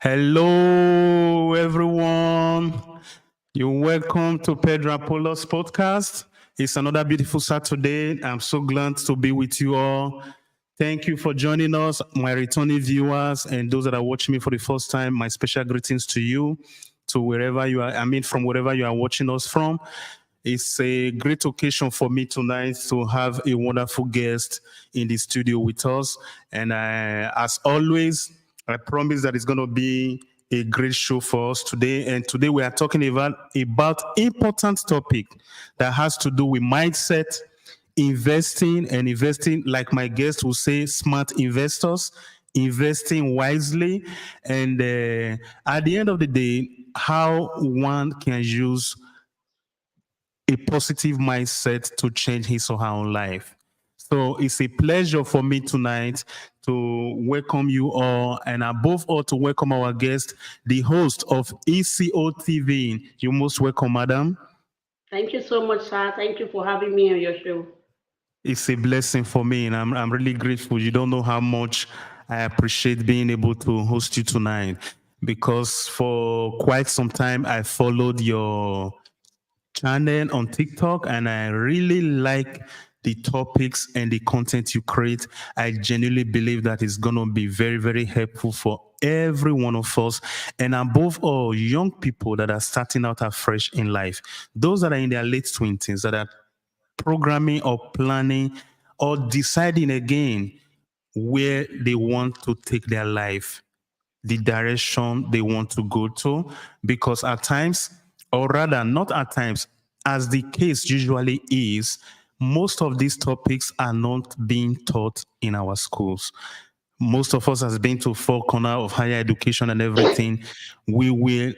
Hello, everyone. You're welcome to Pedro Apollos podcast. It's another beautiful Saturday. I'm so glad to be with you all. Thank you for joining us, my returning viewers, and those that are watching me for the first time. My special greetings to you, to wherever you are. From wherever you are watching us from. It's a great occasion for me tonight to have a wonderful guest in the studio with us. And as always, I promise that it's going to be a great show for us today. And today we are talking about important topic that has to do with mindset, investing, like my guest will say, smart investors, investing wisely, and at the end of the day, how one can use a positive mindset to change his or her own life. So it's a pleasure for me tonight to welcome you all, and above all, to welcome our guest, the host of ISI.O TV. You're most welcome, madam. Thank you so much, sir. Thank you for having me on your show. It's a blessing for me, and I'm really grateful. You don't know how much I appreciate being able to host you tonight, because for quite some time I followed your channel on TikTok, and I really like the topics and the content you create. I genuinely believe that it's going to be very, very helpful for every one of us, and above all, young people that are starting out afresh in life, those that are in their late 20s, that are programming or planning or deciding again where they want to take their life, the direction they want to go to. Because at times, or rather, not at times, as the case usually is, most of these topics are not being taught in our schools. Most of us has been to four corner of higher education and everything. We will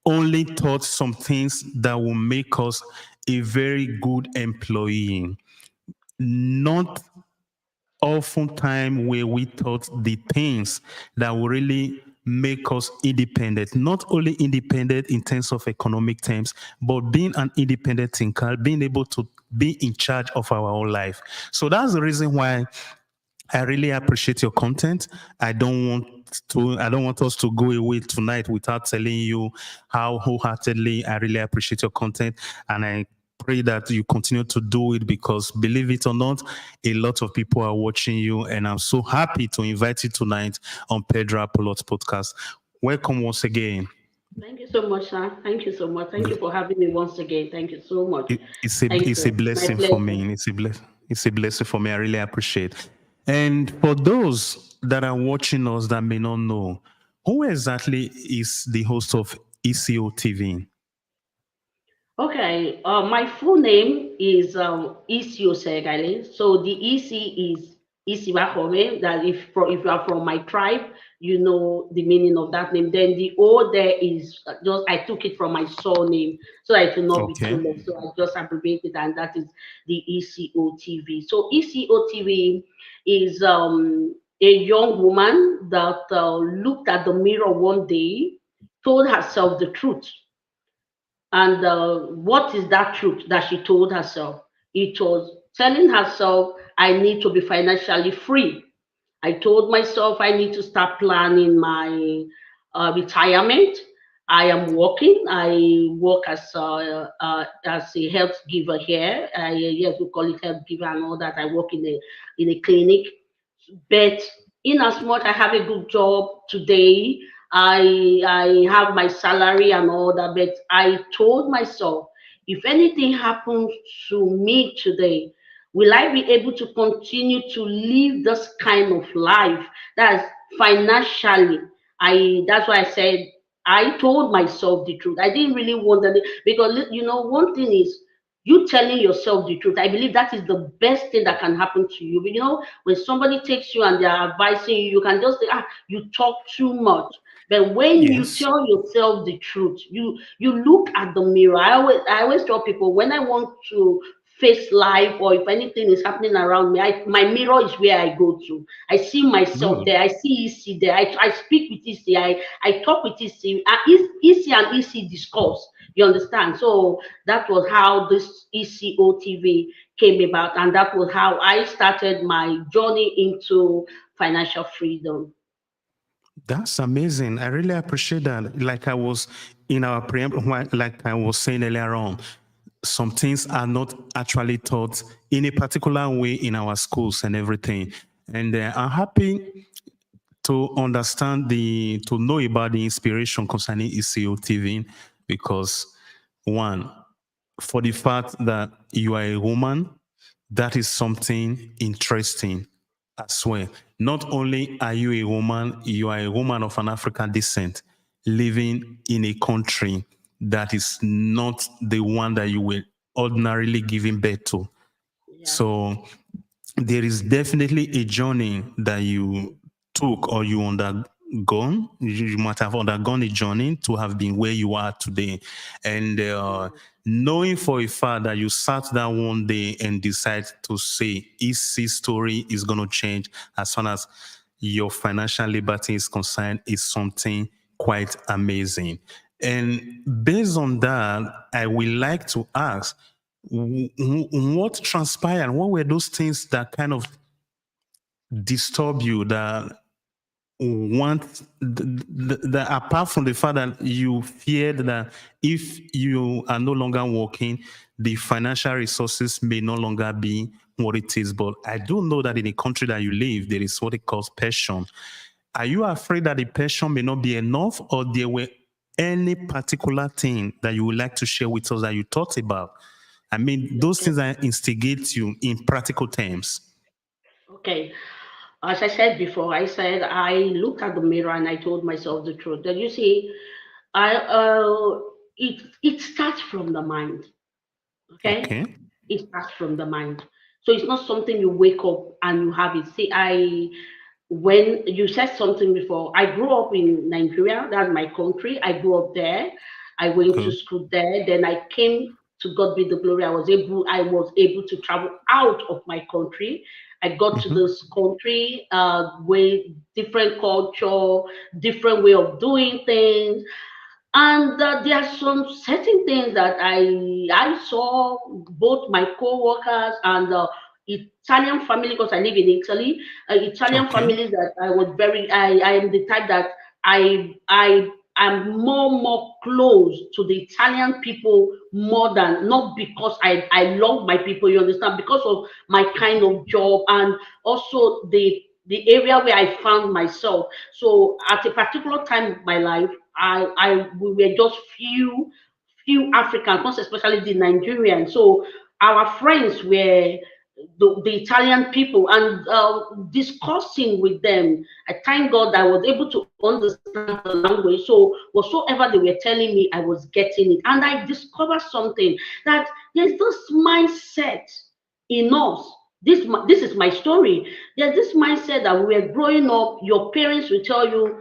only taught some things that will make us a very good employee. Not oftentimes where we taught the things that will really make us independent, not only independent in terms of economic terms, but being an independent thinker, being able to be in charge of our own life. So that's the reason why I really appreciate your content. I don't want us to go away tonight without telling you how wholeheartedly I really appreciate your content, and I pray that you continue to do it, because believe it or not, a lot of people are watching you, and I'm so happy to invite you tonight on Pedro Apollos podcast. Welcome once again. Thank you so much, sir. Thank you so much. Thank you for having me once again. Thank you so much. Thank It's a you. My blessing for pleasure. me. It's a blessing for me. I really appreciate. And for those that are watching us that may not know, who exactly is the host of ECO TV? Okay, my full name is ECO Segali. So the EC is Isiwakome. That if you are from my tribe, you know the meaning of that name. Then the O there is just I took it from my surname, so it will not be too Okay. long. So I just abbreviated, and that is the ECO TV. So ECO TV is a young woman that looked at the mirror one day, told herself the truth, and what is that truth that she told herself? It was telling herself, I need to be financially free. I told myself I need to start planning my retirement. I am working. I work as a health giver here. Yes, we call it health giver and all that. I work in a clinic, but in as much I have a good job today, I have my salary and all that, but I told myself, if anything happens to me today, will I be able to continue to live this kind of life? That's financially. That's why I said I told myself the truth. I didn't really want that, because one thing is you telling yourself the truth. I believe that is the best thing that can happen to you. But when somebody takes you and they're advising you, you can just say, you talk too much. But when you Yes. tell yourself the truth, you look at the mirror. I always tell people, when I want to face life, or if anything is happening around me, my mirror is where I go to. I see myself Good. there. I see EC there. I speak with EC. I talk with EC. EC and EC discuss. You understand? So that was how this ECO TV came about, and that was how I started my journey into financial freedom. That's amazing. I really appreciate that. Like I was in our preamble, like I was saying earlier on, some things are not actually taught in a particular way in our schools and everything. And I'm happy to understand to know about the inspiration concerning ISI.O TV because one, for the fact that you are a woman, that is something interesting as well. Not only are you a woman, you are a woman of an African descent living in a country that is not the one that you will ordinarily giving birth to. Yeah. So there is definitely a journey that you took or you undergone. You might have undergone a journey to have been where you are today. And knowing for a fact that you sat down one day and decide to say, EC's story is going to change as soon as your financial liberty is concerned is something quite amazing. And based on that, I would like to ask, what transpired? What were those things that kind of disturb you? That want the apart from the fact that you feared that if you are no longer working, the financial resources may no longer be what it is. But I do know that in the country that you live, there is what it calls pension. Are you afraid that the pension may not be enough, or there were any particular thing that you would like to share with us that you thought about? I mean, those Okay. things that instigate you in practical terms. Okay. As I said before, I said I looked at the mirror and I told myself the truth. That you see, I it starts from the mind. Okay, Okay. it starts from the mind. So it's not something you wake up and you have it. See, I when you said something before, I grew up in Nigeria, that's my country. I grew up there. I went to Good. school there. Then I came to God be the glory. I was able to travel out of my country. I got to Hmm. this country with different culture, different way of doing things, and there are some certain things that I saw both my co-workers and Italian family, because I live in Italy. Italian Okay. families that I was very I am the type that I am more close to the Italian people more than, not because I love my people, you understand, because of my kind of job and also the area where I found myself. So at a particular time of my life, we were just few Africans, most especially the Nigerians. So our friends were the Italian people, and discussing with them, I thank God I was able to understand the language. So whatsoever they were telling me, I was getting it, and I discovered something, that there's this mindset in us. This is my story. There's this mindset that we were growing up. Your parents will tell you,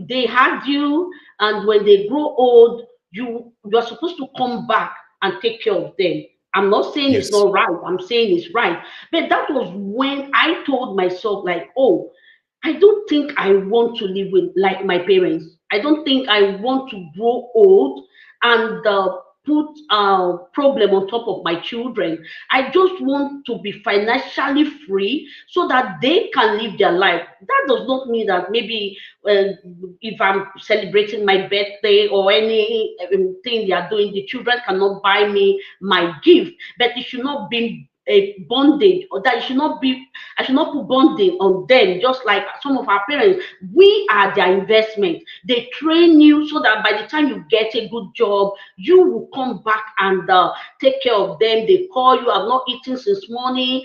they had you, and when they grow old, you're supposed to come back and take care of them. I'm not saying it's Yes. not right. I'm saying it's right. But that was when I told myself, like, oh, I don't think I want to live with like my parents. I don't think I want to grow old and put problem on top of my children. I just want to be financially free so that they can live their life. That does not mean that maybe if I'm celebrating my birthday or any thing they are doing, the children cannot buy me my gift, but it should not be a bondage, or that it should not be, I should not put bonding on them, just like some of our parents. We are their investment. They train you so that by the time you get a good job, you will come back and take care of them. They call you, I've not eaten since morning.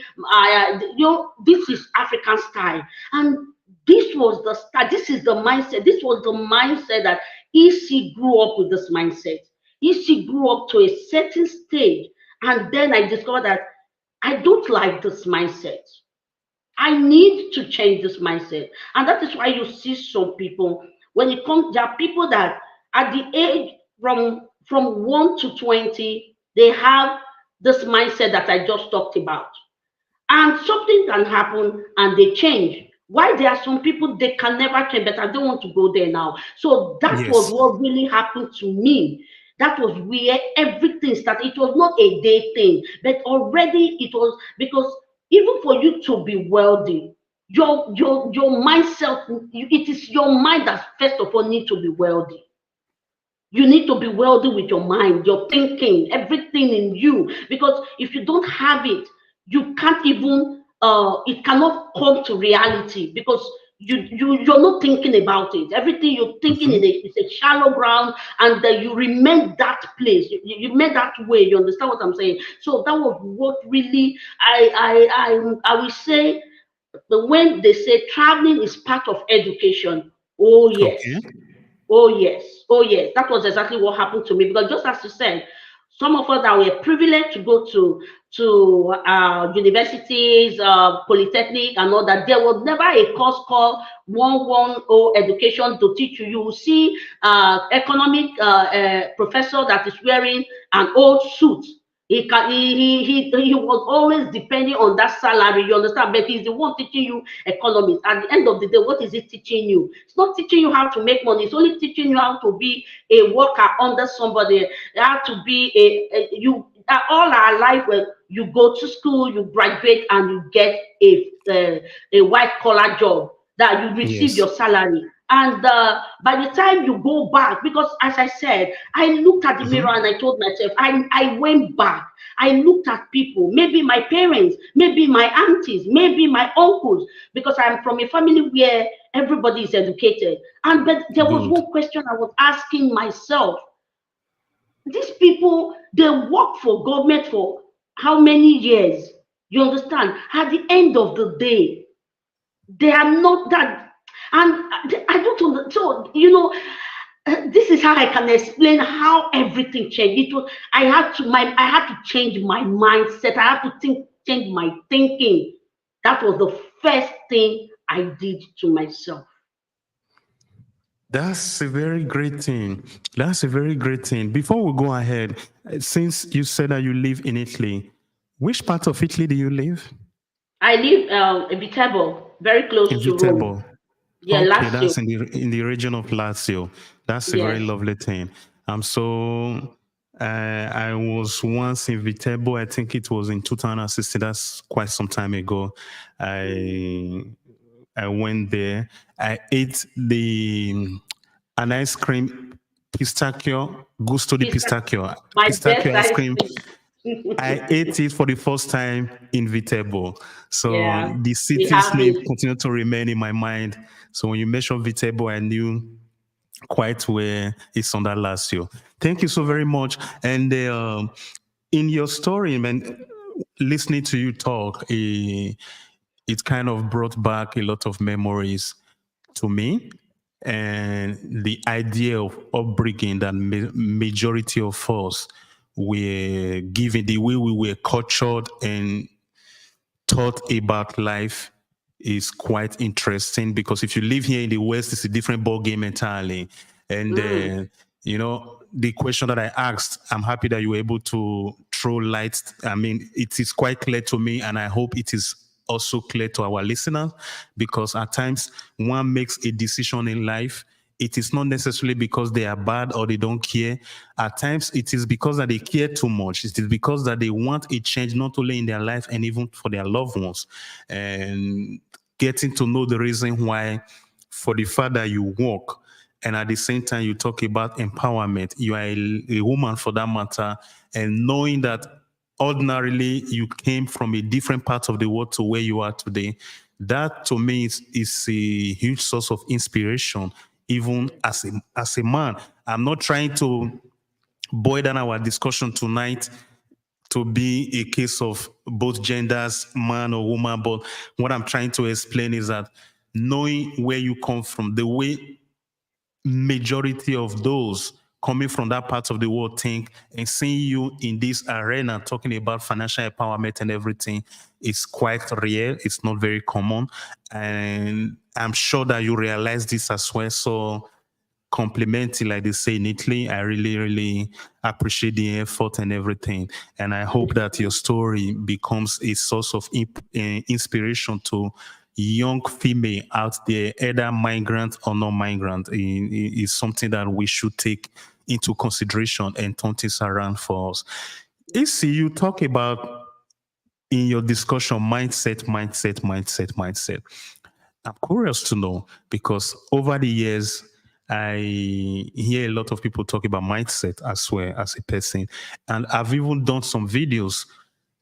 This is African style. And this was the start. This is the mindset. This was the mindset that EC grew up with. This mindset. EC grew up to a certain stage, and then I discovered that I don't like this mindset. I need to change this mindset. And that is why you see some people, when it comes, there are people that at the age from 1 to 20, they have this mindset that I just talked about. And something can happen and they change. Why there are some people they can never change, but I don't want to go there now. So that was Yes. what really happened to me. That was where everything started. It was not a day thing, but already it was, because even for you to be wealthy, Your mindset, it is your mind that first of all need to be wealthy. You need to be wealthy with your mind, your thinking, everything in you. Because if you don't have it, you can't even it cannot come to reality, because you're not thinking about it. Everything you're thinking Mhm. is a shallow ground, and then you remain that place. You remain that way. You understand what I'm saying? So that was what really I will say. But when they say traveling is part of education, oh Okay. yes. Oh yes, oh yes, that was exactly what happened to me. Because just as you said, some of us that were privileged to go to universities, polytechnic, and all that, there was never a course called 110 education to teach you. You will see economic professor that is wearing an old suit. He was always depending on that salary, you understand? But he's the one teaching you economics. At the end of the day, what is it teaching you? It's not teaching you how to make money. It's only teaching you how to be a worker under somebody, how to be all our life. When you go to school, you graduate, and you get a white collar job, that you receive Yes. your salary. And by the time you go back, because as I said, I looked at the mirror Mhm. and I told myself, I went back. I looked at people, maybe my parents, maybe my aunties, maybe my uncles, because I'm from a family where everybody is educated. And but there was Good. one question I was asking myself. These people, they work for government for how many years? You understand? At the end of the day, they are not that. And I don't know. So, this is how I can explain how everything changed. It was I had to change my mindset. I had to change my thinking. That was the first thing I did to myself. That's a very great thing. That's a very great thing. Before we go ahead, since you said that you live in Italy, which part of Italy do you live? I live in Viterbo, very In close to Rome. Viterbo. Yeah, Okay, Lazio. that's in the region of Lazio. That's a very Yes. lovely thing. So I was once in Viterbo. I think it was in 2016. That's quite some time ago. I I went there. I ate the an ice cream, pistachio, gusto di Pista- pistachio, my pistachio best ice ice cream. cream. I ate it for the first time in Viterbo. So Yeah, the we city's have name it. continued to remain in my mind. So when you mentioned Viterbo, I knew quite where it's on that last year. Thank you so very much. And in your story, man, listening to you talk, it kind of brought back a lot of memories to me, and the idea of upbringing that majority of us were given, the way we were cultured and taught about life is quite interesting, because if you live here in the West, it's a different ball game entirely. And Mm, the question that I asked, I'm happy that you were able to throw light. I mean, it is quite clear to me, and I hope it is also clear to our listeners, because at times one makes a decision in life. It is not necessarily because they are bad or they don't care. At times, it is because that they care too much. It is because that they want a change, not only in their life and even for their loved ones. And getting to know the reason why, for the fact that you work, and at the same time you talk about empowerment, you are a woman for that matter, and knowing that ordinarily you came from a different part of the world to where you are today, that to me is a huge source of inspiration, even as a man. I'm not trying to boil down our discussion tonight to be a case of both genders, man or woman, but what I'm trying to explain is that knowing where you come from, the way majority of those coming from that part of the world think, and seeing you in this arena talking about financial empowerment and everything is quite rare. It's not very common. And I'm sure that you realize this as well. So complimenting, like they say in Italy, I really, really appreciate the effort and everything. And I hope that your story becomes a source of inspiration to young female out there, either migrant or non-migrant. Is something that we should take into consideration and turn things around for us. AC, you talk about in your discussion, mindset. I'm curious to know because over the years, I hear a lot of people talk about mindset as well as a person. And I've even done some videos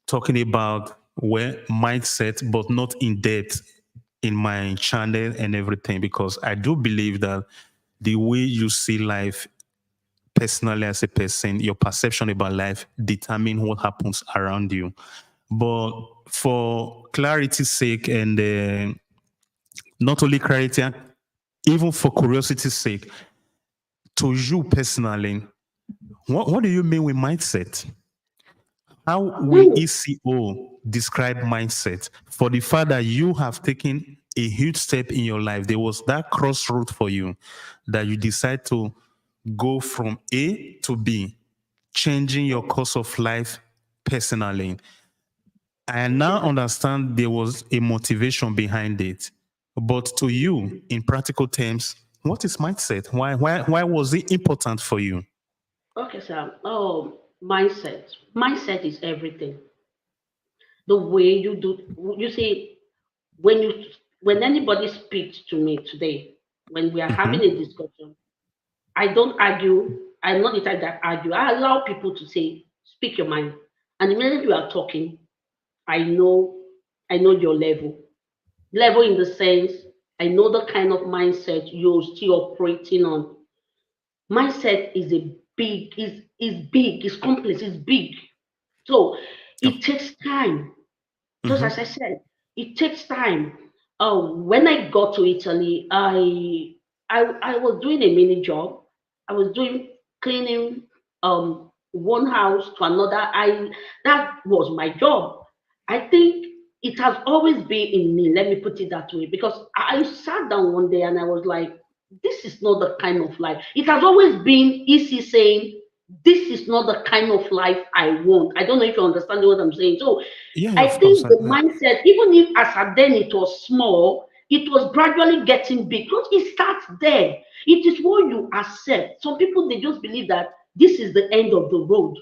talking about where mindset, but not in depth in my channel and everything, because I do believe that the way you see life personally as a person, your perception about life determine what happens around you. But for clarity's sake and not only clarity, even for curiosity's sake, to you personally, what do you mean with mindset? How will Hmm. ECO describe mindset? For the fact that you have taken a huge step in your life, there was that crossroad for you that you decide to go from A to B, changing your course of life personally. I now Okay. understand there was a motivation behind it. But to you, in practical terms, what is mindset? Why was it important for you? Okay, sir. Oh, mindset. Mindset is everything. The way you do, you see, when you when anybody speaks to me today, when we are having a Mm-hmm. discussion, I don't argue. I'm not the type that argue. I allow people to say, speak your mind. And the minute you are talking, I know, I know your level. Level in the sense, I know the kind of mindset you're still operating on. Mindset is a big, is big, is complex, is big. So it takes time. Just as I Mm-hmm. said, it takes time. When I got to Italy, I was doing a mini job. I was doing cleaning one house to another. I That was my job. I think it has always been in me. Let me put it that way, because I sat down one day and I was like, "This is not the kind of life." It has always been easy saying, "This is not the kind of life I want." I don't know if you understand what I'm saying. So Yeah, yeah, I of course. think the mindset, even if as at then it was small, it was gradually getting big because it starts there. It is what you accept. Some people, they just believe that this is the end of the road.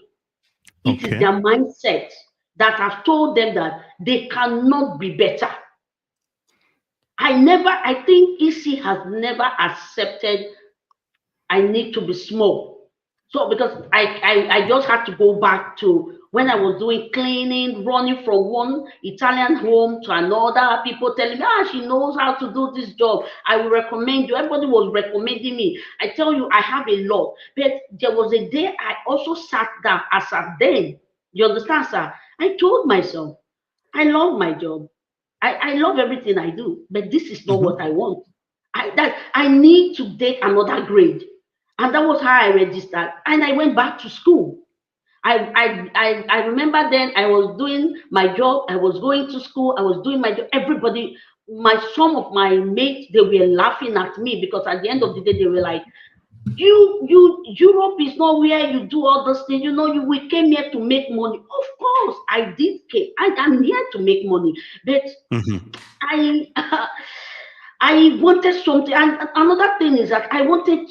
It is Okay. their mindset that have told them that they cannot be better. I think EC has never accepted I need to be small. So because I just had to go back to when I was doing cleaning, running from one Italian home to another, people telling me, she knows how to do this job. I will recommend you. Everybody was recommending me. I tell you, I have a lot. But there was a day I also sat down as at then. You understand, sir? I told myself, I love my job. I love everything I do, but this is not what I Mm-hmm. want. I need to take another grade. And that was how I registered. And I went back to school. I remember then I was doing my job, I was going to school, I was doing my job. Everybody, some of my mates, they were laughing at me because at the end of the day, they were like, Europe is not where you do all those things. We came here to make money. Of course, I did came. I'm here to make money. But Mm-hmm. I I wanted something, and another thing is that I wanted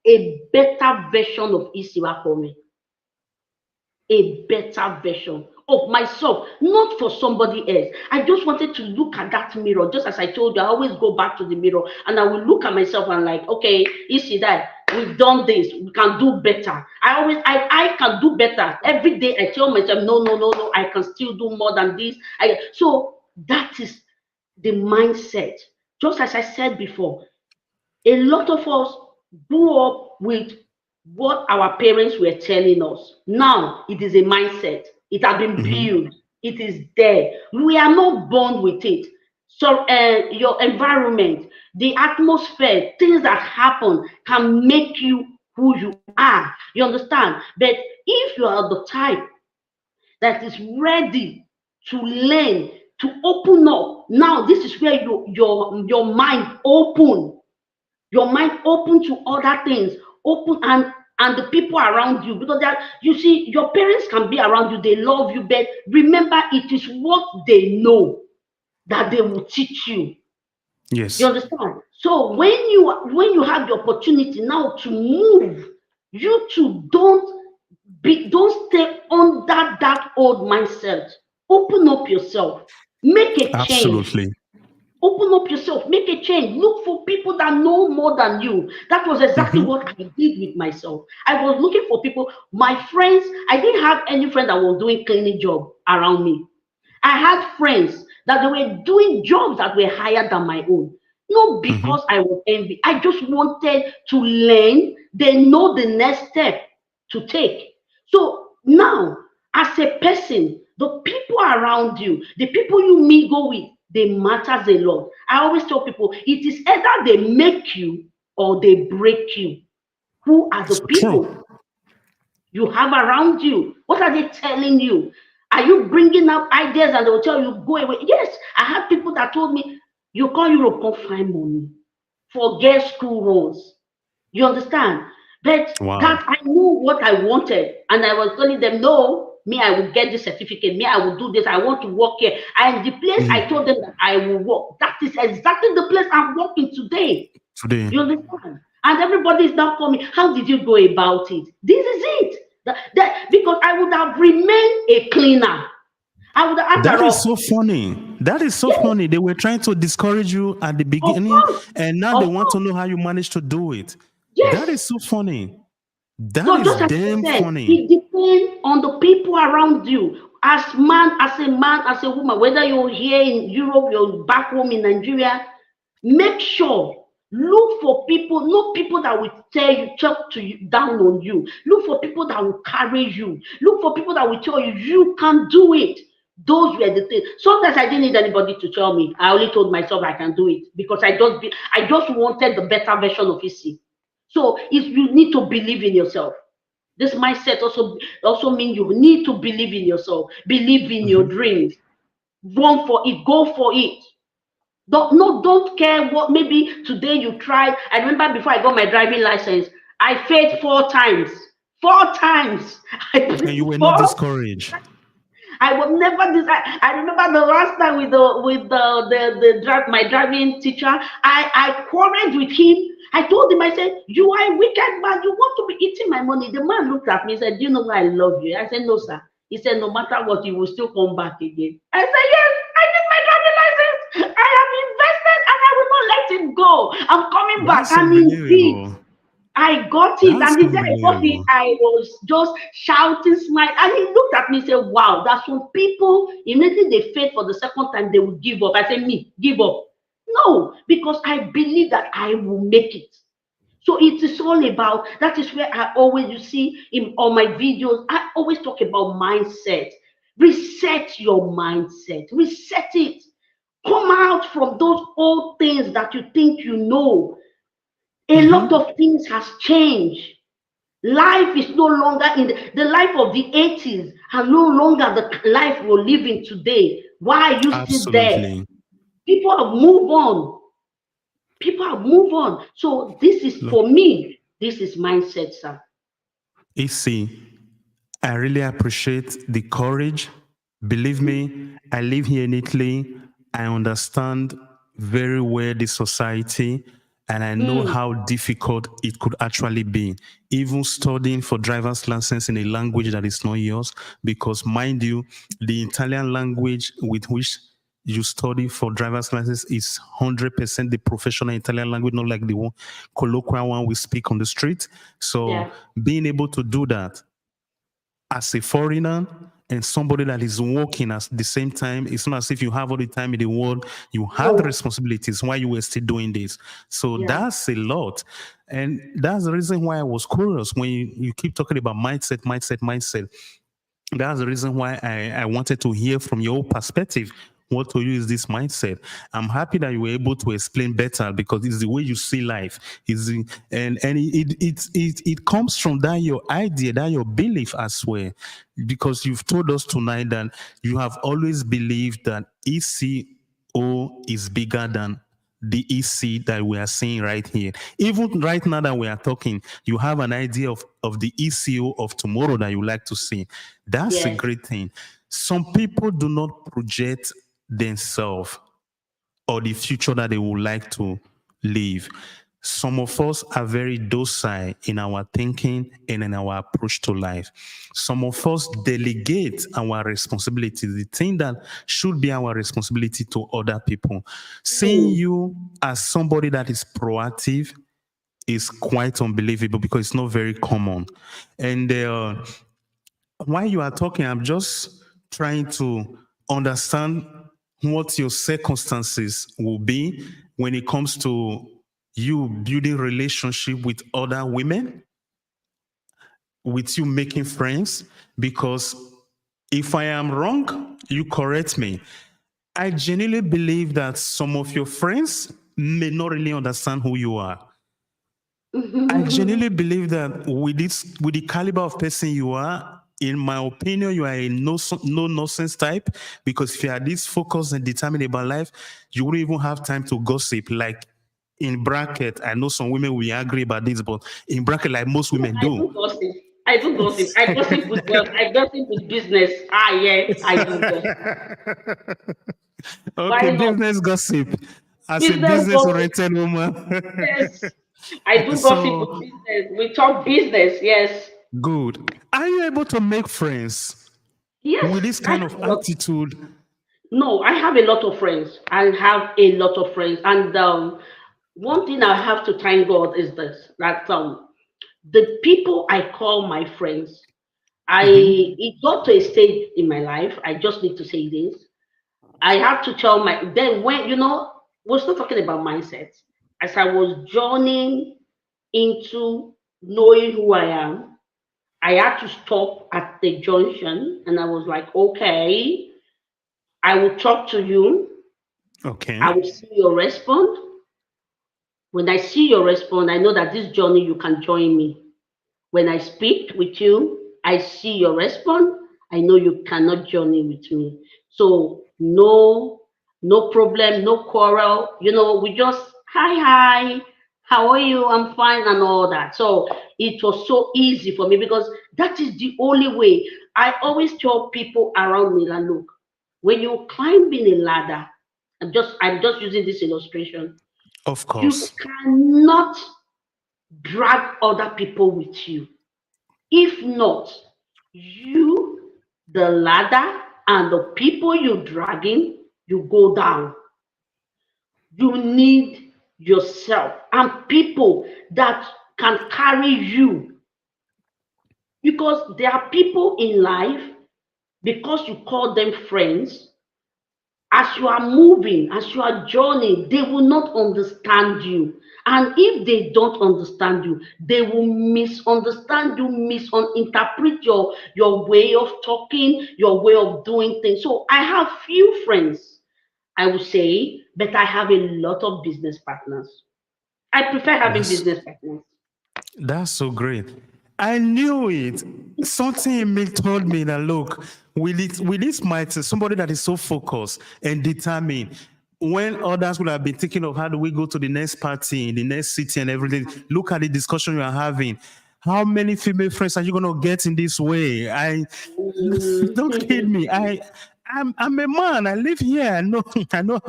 a better version of Isiwa for me, a better version of myself, not for somebody else. I just wanted to look at that mirror, just as I told you. I always go back to the mirror, and I will look at myself and like, okay, Isi, that we've done this, we can do better. I can do better every day. I tell myself, no, no, no, no, I can still do more than this. So that is the mindset. Just as I said before, a lot of us grew up with what our parents were telling us. Now it is a mindset. It has been Mm-hmm. built. It is there. We are not born with it. So your environment, the atmosphere, things that happen can make you who you are. You understand? But if you are the type that is ready to learn, to open up, now this is where your mind open, your mind open to other things, open, and the people around you, because that, you see, your parents can be around you, they love you, but remember, it is what they know that they will teach you. You Yes. understand? So when you have the opportunity now to move, you too don't Don't stay under that old mindset. Open up yourself. Make a change. Absolutely. Open up yourself, make a change. Look for people that know more than you. That was exactly Mm-hmm. what I did with myself. I was looking for people, my friends. I didn't have any friend that was doing cleaning job around me. I had friends that they were doing jobs that were higher than my own. Not Mm-hmm. because I was envy. I just wanted to learn, then know the next step to take. So now, as a person, the people around you, the people you mingle with, they matters a lot. I always tell people it is either they make you or they break you. Who are the So true. people you have around you? What are they telling you? Are you bringing up ideas and they'll tell you go away? Yes, I had people that told me you call Europe, can't find money, forget school runs. You understand? But Wow. that I knew what I wanted, and I was telling them, no, me, I will get this certificate, me, I will do this, I want to work here. And the place I Mm. told them that I will work, that is exactly the place I'm working today. Today. You understand? And everybody is now coming. How did you go about it? This is it. Because I would have remained a cleaner. I would have, That after is all, so funny. That is so yes, funny. They were trying to discourage you at the of beginning, course, and now they of want to course, know how you managed to do it. That yes. is so funny. That So is just like I damn said, funny. it depends on the people around you. Man, as a woman, whether you're here in Europe, you're back home in Nigeria, make sure look for people, not people that will tell you, talk to you down on you. Look for people that will carry you. Look for people that will tell you you can do it. Those were the things. Sometimes I didn't need anybody to tell me. I only told myself I can do it because I just wanted the better version of EC. So if you need to believe in yourself. This mindset also means you need to believe in yourself, believe in your Mhm. dreams, run for it, go for it. Don't care what maybe today you tried. I remember before I got my driving license, I failed 4 times. 4 times. I And you were not four. discouraged. I will never decide. I remember the last time with my driving teacher, I quarreled with him. I told him, I said, you are a wicked man. You want to be eating my money. The man looked at me and said, do you know why I love you? I said, no, sir. He said, no matter what, you will still come back again. I said, yes, I need my driving license. I have invested and I will not let it go. I'm coming back. That's And indeed, unbelievable. I got it, That's and the day I got it, unbelievable. I was just shouting, smiling, and he looked at me and said, wow, there's some people, immediately they fail for the second time, they will give up. I said, me, give up. No, because I believe that I will make it. So it is all about, that is where I always, you see, in all my videos, I always talk about mindset. Reset your mindset, reset it. Come out from those old things that you think you know. A lot Hmm. of things has changed. Life is no longer in the life of the 80s and no longer the life we're living today. Why are you still there? Absolutely. People have moved on. People have moved on. So this is Look, for me. This is mindset, sir. EC, I really appreciate the courage. Believe me, I live here in Italy. I understand very well the society and I know Mm, how difficult it could actually be. Even studying for driver's license in a language that is not yours, because mind you, the Italian language with which you study for driver's license is 100% the professional Italian language, not like the one, colloquial one we speak on the street. So yeah. being able to do that as a foreigner and somebody that is working at the same time, it's not as if you have all the time in the world. You had No. responsibilities while you were still doing this. So Yeah. that's a lot. And that's the reason why I was curious when you keep talking about mindset. That's the reason why I wanted to hear from your perspective. What to you is this mindset? I'm happy that you were able to explain better because it's the way you see life. And it comes from that your idea, that your belief as well. Because you've told us tonight that you have always believed that ECO is bigger than the EC that we are seeing right here. Even right now that we are talking, you have an idea of the ECO of tomorrow that you like to see. That's a Yes. great thing. Some people do not project themselves or the future that they would like to live. Some of us are very docile in our thinking and in our approach to life. Some of us delegate our responsibility, the thing that should be our responsibility, to other people. Seeing Mm. you as somebody that is proactive is quite unbelievable because it's not very common. And while you are talking, I'm just trying to understand what your circumstances will be when it comes to you building relationship with other women, with you making friends. Because if I am wrong, you correct me. I genuinely believe that some of your friends may not really understand who you are. I genuinely believe that with the caliber of person you are, in my opinion, you are a no nonsense type. Because if you are this focused and determined about life, you wouldn't even have time to gossip. Like in bracket, I know some women will agree about this, but in bracket, like most No, women I do do. gossip. I do gossip. I gossip with wealth. I gossip with business. Ah, yeah, I do gossip. Okay, Why not? business gossip. As a Business business gossip. oriented woman. Yes. I do gossip So with business. We talk business. Yes. good. Are you able to make friends with Yes. this I kind have of a lot. attitude? No, I have a lot of friends. I have a lot of friends. And one thing I have to thank God is this, that the people I call my friends, Mhm. it got to a stage in my life. I just need to say this. I have to tell then when we're still talking about mindset. As I was journeying into knowing who I am, I had to stop at the junction and I was like, okay, I will talk to you. Okay. I will see your response. When I see your response, I know that this journey you can join me. When I speak with you, I see your response. I know you cannot journey with me. So no problem, no quarrel. We just hi, how are you? I'm fine and all that. So it was so easy for me because that is the only way. I always tell people around me that look, when you're climbing a ladder, I'm just using this illustration. Of You course. cannot drag other people with you. If not, you, the ladder, and the people you're dragging, you go down. You need yourself and people that can carry you because there are people in life, because you call them friends, as you are moving, as you are journeying, they will not understand you. And if they don't understand you, they will misunderstand you, misinterpret your way of talking, your way of doing things. So I have few friends, I would say, but I have a lot of business partners. I prefer having That's business partners. that's so great. I knew it. Something in me told me that look, with this mindset, somebody that is so focused and determined, when others would have been thinking of how do we go to the next party in the next city and everything, look at the discussion you are having. How many female friends are you gonna get in this way? I don't kid me. I'm a man. I live here. I know I know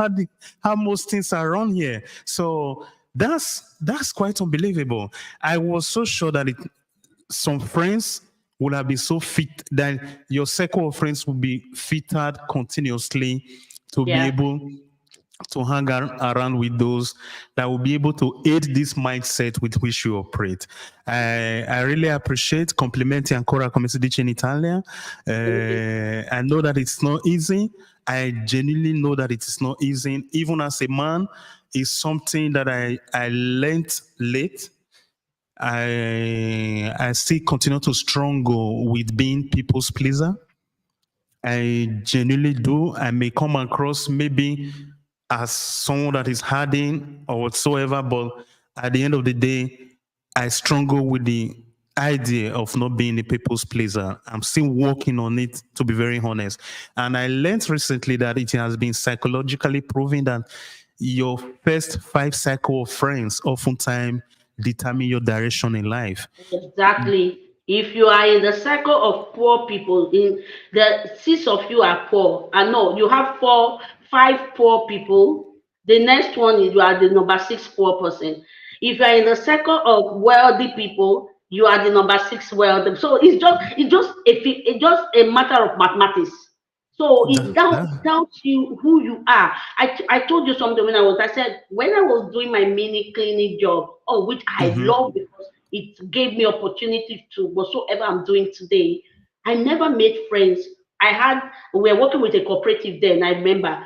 how most things are run here. So that's quite unbelievable. I was so sure that some friends would have been so fit that your circle of friends would be fitted continuously to be Yeah. able to hang around with those that will be able to aid this mindset with which you operate. I really appreciate complimenti ancora come si dice in Italian. Thank you. I know that it's not easy. I genuinely know that it is not easy. Even as a man, it's something that I learned late. I still continue to struggle with being people's pleaser. I genuinely do. I may come across maybe as someone that is hardened or whatsoever, but at the end of the day, I struggle with the idea of not being a people's pleaser. I'm still working on it, to be very honest. And I learned recently that it has been psychologically proven that your first 5 cycle of friends oftentimes determine your direction in life. Exactly. If you are in the circle of poor people, in the 6 of you are poor, and no, you have 5 poor people. The next one is you are the number 6 poor person. If you are in the circle of wealthy people, you are the number six wealthy. So it's just a matter of mathematics. So That, it that, tells you who you are. I told you something I said when I was doing my mini clinic job, which I mhm. love because it gave me opportunity to whatsoever I'm doing today. I never made friends. We were working with a cooperative then. I remember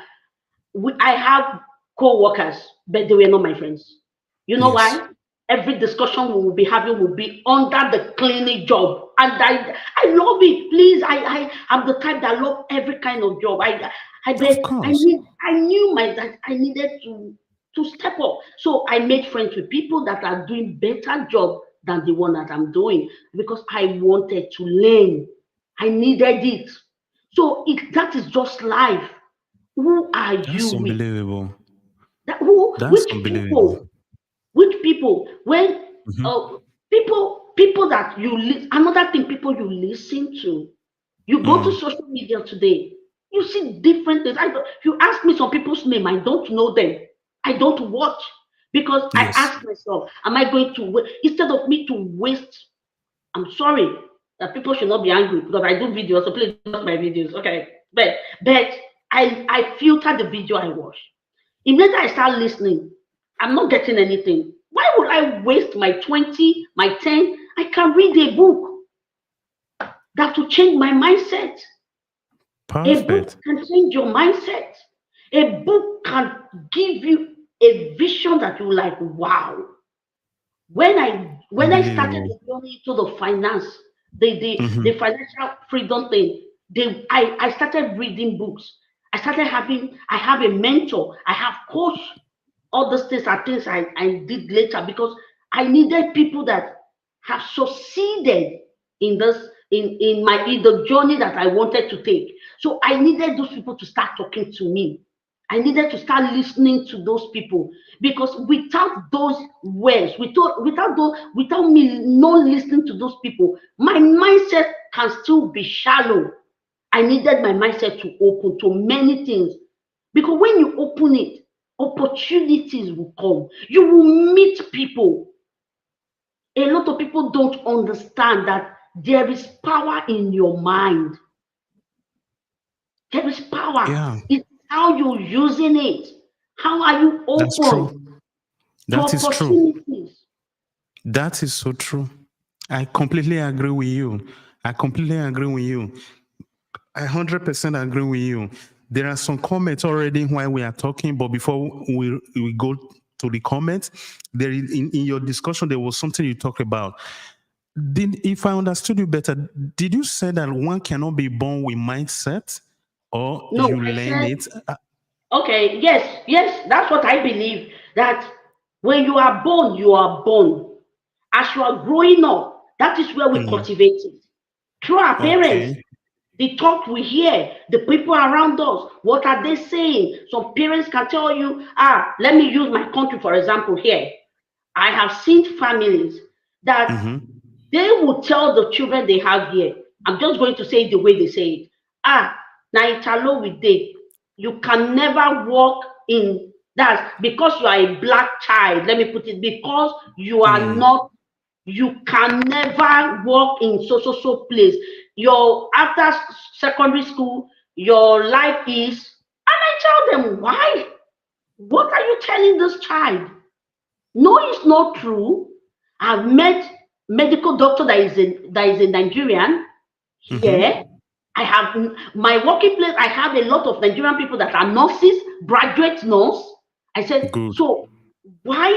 I have co-workers, but they were not my friends. You know Yes. why? Every discussion we will be having will be under the clinic job, and I love it. Please, I'm the type that love every kind of job. I Of bet course. I knew that I needed to step up. So I made friends with people that are doing better job than the one that I'm doing because I wanted to learn. I needed it. So that is just life. Who are you That's with? unbelievable. That who That's unbelievable. which people when Mhm. uh people that another thing people you listen to. You go to Mm. social media today, you see different things. You ask me some people's name, I don't know them. I don't watch because I Yes. ask myself, am I going to instead of me to waste. I'm sorry that people should not be angry because I do videos, so please watch my videos, okay? But I filter the video I watch. Immediately I start listening, I'm not getting anything. Why would I waste my 20, my 10? I can read a book that will change my mindset. A book Perfect. can change your mindset. A book can give you a vision that you like, wow. When I started Unbelievable. the journey to the finance, the Mhm. financial freedom thing, I started reading books. I have a mentor, I have coach. All those things are things I did later because I needed people that have succeeded in this in the journey that I wanted to take. So I needed those people to start talking to me. I needed to start listening to those people because without those words, without me not listening to those people, my mindset can still be shallow. I needed my mindset to open to many things because when you open it, opportunities will come. You will meet people. A lot of people don't understand that there is power in your mind. There is power. Yeah, It's how you're using it. How are you that's open true. to That is true. opportunities? That is so true. I completely agree with you. I completely agree with you. I 100% agree with you. There are some comments already while we are talking, but before we go to the comments, in your discussion, there was something you talked about. If I understood you better, did you say that one cannot be born with mindset or No, you I learn said, it? okay, yes, that's what I believe. That when you are born, you are born. As you are growing up, that is where we Mm, cultivate it. Through our parents, okay. the talk we hear, the people around us, what are they saying? Some parents can tell you, let me use my country for example here. I have seen families that Mm-hmm. they will tell the children they have here. I'm just going to say it the way they say it. Now Italo with day. You can never walk in that because you are a black child. Let me put it because you are Mm, not, you can never walk in so place. Your after secondary school, your life is, and I tell them why? What are you telling this child? No, it's not true. I've met medical doctor that is a Nigerian here. mm-hmm. I have my working place. I have a lot of Nigerian people that are nurses, graduate nurse. I said, Good. so why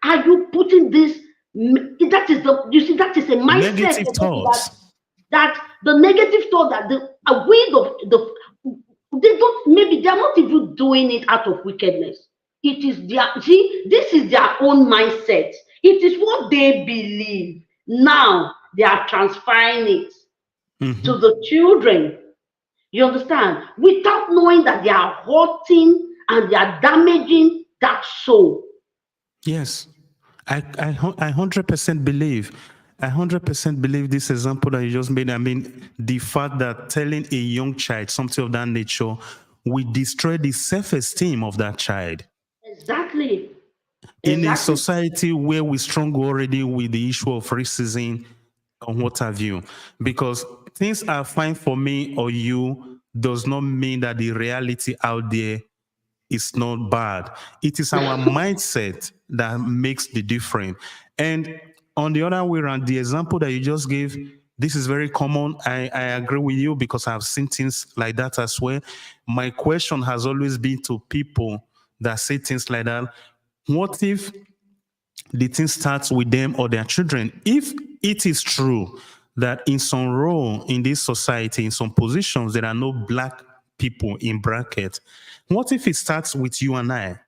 are you putting this? That is the you see that is a mindset Negative for them thoughts. that the negative thought that the way the they don't maybe they're not even doing it out of wickedness. It is their see this is their own mindset. It is what they believe. Now they are transferring it to Mm-hmm. the children. You understand? Without knowing that they are hurting and they are damaging that soul. Yes, I 100% believe. I 100% believe this example that you just made. I mean, the fact that telling a young child something of that nature will destroy the self-esteem of that child. Exactly. In a Exactly. society where we struggle already with the issue of racism and what have you, because things are fine for me or you does not mean that the reality out there is not bad. It is our mindset that makes the difference. And on the other way around, the example that you just gave, this is very common. I agree with you because I've seen things like that as well. My question has always been to people that say things like that. What if the thing starts with them or their children? If it is true that in some role in this society, in some positions, there are no black people in bracket, what if it starts with you and I?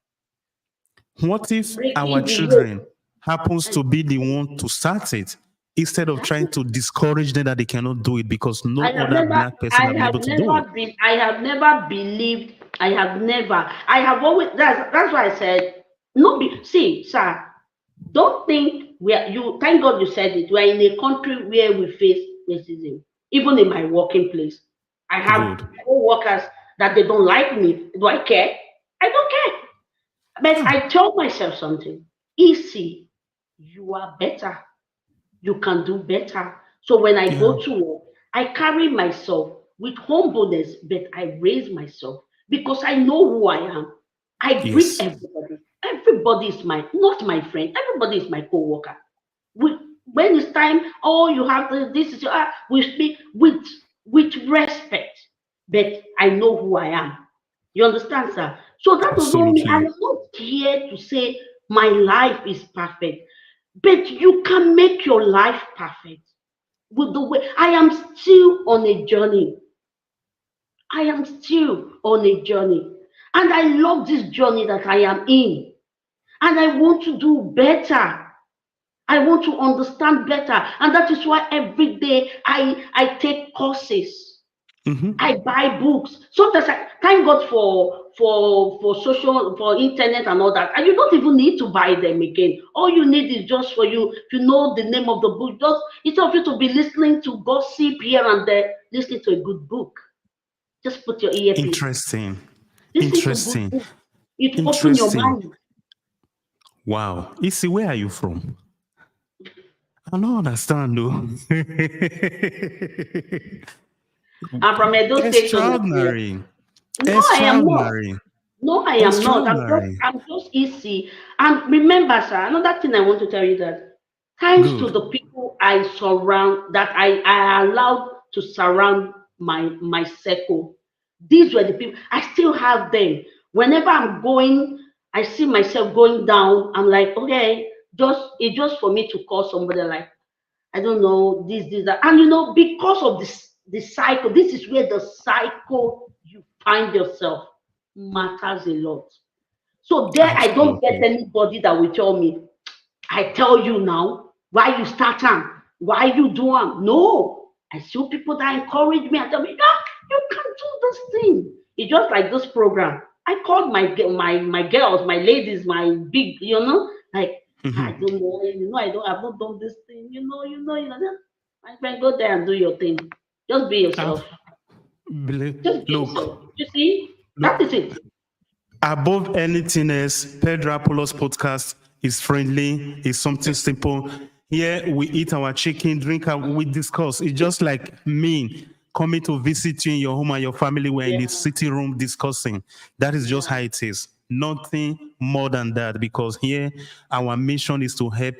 What if our Breaking the children yoke. happens And to be the one to start it instead of trying exactly. to discourage them that they cannot do it because no I have other never, black person have been able to do it? I have never believed, I have always, that's why I said, no, see, sir, don't think thank God you said it, we're in a country where we face racism, even in my working place. I have Good. co-workers that they don't like me. Do I care? I don't care. But I tell myself something, easy, you are better, you can do better. So when I Yeah. go to work, I carry myself with humbleness, but I raise myself because I know who I am. I greet Yes. everybody. Everybody is not my friend. Everybody is my co-worker. We, when it's time, oh, you have this is we speak with respect, but I know who I am. You understand, sir? So that does not mean I'm Absolutely. not here to say my life is perfect, but you can make your life perfect with the way I am still on a journey. I am still on a journey. And I love this journey that I am in. And I want to do better. I want to understand better. And that is why every day I take courses. I Hmm. buy books. Sometimes I thank God for social for internet and all that. And you don't even need to buy them again. All you need is just for you to know the name of the book. Just instead of you to be listening to gossip here and there, listen to a good book. Just put your earpiece. Interesting. Listen to good Interesting. book. It open your Interesting. mind. Wow. Isi, where are you from? I don't understand though. I'm from Edo State, so Nigeria. Extraordinary. No, I am not. Extraordinary. No, I am not. Extraordinary. I'm just easy. And remember, sir, another thing I want to tell you that thanks to Good. the people I surround, that I allowed to surround my circle. These were the people I still have them. Whenever I'm going, I see myself going down. I'm like, okay, just for me to call somebody like I don't know, this, that. And because of the cycle, this is where the cycle you find yourself matters a lot. So there I don't get Absolutely. anybody that will tell me, I tell you now, why you start them, why you do them. No. I see people that encourage me and tell me, ah, you can do this thing. It's just like this program. I called my girls, my ladies, my big, like I Mhm. don't know, I've not done this thing, My friend, go there and do your thing. Just be I've yourself. Just be look, yourself. You see, that is look. it. Above anything else, Pedro Apollos podcast is friendly, is something simple. Here we eat our chicken, drink, we discuss. It's just like me coming to visit you in your home and your family. We're in Yeah, the sitting room discussing. That is just yeah, how it is. Nothing more than that, because here our mission is to help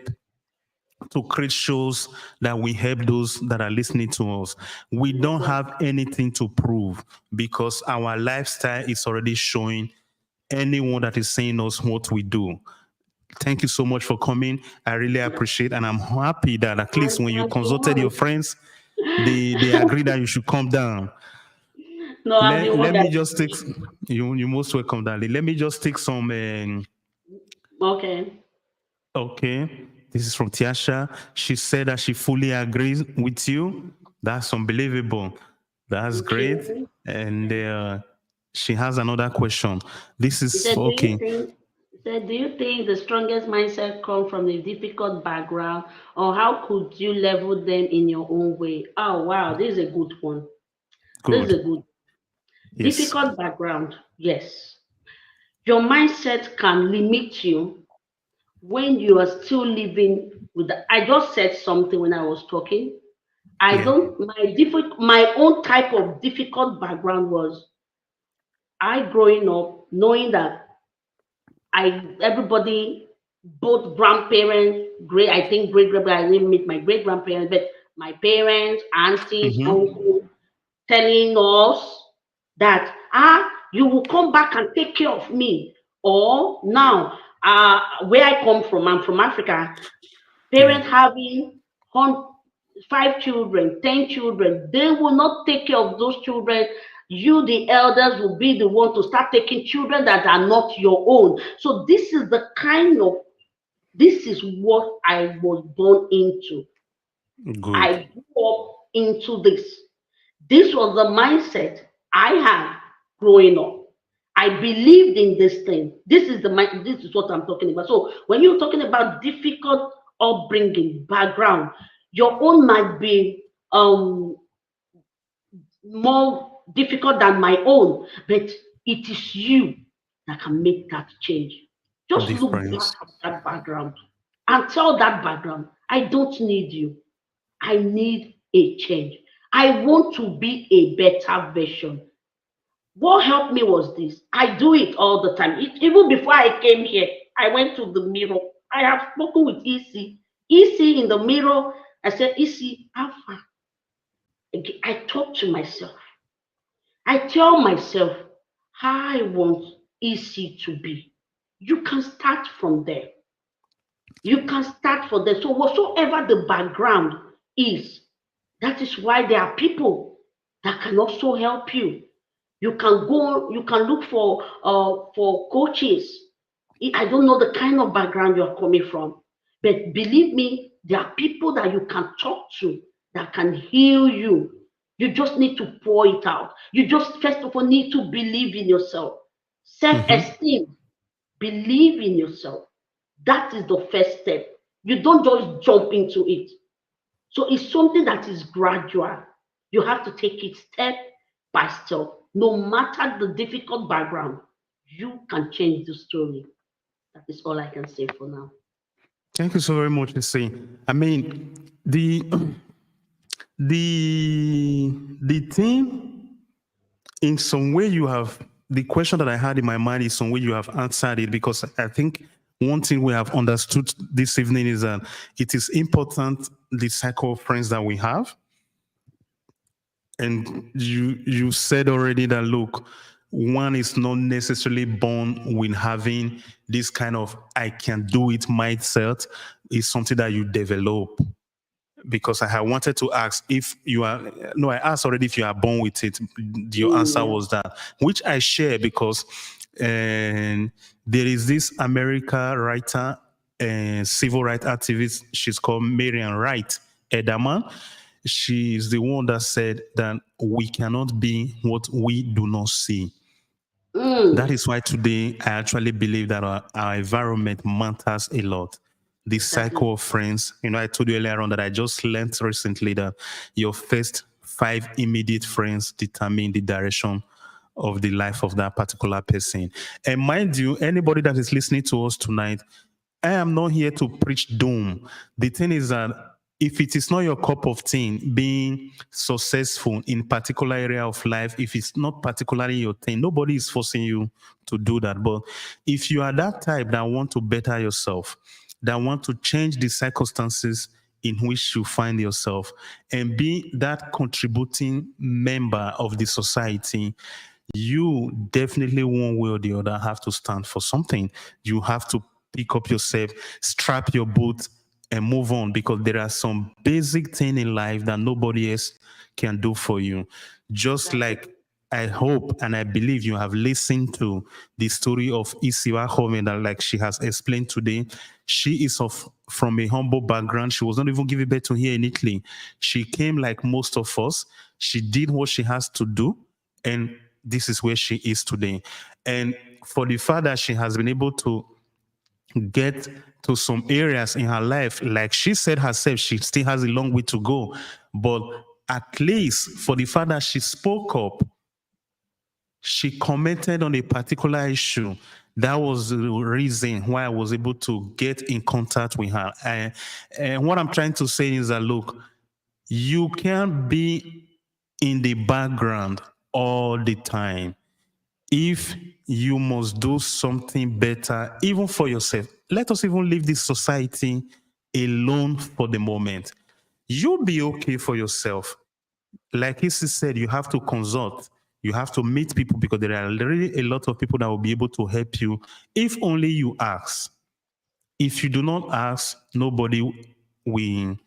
to create shows that we help those that are listening to us. We don't exactly. have anything to prove because our lifestyle is already showing anyone that is saying us what we do. Thank you so much for coming. I really appreciate, and I'm happy that at least when you And the consulted your one. friends, they agree that you should come down. No, I'm the one Let that me just take you most welcome, darling. Let me just take some okay. okay. This is from Tiasha. She said that she fully agrees with you. That's unbelievable. That's Thank great. you. And she has another question. This He is said, "Do you okay. think?" He said, "Do you think the strongest mindset come from a difficult background, or how could you level them in your own way?" Oh wow, this is a good one. This is Good. a good Yes. difficult background. Yes, your mindset can limit you, when you are still living with I just said something when I was talking. I Yeah. don't my own type of difficult background was I growing up knowing that I everybody, both grandparents, I think great grandparents, I didn't meet my great grandparents, but my parents, aunties, Mm-hmm. uncles telling us that you will come back and take care of me. Or now, where I come from, I'm from Africa, Yeah. parents having 5 children, 10 children, they will not take care of those children. You, the elders, will be the one to start taking children that are not your own. So this is what I was born into. Good. I grew up into this. This was the mindset I had growing up. I believed in this thing. This is what I'm talking about. So when you're talking about difficult upbringing, background, your own might be more difficult than my own, but it is you that can make that change. Just look back Difference. at that background and tell that background, I don't need you. I need a change. I want to be a better version. What helped me was this. I do it all the time. Even before I came here, I went to the mirror. I have spoken with EC. EC in the mirror. I said, EC, how far? I talk to myself. I tell myself how I want EC to be. You can start from there. You can start from there. So whatsoever the background is, that is why there are people that can also help you. You can look for coaches. I don't know the kind of background you're coming from, but believe me, there are people that you can talk to that can heal you. You just need to pour it out. You just first of all need to believe in yourself. Mm-hmm. Self-esteem, believe in yourself. That is the first step. You don't just jump into it. So it's something that is gradual. You have to take it step by step. No matter the difficult background, you can change the story. That is all I can say for now. Thank you so very much, Issy. I mean, the thing in some way you have the question that I had in my mind is some way you have answered it, because I think one thing we have understood this evening is that it is important the cycle of friends that we have. And you said already that look, one is not necessarily born with having this kind of I can do it mindset. It's something that you develop. Because I had wanted to ask if you are no, I asked already if you are born with it. Your answer Yeah. was that, which I share because and there is this American writer and civil rights activist. She's called Marian Wright Edelman. She is the one that said that we cannot be what we do not see. That Mm, is why today I actually believe that our environment matters a lot. The exactly. cycle of friends. I told you earlier on that I just learned recently that your first 5 immediate friends determine the direction of the life of that particular person. And mind you, anybody that is listening to us tonight, I am not here to preach doom. The thing is that if it is not your cup of tea, being successful in particular area of life, if it's not particularly your thing, nobody is forcing you to do that. But if you are that type that want to better yourself, that want to change the circumstances in which you find yourself and be that contributing member of the society, you definitely one way or the other have to stand for something. You have to pick up yourself, strap your boot, and move on, because there are some basic things in life that nobody else can do for you. Just Exactly. like I hope and I believe you have listened to the story of ISI.O that, like she has explained today, she is from a humble background. She was not even given birth to here in Italy. She came like most of us. She did what she has to do, and this is where she is today. And for the fact that she has been able to get to some areas in her life, like she said herself, she still has a long way to go. But at least for the fact that she spoke up, She commented on a particular issue. That was the reason why I was able to get in contact with her. And what I'm trying to say is that, look, you can't be in the background all the time. If you must do something better, even for yourself, let us even leave this society alone for the moment. You'll be okay for yourself. Like he said, you have to consult, you have to meet people because there are really a lot of people that will be able to help you if only you ask. If you do not ask, nobody will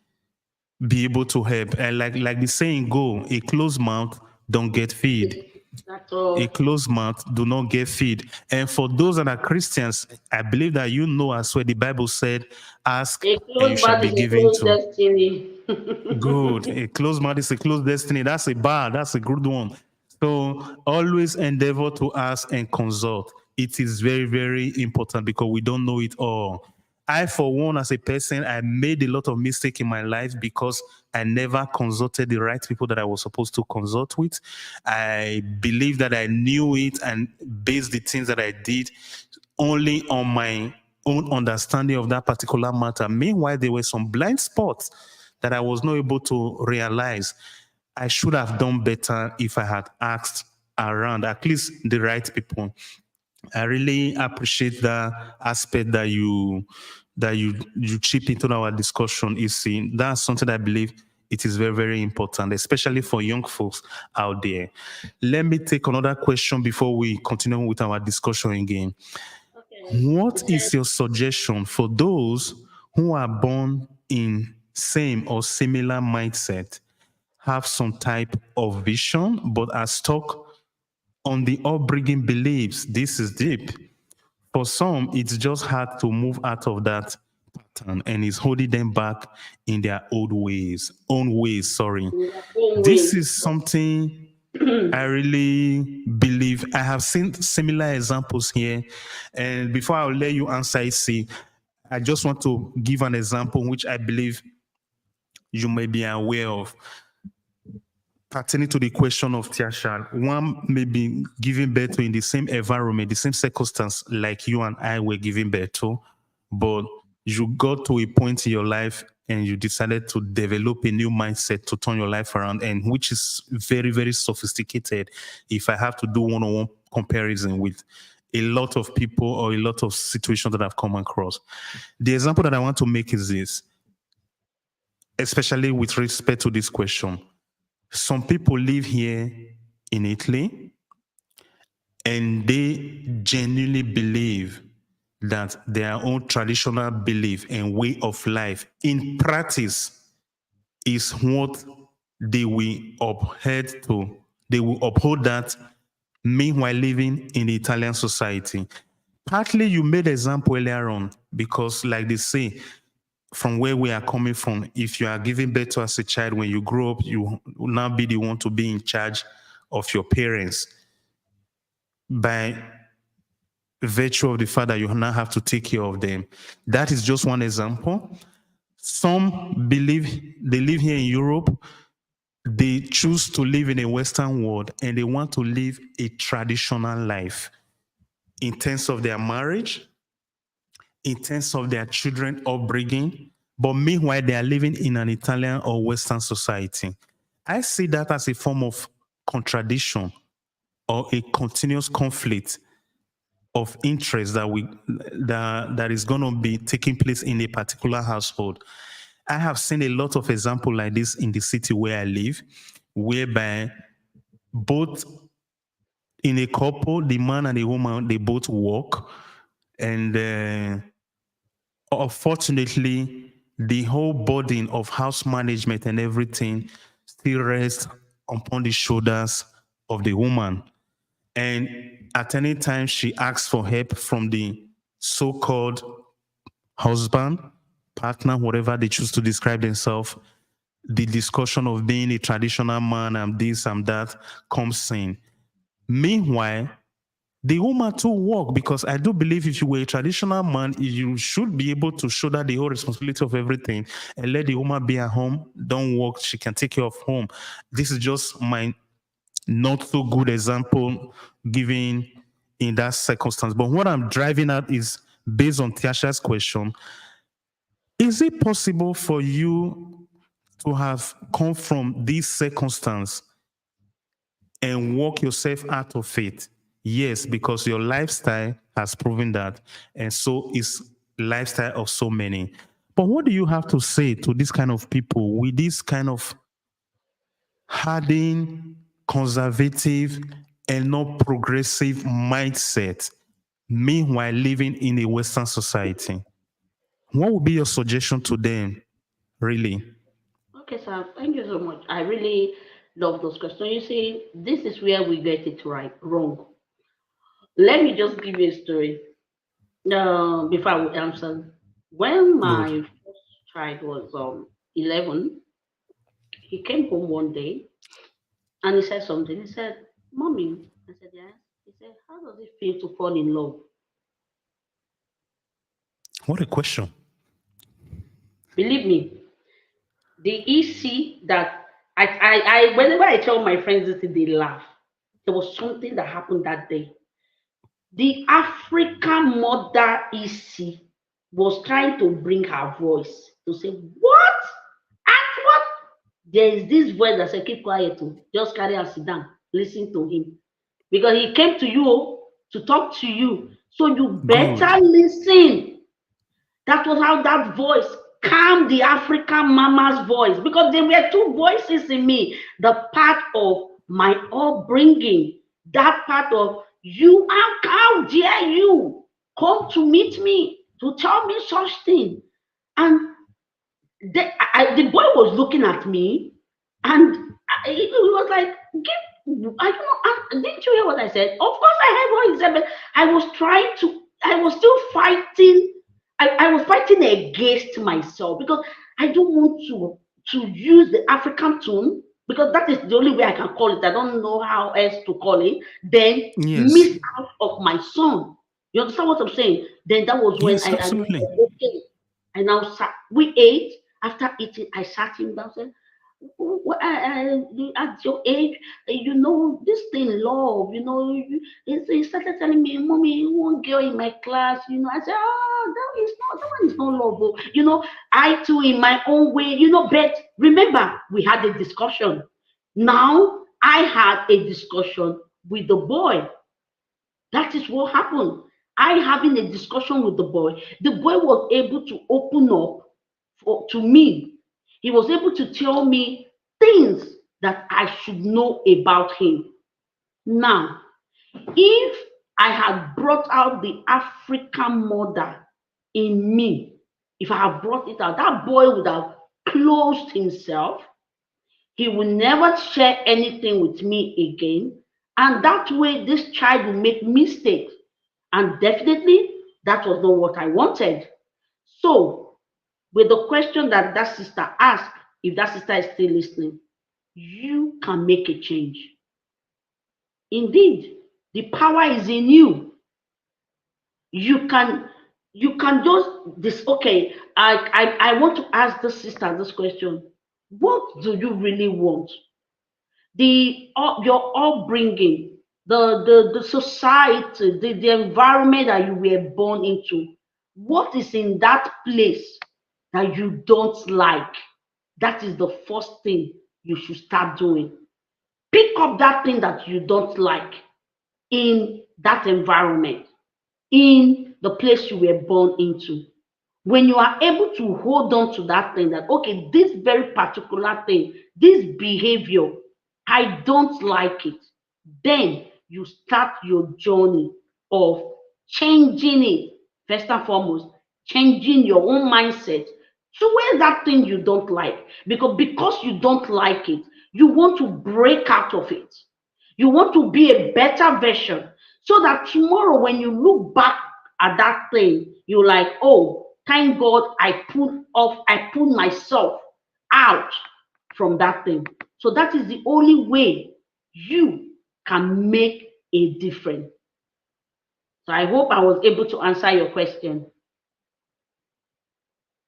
be able to help. And like the saying go, a closed mouth don't get feed. That's A all. closed mouth do not get feed. And for those that are Christians, I believe that you know as well the Bible said, ask A and you closed shall mouth be is a given closed to. destiny. Good. A closed mouth is a closed destiny. That's a bad. That's a good one. So always endeavor to ask and consult. It is very, very important because we don't know it all. I, for one, as a person, I made a lot of mistake in my life because I never consulted the right people that I was supposed to consult with. I believe that I knew it and based the things that I did only on my own understanding of that particular matter. Meanwhile, there were some blind spots that I was not able to realize. I should have done better if I had asked around at least the right people. I really appreciate the aspect that you chip into our discussion. You see, that's something I believe it is very, very important, especially for young folks out there. Let me take another question before we continue with our discussion again. Okay. What It is says, your suggestion for those who are born in same or similar mindset, have some type of vision, but are stuck on the upbringing beliefs? This is deep. For some, it's just hard to move out of that pattern and is holding them back in their own ways, sorry. in their own This way. is something I really believe. I have seen similar examples here. And before I'll let you answer it, see, I just want to give an example which I believe you may be aware of. Pertaining to the question of Tiasha, one may be giving birth to in the same environment, the same circumstance like you and I were giving birth to, but you got to a point in your life and you decided to develop a new mindset to turn your life around, and which is very, very sophisticated. If I have to do one-on-one comparison with a lot of people or a lot of situations that I've come across. The example that I want to make is this, especially with respect to this question. Some people live here in Italy and they genuinely believe that their own traditional belief and way of life in practice is what they will uphold to. They will uphold that meanwhile living in the Italian society. Partly you made example earlier on because like they say, from where we are coming from, if you are giving birth to as a child, when you grow up, you will now be the one to be in charge of your parents. By virtue of the fact that you now have to take care of them. That is just one example. Some believe they live here in Europe, they choose to live in a Western world and they want to live a traditional life in terms of their marriage, in terms of their children upbringing, but meanwhile they are living in an Italian or Western society. I see that as a form of contradiction or a continuous conflict of interest that is going to be taking place in a particular household. I have seen a lot of examples like this in the city where I live, whereby both in a couple, the man and the woman, they both work, and unfortunately, the whole burden of house management and everything still rests upon the shoulders of the woman. And at any time she asks for help from the so-called husband, partner, whatever they choose to describe themselves, the discussion of being a traditional man and this and that comes in. Meanwhile, the woman too work because I do believe if you were a traditional man, you should be able to shoulder the whole responsibility of everything and let the woman be at home, don't work, she can take care of home. This is just my not so good example given in that circumstance. But what I'm driving at is based on Tiasha's question. Is it possible for you to have come from this circumstance and walk yourself out of it? Yes, because your lifestyle has proven that, and so is lifestyle of so many. But what do you have to say to this kind of people with this kind of hardened, conservative, and not progressive mindset, meanwhile living in a Western society? What would be your suggestion to them, really? Okay, sir. Thank you so much. I really love those questions. You see, this is where we get it right, wrong. Let me just give you a story. Before I will answer, when Good. my first child was 11, he came home one day and he said something. He said, "Mommy," I said, "Yes." He said, "How does it feel to fall in love?" What a question. Believe me, the EC that whenever I tell my friends this, they laugh. There was something that happened that day. The African mother EC was trying to bring her voice to say, "What? And what?" There is this voice that said, "Keep quiet, oh. Just carry and sit down, listen to him. Because he came to you to talk to you. So you Good. better listen." That was how that voice calmed the African mama's voice, because there were two voices in me. The part of my upbringing, that part of you, how dare you come to meet me to tell me such thing. And the boy was looking at me, and he was like, "Give, I don't know, didn't you hear what I said?" Of course, I heard what he said, but I was still fighting. I was fighting against myself because I don't want to use the African tone, because that is the only way I can call it. I don't know how else to call it. Then Yes. miss out of my son. You understand what I'm saying? Then that was when Yes, I absolutely. said, okay. I now sat. We ate. After eating, I sat him down. Said, "At your age, you know this thing, love. You know." He started telling me, "Mommy, one girl in my class. You know." I said, "Oh, that one is not love. Oh." You know, I too in my own way. You know, but remember, we had a discussion. Now I had a discussion with the boy. That is what happened. I having a discussion with the boy was able to open up to me. He was able to tell me things that I should know about him. Now, if I had brought out the African mother in me, if I had brought it out, that boy would have closed himself. He will never share anything with me again. And that way, this child will make mistakes. And definitely, that was not what I wanted. So, with the question that that sister asked, if that sister is still listening, you can make a change. Indeed, the power is in you. You can just this. Okay, I want to ask the sister this question. What do you really want? Your upbringing, the society, the environment that you were born into, what is in that place that you don't like? That is the first thing you should start doing. Pick up that thing that you don't like in that environment, in the place you were born into. When you are able to hold on to that thing, that okay, this very particular thing, this behavior, I don't like it, then you start your journey of changing it. First and foremost, changing your own mindset towards that thing you don't like, because you don't like it, you want to break out of it. You want to be a better version, so that tomorrow when you look back at that thing, you're like, "Oh, thank God I pulled myself out from that thing." So that is the only way you can make a difference. So I hope I was able to answer your question.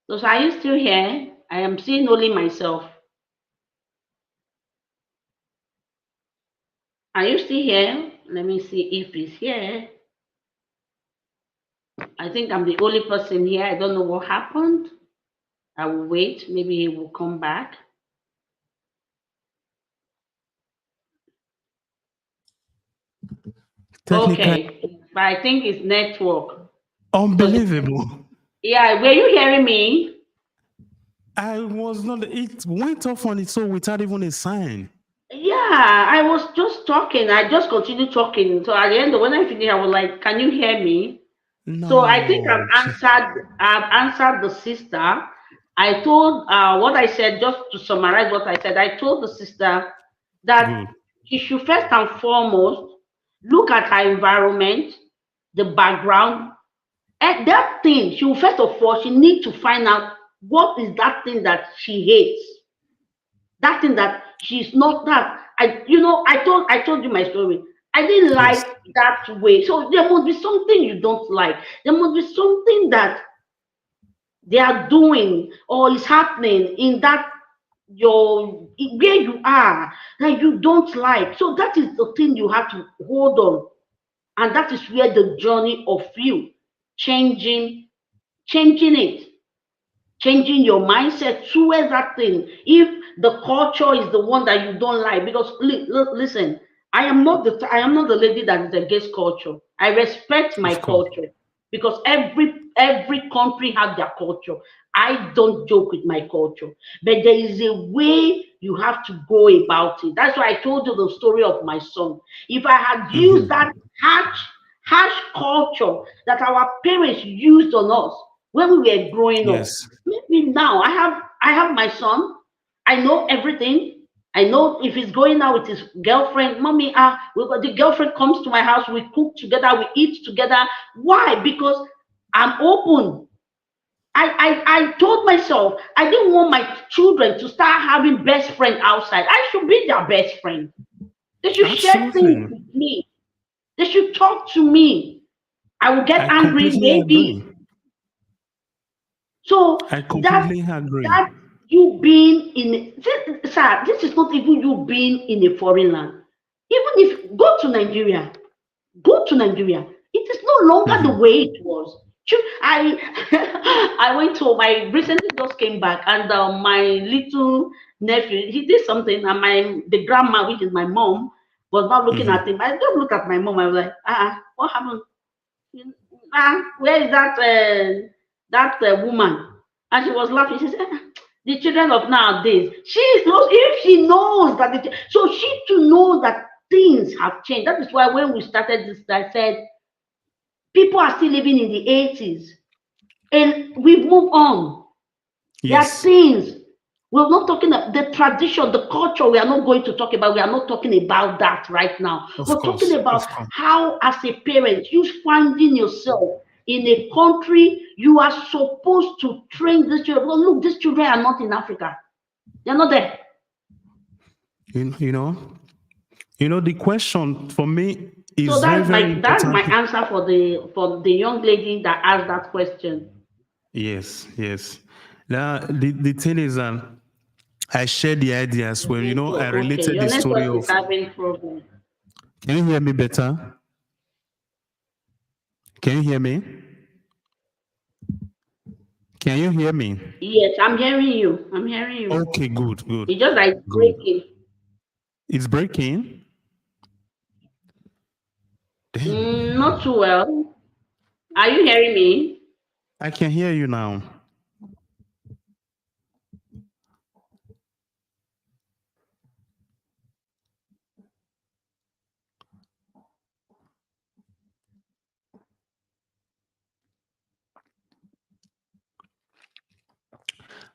So are you still here? I am seeing only myself. Are you still here? Let me see if he's here. I think I'm the only person here. I don't know what happened. I will wait. Maybe he will come back. Technical, Okay, but I think it's network. Because unbelievable. yeah, were you hearing me? I was not. It went off on its own without even a sign. Yeah, I was just talking. I just continued talking. So at the end, when I finished, I was like, "Can you hear me?" So I think No. I've answered the sister. I told what I said, just to summarize what I said, I told the sister that Good. she should first and foremost look at her environment, the background, and that thing. She will first of all she need to find out what is that thing that she hates, that thing that she's not that. I told you my story. I didn't Yes. like that way. So there must be something you don't like. There must be something that they are doing or is happening in that your where you are that you don't like. So that is the thing you have to hold on. And that is where the journey of you changing, changing it, changing your mindset towards that thing. If the culture is the one that you don't like, because listen, I am not the lady that is against culture. I respect my Of course. culture because every country has their culture. I don't joke with my culture, but there is a way you have to go about it. That's why I told you the story of my son. If I had used Hmm. that harsh culture that our parents used on us when we were growing up, Yes. maybe now I have my son. I know everything. I know if he's going out with his girlfriend, mommy, the girlfriend comes to my house, we cook together, we eat together. Why? Because I'm open. I told myself I didn't want my children to start having best friend outside. I should be their best friend. They should share things Absolutely. with me. They should talk to me. I will get I angry, completely agree. maybe. So I that completely agree. that you being in this, sir, this is not even you being in a foreign land. Even if go to Nigeria, it is no longer the Hmm. way it was. I I went to my recently just came back, and my little nephew he did something, and the grandma, which is my mom, was not looking at Hmm. him. I just looked at my mom. I was like, what happened? Where is that woman? And she was laughing. She said, the children of nowadays. She knows if she knows that so she to know that things have changed. That is why when we started this, I said people are still living in the 80s, and we've moved on. There are Yes. things we're not talking about the tradition, the culture. We are not going to talk about. We are not talking about that right now. Of We're talking course. about Of course. how, as a parent, you finding yourself in a country you are supposed to train these children. Well, look, these children are not in Africa. They're not there. You, you know, the question for me So is very, that's very my important. answer for the young lady that asked that question. Yes, yes. Now, the thing is, I share the ideas Your when, I network, okay. related Your the story network is of, having problem. can you hear me better? Can you hear me? Can you hear me? Yes, I'm hearing you. I'm hearing you. Okay, good, good, It's just like good. breaking. It's breaking. Damn. Not too well. Are you hearing me? I can hear you now.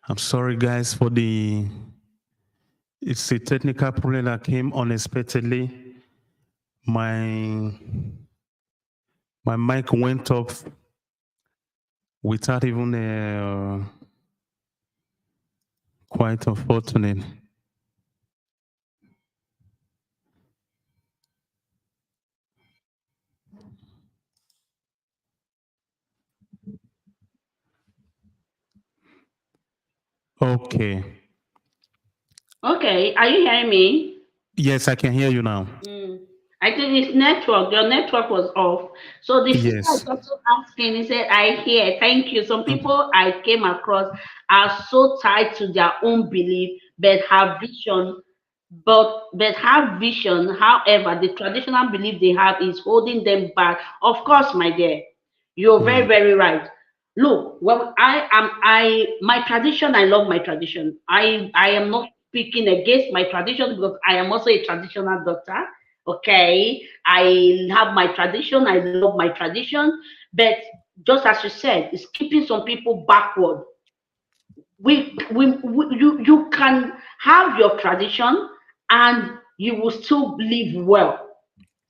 I'm sorry, guys, for the. It's a technical problem that came unexpectedly. My my mic went off without even quite unfortunate. Okay. Okay. Are you hearing me? Yes, I can hear you now. Mm. I think it's network. Your network was off. So the sister is Yes. also asking, he said, I hear, thank you. Some Mm. people I came across are so tied to their own belief, but have vision, but have vision. However, the traditional belief they have is holding them back. Of course, my dear, you're very, Mm. very right. Look, well, I my tradition, I love my tradition. I am not speaking against my tradition because I am also a traditional doctor. Okay, I have my tradition, I love my tradition, but just as you said, it's keeping some people backward. You can have your tradition and you will still live well.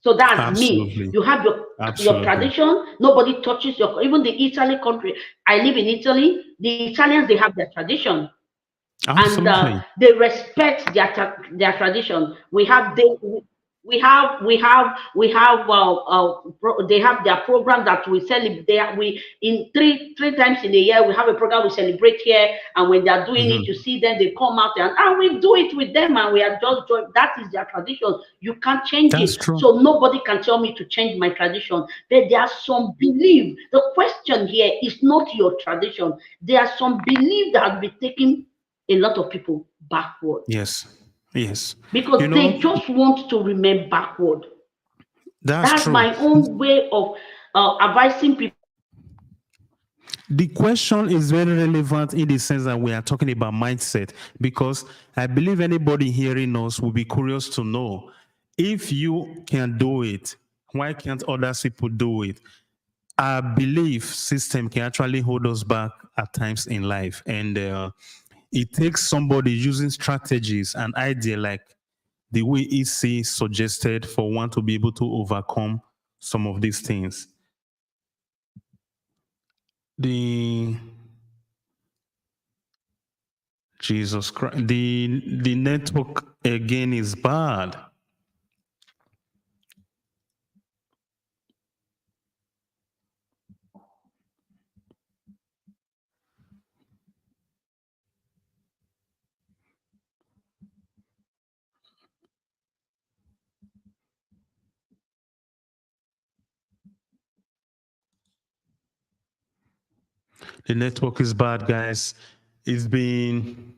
So that's me. Absolutely. You have your Absolutely. tradition. Nobody touches your. Even the Italy country. I live in Italy. The Italians, they have their tradition, and Absolutely. they respect their tradition. They have their program that we celebrate. We in three times in a year we have a program we celebrate here, and when they are doing it, you Hmm. see them, they come out and we do it with them, and we are just join. That is their tradition. You can't change it, That's true. so nobody can tell me to change my tradition. But there are some belief. The question here is not your tradition. There are some belief that have been taken a lot of people backward Yes. Yes. You because know, they just want to remain backward. that's That's true. my own way of advising people. The question is very relevant in the sense that we are talking about mindset, because I believe anybody hearing us will be curious to know, if you can do it, why can't other people do it? Our belief system can actually hold us back at times in life. And it takes somebody using strategies and idea like the way EC suggested for one to be able to overcome some of these things. The Jesus Christ, the network again is bad. The network is bad, guys. It's been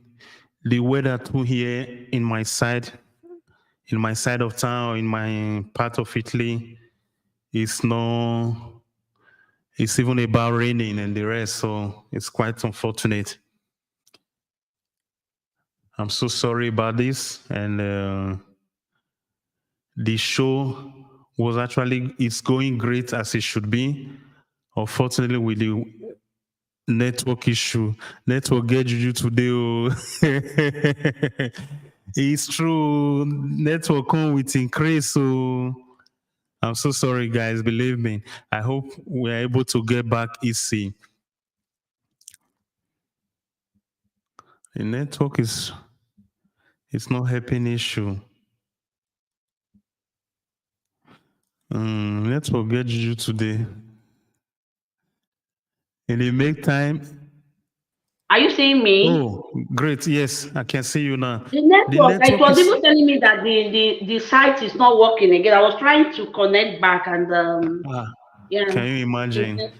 the weather too here in my side of town, in my part of Italy. It's no, it's even about raining and the rest. So it's quite unfortunate. I'm so sorry about this. And the show was actually, it's going great as it should be. Unfortunately, with the network issue, network get you today. Oh. It's true. Network come with increase. So I'm so sorry, guys. Believe me. I hope we're able to get back easy. The network is, it's not helping issue. Network get you today. In the meantime, Are you saying me? oh, great. Yes, I can see you now. The The network. It network was is, even telling me that the site is not working again. I was trying to connect back and ah, yeah. can you The imagine? network.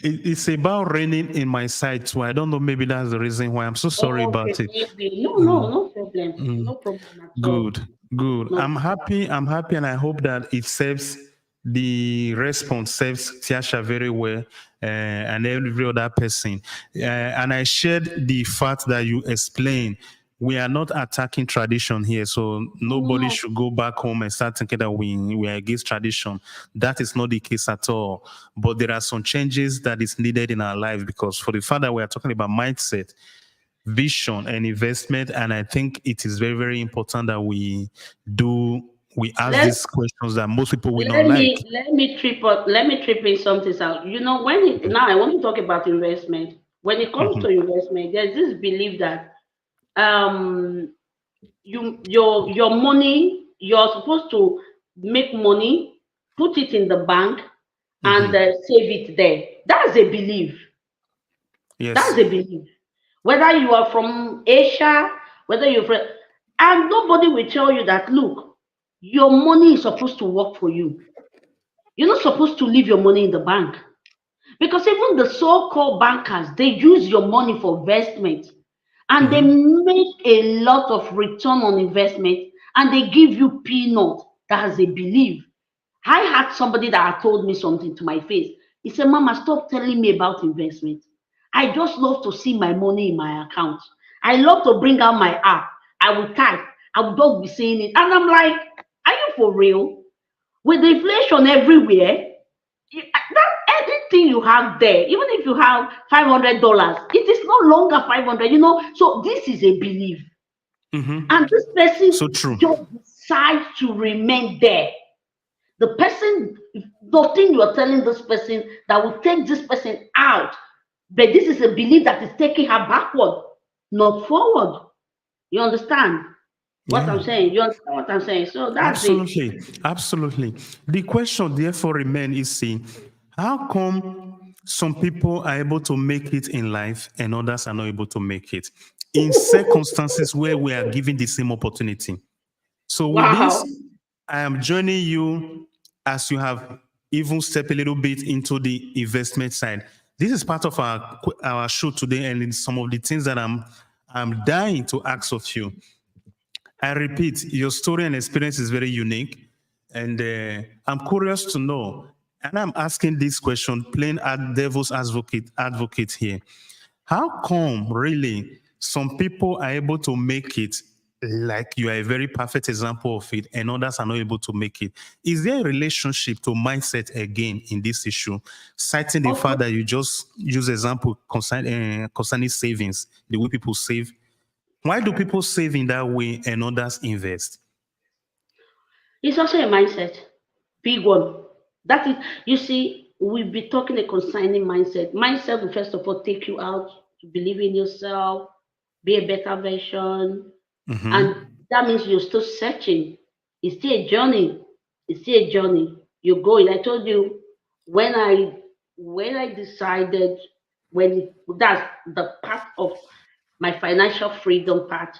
It's about raining in my side too. I don't know. Maybe that's the reason why. I'm so sorry Okay, about it. maybe. No, no, Mm, no problem. mm. No problem at all. Good, good. No I'm problem. happy. I'm happy, and I hope that it serves the response serves Tiasha very well, and every other person. And I shared the fact that you explained. We are not attacking tradition here, so No, no, nobody no. should go back home and start thinking that we are against tradition. That is not the case at all. But there are some changes that is needed in our life, because for the fact that we are talking about mindset, vision and investment, and I think it is very, very important that we ask Let these questions that most people will not let like. me let me trip up. Let me trip in something out. You know, when now I want to talk about investment. When it comes Mhm. to investment, there's this belief that um your money, you're supposed to make money, put it in the bank, and Mhm. save it there. That's a belief. Yes. That's a belief. Whether you are from Asia, whether you're from, and nobody will tell you that. Look, Your money is supposed to work for you. You're not supposed to leave your money in the bank. Because even the so-called bankers, they use your money for investment and they make a lot of return on investment and they give you peanut. That's a belief. I had somebody that had told me something to my face. He said, Mama, stop telling me about investment. I just love to see my money in my account. I love to bring out my app. I will type. I will just be saying it. And I'm like, are you for real? With inflation everywhere, that anything you have there, even if you have $500, it is no longer 500, So this is a belief. And this person So true. just decides to remain there. The person, nothing you're telling this person that will take this person out. But this is a belief that is taking her backward, not forward. You understand what I'm Yeah. saying? You understand what I'm saying? So that's it. Absolutely. Absolutely. The question therefore remains is see, how come some people are able to make it in life and others are not able to make it in circumstances where we are given the same opportunity? So with this, Wow. I am joining you as you have even stepped a little bit into the investment side. This is part of our show today, and in some of the things that I'm dying to ask of you. I repeat, your story and experience is very unique, and I'm curious to know. And I'm asking this question, playing at devil's advocate here. How come, really, some people are able to make it, like you are a very perfect example of it, and others are not able to make it? Is there a relationship to mindset again in this issue, citing the Of fact course, that you just use example concerning savings, the way people save? Why do people save in that way and others invest? it's also a mindset. Big one. That is, you see, we'll be talking a consigning mindset. Mindset will first of all take you out to believe in yourself, be a better version, and that means you're still searching. It's still a journey. It's still a journey. You're going. I told you when I decided that's the part of my financial freedom part.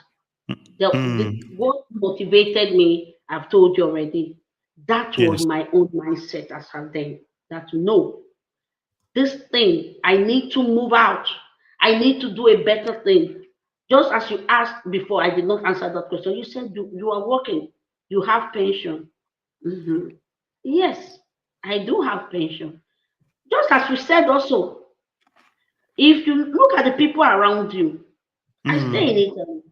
What motivated me, I've told you already. That was Yes. my own mindset as at then. That no, this thing, I need to move out. I need to do a better thing. Just as you asked before, I did not answer that question. You said you are working, you have pension. Mhm. Yes, I do have pension. Just as you said also, if you look at the people around you, I stay in Italy.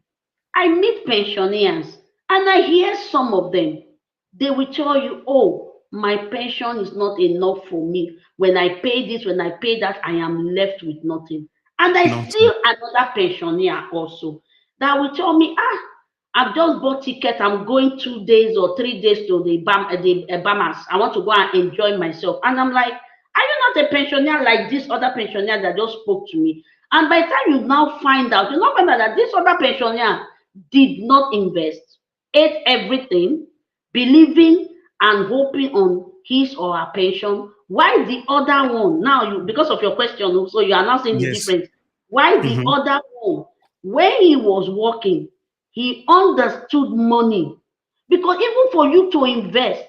I meet pensioners and I hear some of them. They will tell you, oh, my pension is not enough for me. When I pay this, when I pay that, I am left with nothing. And I see Nothing. another pensioner also that will tell me, I've just bought ticket. I'm going 2 days or 3 days to the Bahamas. I want to go and enjoy myself. And I'm like, are you not a pensioner like this other pensioner that just spoke to me? And by the time you now find out, you now find out that this other pensioner did not invest, ate everything, believing and hoping on his or her pension. Why the other one? Now you, because of your question, so you are now seeing the Yes. difference. Why the other one? When he was working, he understood money. Because even for you to invest,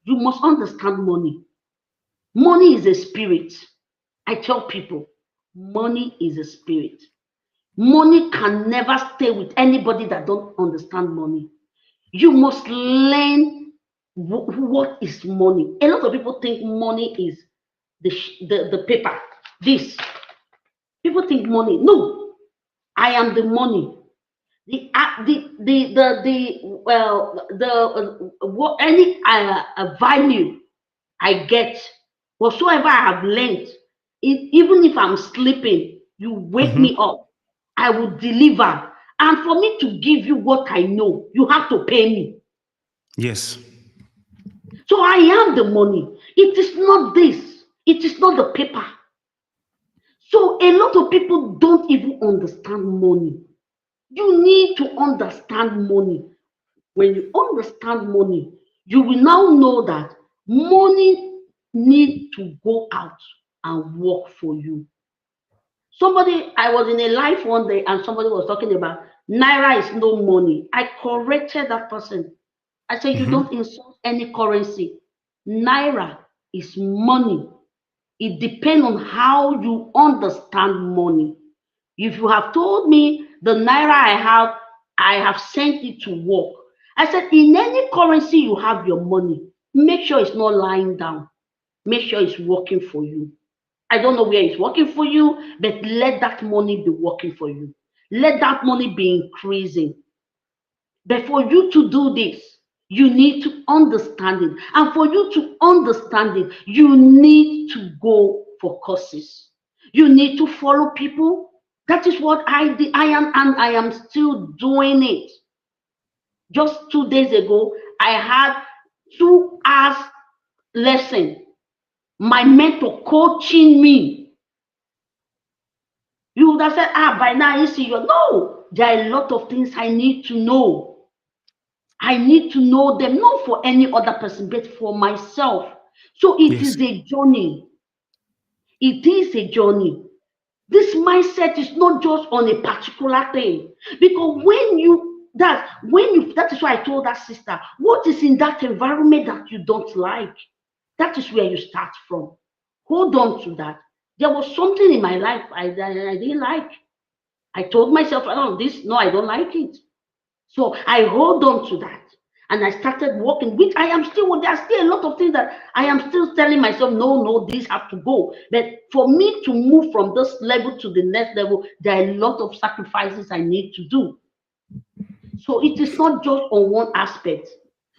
you must understand money. Money is a spirit. I tell people, money is a spirit. Money can never stay with anybody that don't understand money. You must learn what is money. A lot of people think money is the paper. This people think money. No, I am the money. What any value I get, whatsoever I have learned, even if I'm sleeping, you wake me up, I will deliver. And for me to give you what I know, you have to pay me. Yes. So I am the money. It is not this. It is not the paper. So a lot of people don't even understand money. You need to understand money. When you understand money, you will now know that money need to go out and work for you. Somebody, I was in a live one day and somebody was talking about Naira is no money. I corrected that person. I said, you Mm-hmm. don't insult any currency. Naira is money. It depends on how you understand money. If you have told me the naira I have sent it to work. I said, in any currency you have your money, make sure it's not lying down. Make sure it's working for you. I don't know where it's working for you, but let that money be working for you. Let that money be increasing. But for you to do this, you need to understand it. And for you to understand it, you need to go for courses. You need to follow people. That is what I did. I am still doing it. Just 2 days ago, I had 2 hours lesson. My mentor coaching me. You would have said, by now you see your no. There are a lot of things I need to know. I need to know them, not for any other person, but for myself. So it Yes. is a journey. It is a journey. This mindset is not just on a particular thing. Because that is why I told that sister, what is in that environment that you don't like? That is where you start from. Hold on to that. There was something in my life I didn't like. I told myself, no, I don't like it. So I hold on to that. And I started working, which I am still, there are still a lot of things that I am still telling myself, no, these have to go. But for me to move from this level to the next level, there are a lot of sacrifices I need to do. So it is not just on one aspect.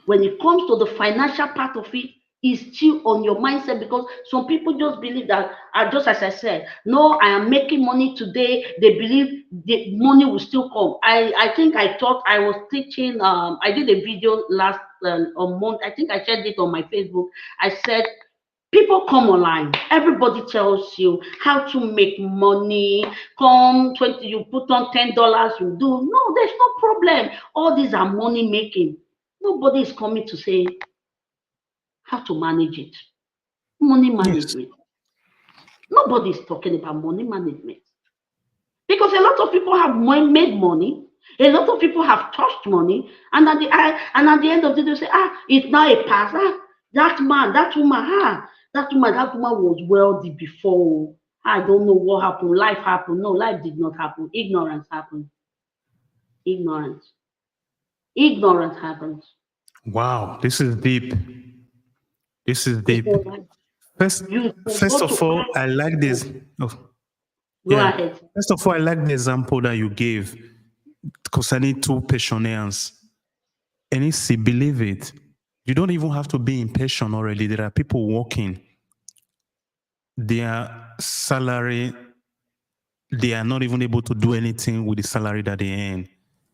When it comes to the financial part of it, it's still on your mindset, because some people just believe that, just as I said, no, I am making money today. They believe the money will still come. I think I thought I was teaching. I did a video last a month. I think I shared it on my Facebook. I said, people come online, everybody tells you how to make money. Come 20, you put on $10, you do. No, there's no problem. All these are money making. Nobody is coming to say how to manage it. Money Yes. management. Nobody is talking about money management, because a lot of people have made money. A lot of people have touched money, and at the end of the day, they say, it's now a past. That man, that woman was wealthy before. I don't know what happened. Life happened. No, life did not happen. Ignorance happened. Ignorance. Ignorance happens. Wow, this is deep. This is deep. Ignorance. First, You first forgot of to all, ask. I like this. Oh, Go yeah. ahead. First of all, I like the example that you gave concerning two pensioners. And it's believe it. You don't even have to be impatient already. There are people working. Their salary, they are not even able to do anything with the salary that they earn.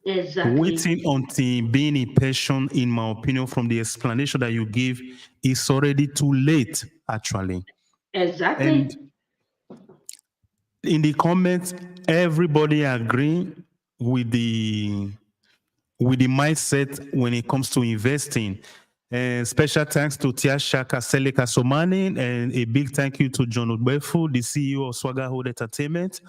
Exactly. Waiting until being impatient, in my opinion, from the explanation that you give, is already too late, actually. And Exactly. in the comments, everybody agree with the mindset when it comes to investing. And special thanks to Tiasha Kaseleka Somani, and a big thank you to John Udbefu, the CEO of Swaggerhood Entertainment.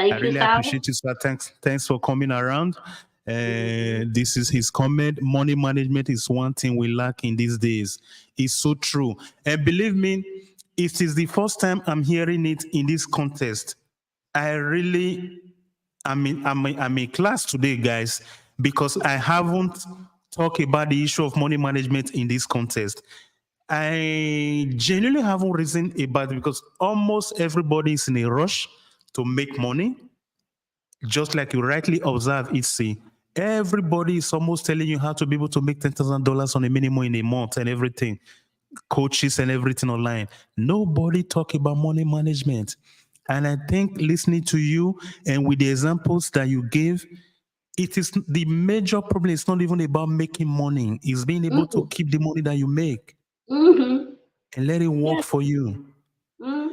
I Thank you, really sir. appreciate you, sir. Thanks for coming around. This is his comment. Money management is one thing we lack in these days. It's so true. And believe me, it is the first time I'm hearing it in this context. I really, I'm in class today, guys, because I haven't talked about the issue of money management in this context. I genuinely haven't reasoned about it, because almost everybody is in a rush to make money. Just like you rightly observe, Itzy, everybody is almost telling you how to be able to make $10,000 on a minimum in a month and everything, coaches and everything online. Nobody talk about money management. And I think listening to you and with the examples that you gave, it is the major problem. It's not even about making money. It's being able to Mm-mm. keep the money that you make Mm-hmm. and let it work Yes. for you. Mm.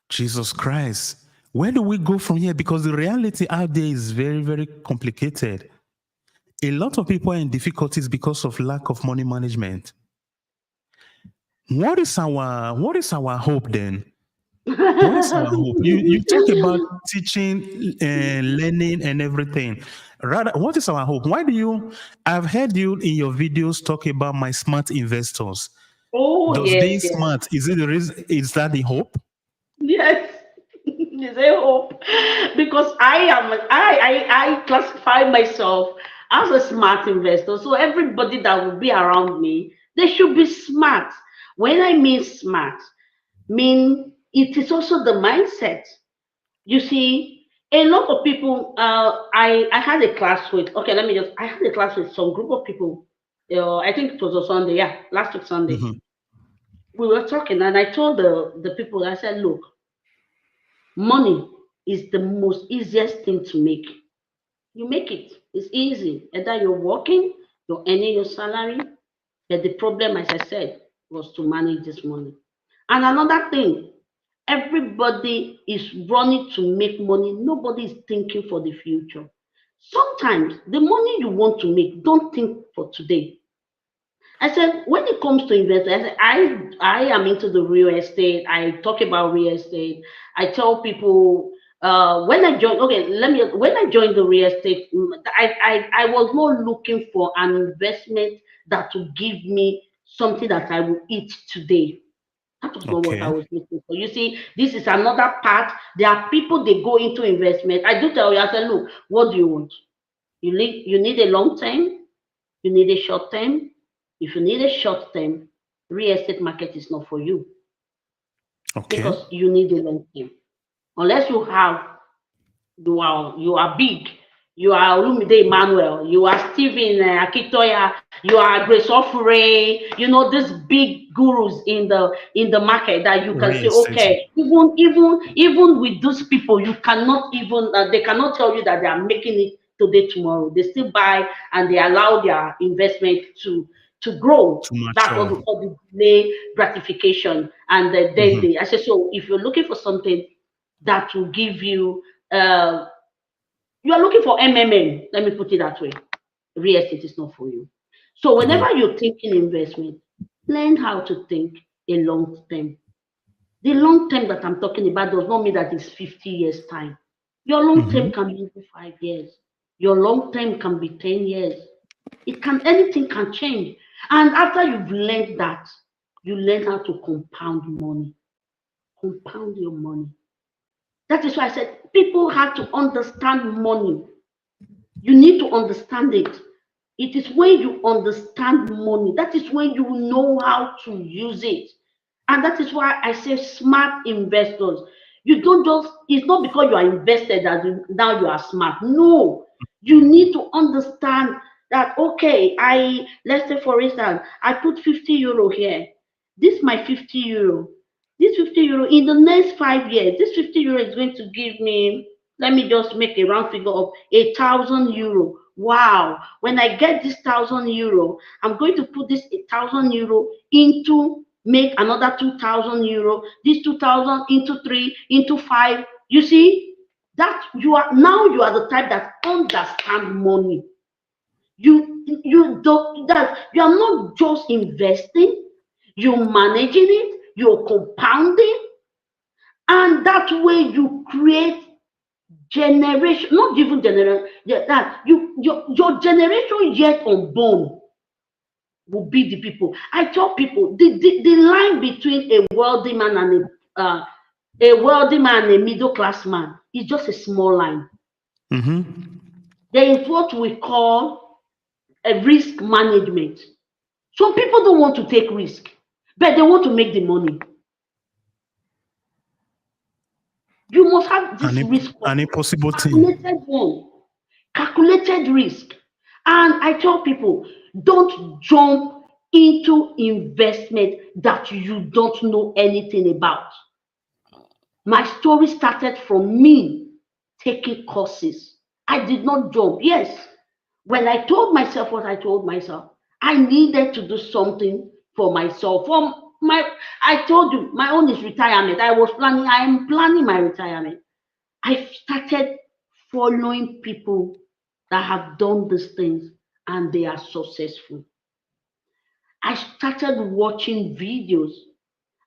Jesus Christ. Where do we go from here? Because the reality out there is very, very complicated. A lot of people are in difficulties because of lack of money management. What is our hope then? Where's our hope? You talk about teaching and learning and everything. Rather, what is our hope? Why do you? I've heard you in your videos talk about my smart investors. Oh, Does being yes, yes. smart is it the reason? Is that the hope? Yes, there's a hope because I classify myself as a smart investor. So everybody that will be around me, they should be smart. When I mean smart, mean it is also the mindset. You see, a lot of people. I had a class with. Okay, let me just. I had a class with some group of people. I think it was a Sunday. Yeah, last week Sunday. Mhm. We were talking, and I told the people. I said, look, money is the most easiest thing to make. You make it. It's easy. Either you're working, you're earning your salary, but the problem, as I said, was to manage this money. And another thing, everybody is running to make money. Nobody is thinking for the future. Sometimes the money you want to make, don't think for today. I said, when it comes to investing, I said, I am into the real estate. I talk about real estate. I tell people when I joined, okay, when I joined the real estate, I was not looking for an investment that would give me something that I will eat today. That was not what I Okay. was looking for. You see, this is another part. There are people they go into investment. I do tell you, I said, look, what do you want? You need a long term, you need a short term. If you need a short term, real estate market is not for you Okay. because you need a long term. Unless you are big, you are Olumide Emmanuel, you are Stephen Akitoya, you are Grace Ofure, these big gurus in the market that you can Real say, estate. okay, even with those people, you cannot even they cannot tell you that they are making it today, tomorrow. They still buy and they allow their investment to grow. Too That's what mature. we call the delay gratification. And then Mhm. I say, so if you're looking for something that will give you uh, you are looking for MMM. Let me put it that way. Real estate is not for you. So Good. whenever you're thinking investment, learn how to think a long term. The long term that I'm talking about does not mean that it's 50 years time. Your long term Mhm. can be 5 years. Your long term can be 10 years. Anything can change. And after you've learned that, you learn how to compound money. Compound your money. That is why I said people have to understand money. You need to understand it. It is when you understand money, that is when you know how to use it. And that is why I say smart investors. You don't just, it's not because you are invested that now you are smart. No, you need to understand that, okay, let's say for instance, I put 50 euro here. This my 50 euro. This 50 euro in the next 5 years, this 50 euro is going to give me, let me just make a round figure of 1,000 euro. Wow, when I get this 1,000 euro, I'm going to put this 1,000 euro into make another 2,000 euro, this 2,000 into three, into five. You see, that you are the type that understand money. You don't that you are not just investing, you're managing it, you're compounding, and that way you create generation, not even generation, that your generation yet unborn will be the people. I tell people the line between a wealthy man and a middle class man is just a small line. Mhm. There is what we call a risk management. Some people don't want to take risk, but they want to make the money. You must have An this risk, an impossible thing. calculated one, calculated risk. And I tell people, don't jump into investment that you don't know anything about. My story started from me taking courses. I did not jump. Yes, when I told myself what I told myself, I needed to do something for myself. I told you, my own is retirement. I am planning my retirement. I started following people that have done these things and they are successful. I started watching videos.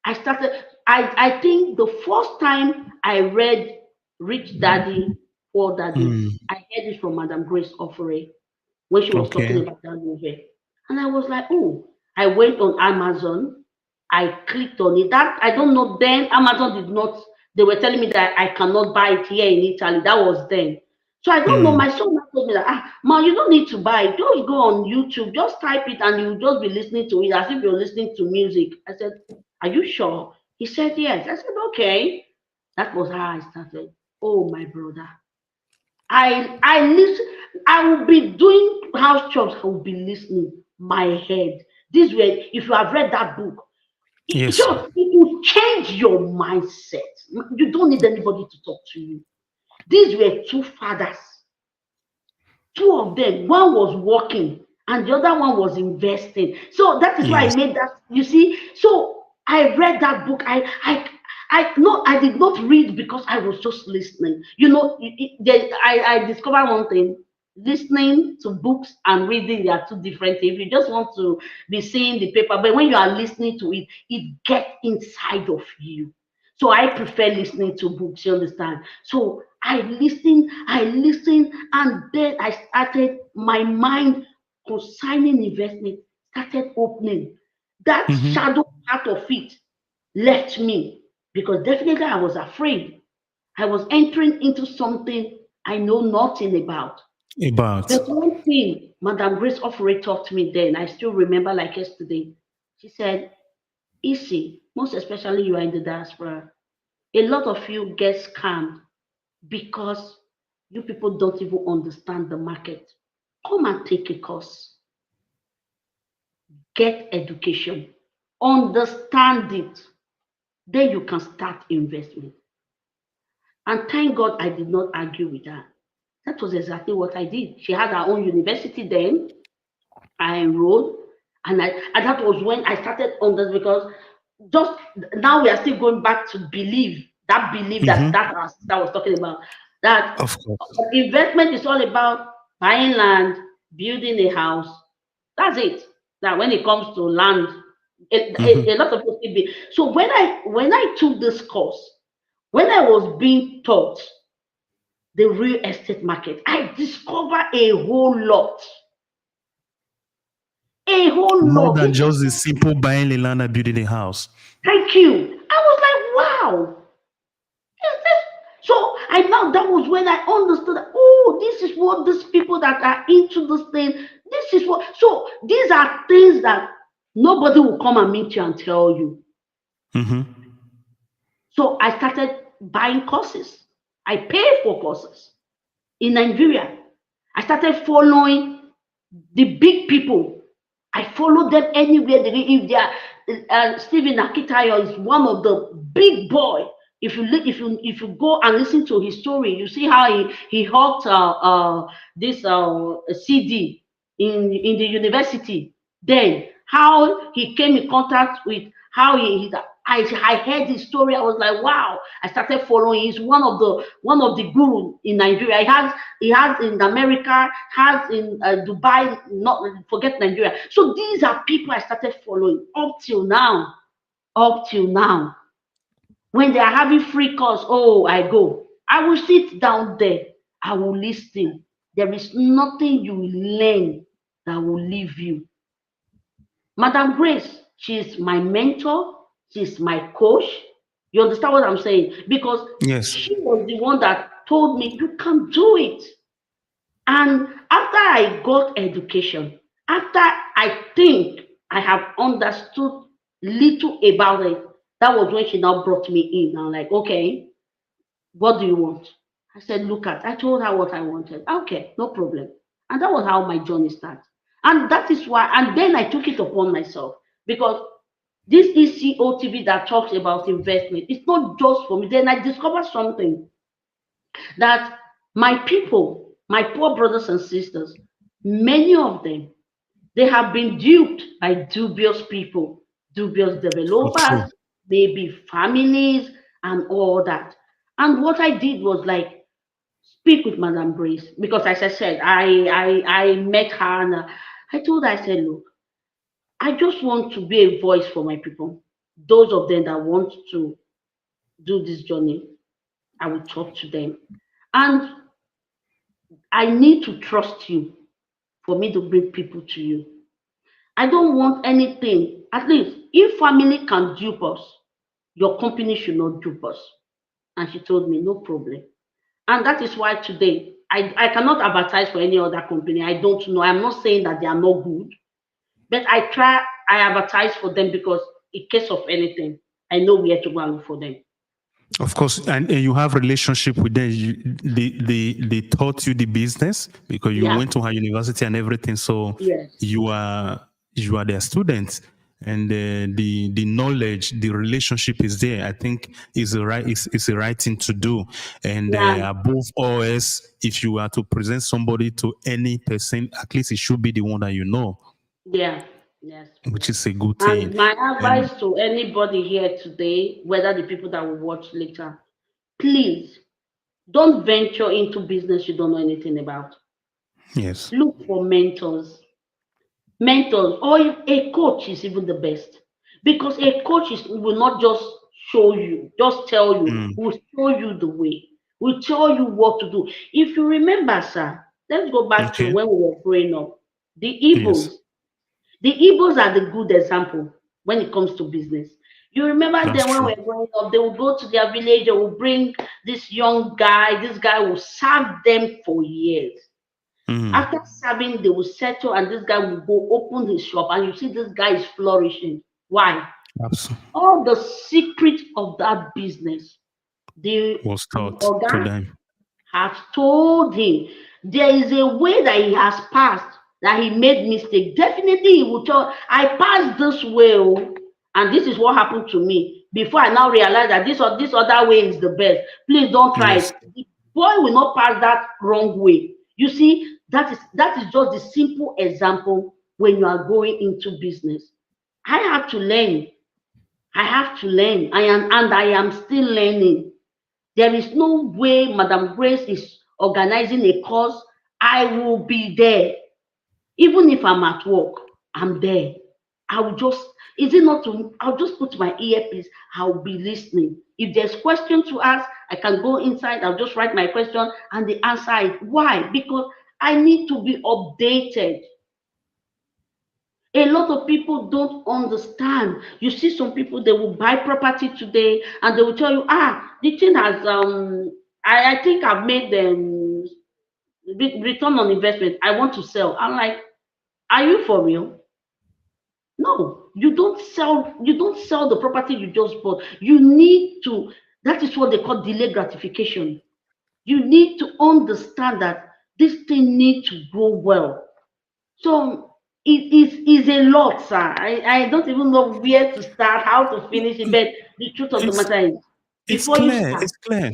I started. I think the first time I read Rich Daddy, Poor Daddy, Mm. I heard it from Madam Grace Offore when she was talking Okay. about that movie. And I was like, oh, I went on Amazon, I clicked on it. That I don't know then Amazon did not, they were telling me that I cannot buy it here in Italy. That was then. So I don't know. Mm. My son now told me that, ma, you don't need to buy it. Just go on YouTube, just type it, and you'll just be listening to it as if you're listening to music. I said, are you sure? He said, yes. I said, okay. That was how I started. Oh, my brother. I listen. I will be doing house chores. I will be listening. My head. This way, if you have read that book, Yes. just it will change your mindset. You don't need anybody to talk to you. These were two fathers. Two of them. One was working, and the other one was investing. So that is why I Yes. made that. You see. So I read that book. I did not read because I was just listening. You know, I discovered one thing. Listening to books and reading, they are two different things. If you just want to be seeing the paper, but when you are listening to it, it gets inside of you. So I prefer listening to books, you understand? So I listened, and then I started, my mind concerning investment started opening. That Mm-hmm. shadow part of it left me because definitely I was afraid. I was entering into something I know nothing about. About. But one thing Madam Grace Offore taught me then, I still remember like yesterday. She said, Easy, most especially you are in the diaspora, a lot of you get scammed because you people don't even understand the market. Come and take a course, get education, understand it, then you can start investment. And thank God I did not argue with her. That was exactly what I did. She had her own university then. I enrolled, and that was when I started on this because just now we are still going back to believe that belief that Mm-hmm. that was talking about, that Of course. investment is all about buying land, building a house. That's it. Now, when it comes to land, Mm-hmm. a lot of people still be. So when I took this course, when I was being taught the real estate market, I discovered a whole More lot. than This is, just the simple buying a land and building a house. thank you. I was like, wow. Is this? So I now that was when I understood that, oh, this is what these people that are into this thing, this is what. So these are things that nobody will come and meet you and tell you. Mm-hmm. So I started buying courses. I paid for courses in Nigeria. I started following the big people. I follow them anywhere they if they are. Stephen Akitayo is one of the big boy. If you go and listen to his story, you see how he helped this CD in the university. Then how he came in contact with how I heard his story. I was like, wow. I started following. He's one of the guru in Nigeria. He has in America, has in Dubai, not forget Nigeria. So these are people I started following up till now. Up till now. When they are having free course, oh, I go. I will sit down there. I will listen. There is nothing you will learn that will leave you. Madam Grace, she's my mentor, she's my coach. You understand what I'm saying? Because Yes. she was the one that told me you can do it. And after I got education, after I think I have understood little about it, that was when she now brought me in. I'm like, okay, what do you want? I said, I told her what I wanted. Okay, no problem. And that was how my journey started. And that is why, and then I took it upon myself because this ECO TV that talks about investment, it's not just for me. Then I discovered something that my people, my poor brothers and sisters, many of them, they have been duped by dubious people, dubious So true. developers, maybe families, and all that. And what I did was like speak with Madam Grace because, as I said, I met her and I told her, I said, look, I just want to be a voice for my people. those of them that want to do this journey, I will talk to them. And I need to trust you for me to bring people to you. I don't want anything. At least if family can dupe us, your company should not dupe us. And she told me, no problem. And that is why today I cannot advertise for any other company. I don't know. I'm not saying that they are not good, but I advertise for them because in case of anything, I know where to go and look for them. Of course, and you have relationship with them. They taught you the business because you Yeah, went to high university and everything. So yes, you are you are their students, and the knowledge, the relationship is there. I think is the right is the right thing to do. And yeah, above all else, if you are to present somebody to any person, at least it should be the one that you know, yeah, yes, which yes. is a good thing. And my And advice to anybody here today, whether the people that will watch later, please don't venture into business you don't know anything about. yes, Look for mentors, or a coach is even the best, because a coach will not just just tell you, mm, will show you the way, will tell you what to do. If you remember, sir, let's go back to okay, when we were growing up. The yes, Igbos, the Igbos are the good example when it comes to business. You remember that's them when true. we were growing up, they will go to their village, they will bring this young guy, this guy will serve them for years. Mm, After serving, they will settle, and this guy will go open his shop, and you see this guy is flourishing. Why? absolutely. All the secret of that business, the Was taught to organ them. has told him. There is a way that he has passed, that he made mistake. Definitely, he will tell, I passed this way, oh, and this is what happened to me. Before I now realize that this other way is the best. Please don't try Yes. it. The boy will not pass that wrong way. You see, that is just the simple example when you are going into business. I have to learn. I have to learn. I am still learning. There is no way Madam Grace is organizing a course. I will be there. Even if I'm at work, I'm there. I will just, is it not to, I'll just put my earpiece, I'll be listening. If there's question to ask, I can go inside, I'll just write my question and they answer it. Why? Because I need to be updated. A lot of people don't understand. You see some people, they will buy property today and they will tell you, the thing has I think I've made return on investment. I want to sell. I'm like, are you for real? No, you don't sell the property you just bought. You need to, that is what they call delay gratification. You need to understand that this thing needs to grow well. So is a lot, sir. I don't even know where to start, how to finish it, but the truth of the It's matter is, it's before you clear. start, It's clear.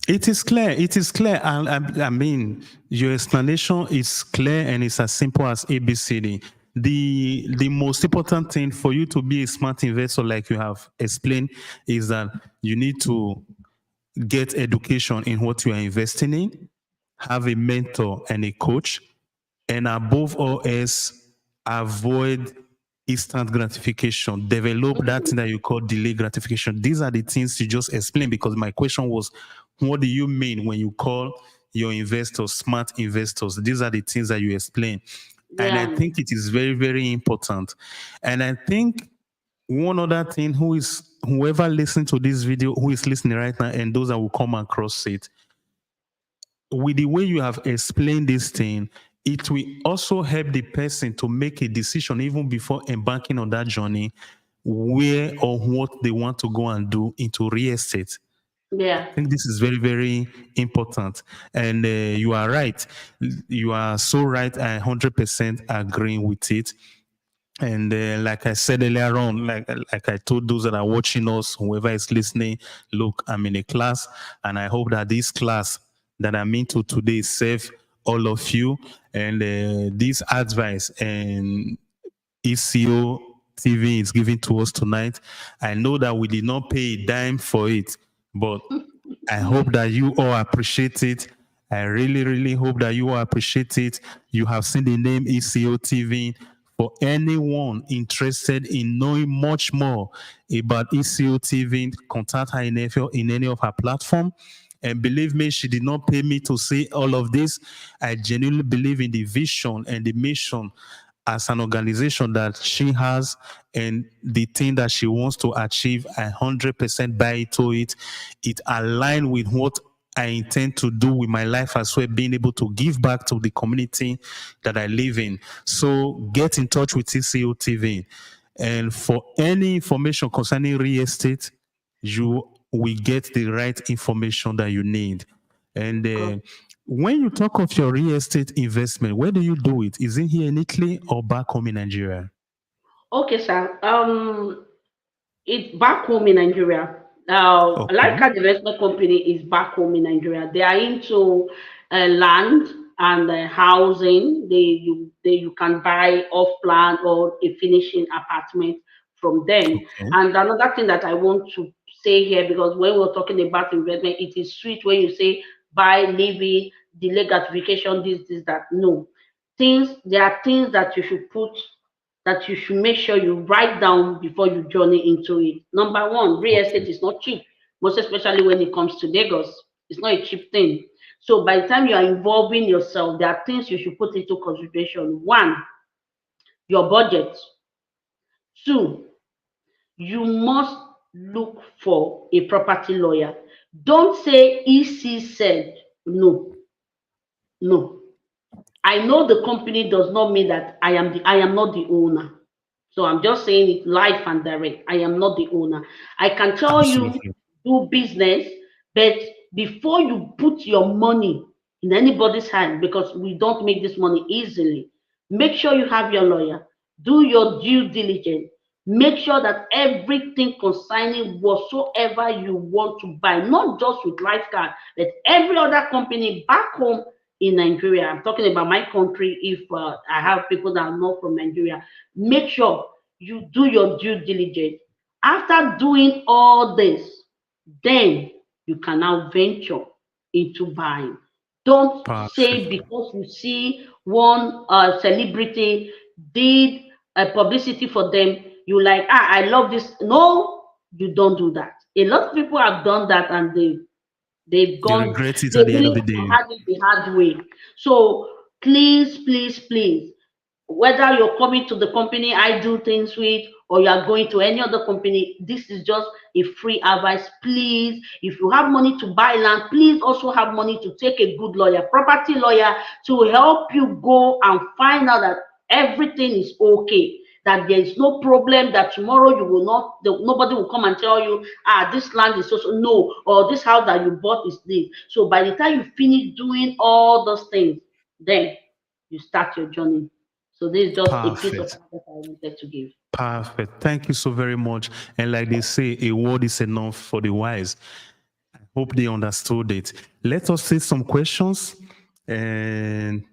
It is clear. It is clear. And I mean, your explanation is clear and it's as simple as ABCD. The most important thing for you to be a smart investor, like you have explained, is that you need to get education in what you are investing in, have a mentor and a coach, and above all else, avoid instant gratification. Develop that thing that you call delay gratification. These are the things you just explained because my question was, what do you mean when you call your investors smart investors? These are the things that you explain. And I yeah, think it is very, very important. And I think one other thing, whoever listens to this video, who is listening right now, and those that will come across it, with the way you have explained this thing, it will also help the person to make a decision even before embarking on that journey, where or what they want to go and do into real estate. yeah, I think this is very, very important. And you are right. You are so right. I 100% agree with it. And like I said earlier on, like I told those that are watching us, whoever is listening, look, I'm in a class, and I hope that this class that I'm into today serve all of you. And this advice and ECO TV is giving to us tonight. I know that we did not pay a dime for it, but I hope that you all appreciate it. I really, really hope that you all appreciate it. You have seen the name ECO TV For anyone interested in knowing much more about ECO TV, contact her in any of her platform. And believe me, she did not pay me to say all of this. I genuinely believe in the vision and the mission as an organization that she has and the thing that she wants to achieve. I 100% buy into it. It aligns with what I intend to do with my life as well, being able to give back to the community that I live in. So get in touch with ECO TV. And for any information concerning real estate, you will get the right information that you need. And when you talk of your real estate investment, where do you do it? Is it here in Italy or back home in Nigeria? Okay, sir. It's back home in Nigeria. Okay. Like a development company is back home in Nigeria. They are into land and housing. You can buy off plan or a finishing apartment from them. Okay. And another thing that I want to say here, because when we're talking about investment, it is sweet when you say buy, leave it, delay gratification, this, that. No. There are things that you should put that you should make sure you write down before you journey into it. Number one, real estate Okay. is not cheap, most especially when it comes to Lagos. It's not a cheap thing. So by the time you are involving yourself, there are things you should put into consideration. One, your budget. Two, you must look for a property lawyer. Don't say EC said. No, no. I know the company does not mean that I am not the owner. So I'm just saying it live and direct. I am not the owner. I can tell you Absolutely. do business, but before you put your money in anybody's hand, because we don't make this money easily, make sure you have your lawyer, do your due diligence, make sure that everything concerning whatsoever you want to buy, not just with lifeguard, but every other company back home in Nigeria. I'm talking about my country. If I have people that are not from Nigeria, make sure you do your due diligence. After doing all this, then you can now venture into buying. Don't say Perfect. because you see one celebrity did a publicity for them, you like, I love this. No, you don't do that. A lot of people have done that and they've You gone, regret it they at the end of really the day. had it the hard way. So please, please, please, whether you're coming to the company I do things with or you are going to any other company, this is just a free advice. Please, if you have money to buy land, please also have money to take a good lawyer, property lawyer, to help you go and find out that everything is okay, that there is no problem, that tomorrow you will not, nobody will come and tell you, this land is also no, or this house that you bought is this. So by the time you finish doing all those things, then you start your journey. So this is just a piece of Perfect. advice I wanted to give. Perfect. Thank you so very much. And like they say, a word is enough for the wise. Hope they understood it. Let us see some questions. And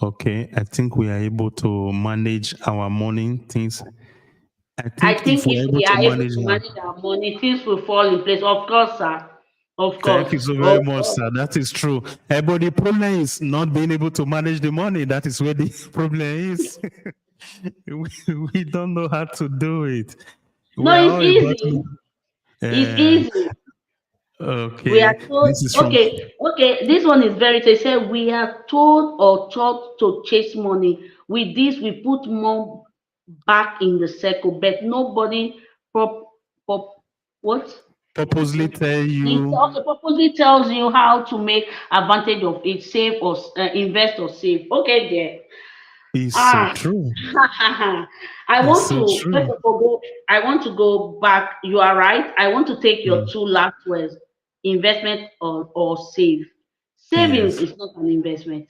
okay, I think we are able to manage our morning things. I I think if think we're if able we to are able manage to our manage our money, things will fall in place. Of course, sir. Of thank course. you so very Of much, course. sir. That is true. But the problem is not being able to manage the money. That is where the problem is. we don't know how to do it. No, We are it's all about easy. It's uh, easy. We are okay. told, This is from okay, this one is very, they say we are told or taught to chase money. With this, we put more back in the circle, but nobody prop, prop, what? purposely tell It you also purposely tells you how to make advantage of it, save or invest or save. Okay, there. is so Ah, true. I It's want so to first true. of all go. I want to go back. You are right. I want to take your Mm, two last words: investment or save. Savings yes. is not an investment.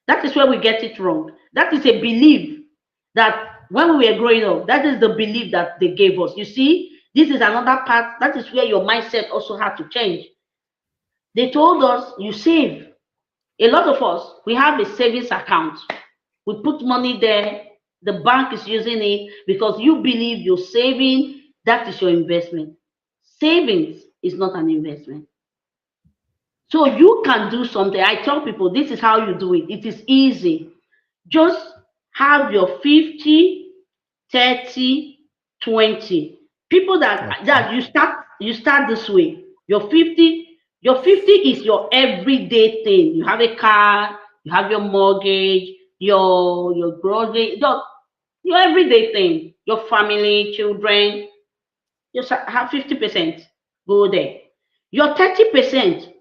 That is where we get it wrong. That is a belief that when we were growing up, that is the belief that they gave us. You see, this is another part. That is where your mindset also had to change. They told us you save. A lot of us, we have a savings account. We put money there. The bank is using it because you believe you're saving. That is your investment. Savings is not an investment. So you can do something. I tell people this is how you do it. It is easy. Just have your 50, 30, 20. People that you start this way. Your 50 is your everyday thing. You have a car, you have your mortgage, your grocery, your everyday thing, your family, children. You have 50%. Go there. Your 30%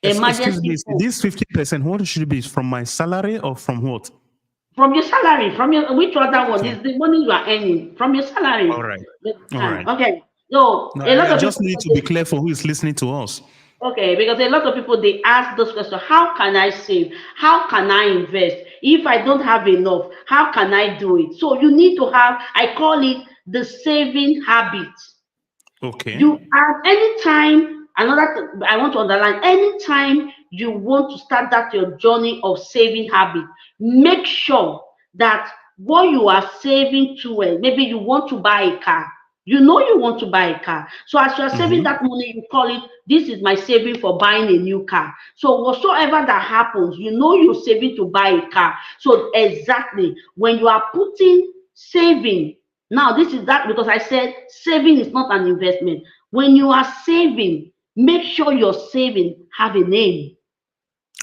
Excuse me, emergency fund. this 50%, what should it be? From my salary or from what? From your salary, from your which other one Okay. is the money you are earning from your All salary. right. All right. Okay. So No, a lot I of just people need to be clear for who is listening to us. okay, because a lot of people they ask those questions. How can I save? How can I invest? If I don't have enough, how can I do it? So you need to have, I call it the saving habit. Okay. You at any time, another I want to underline, anytime you want to start that your journey of saving habit, make sure that what you are saving to, maybe you want to buy a car. You know you want to buy a car. So as you are saving Mm-hmm. that money, you call it, this is my saving for buying a new car. So whatsoever that happens, you know you're saving to buy a car. So exactly when you are putting saving, now this is that because I said saving is not an investment. When you are saving, make sure your saving have a name.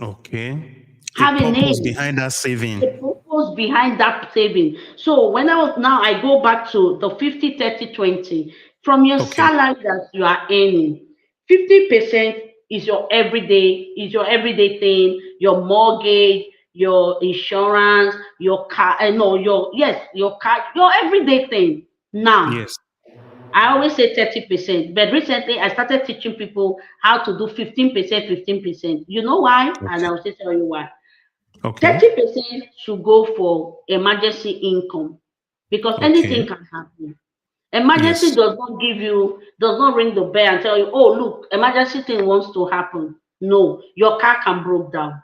Okay. A Have a purpose name. behind that A saving. purpose behind that saving. So when I go back to the 50, 30, 20. From your Okay. salary that you are earning, 50% is your everyday thing, your mortgage, your insurance, your car, no, your car, your everyday thing. Now, Yes. I always say 30%, but recently I started teaching people how to do 15%, 15%. You know why? And Okay. I'll just tell you why. Okay. 30% should go for emergency income because anything Okay. can happen. Emergency Yes. does not ring the bell and tell you, oh, look, emergency thing wants to happen. No, your car can break down.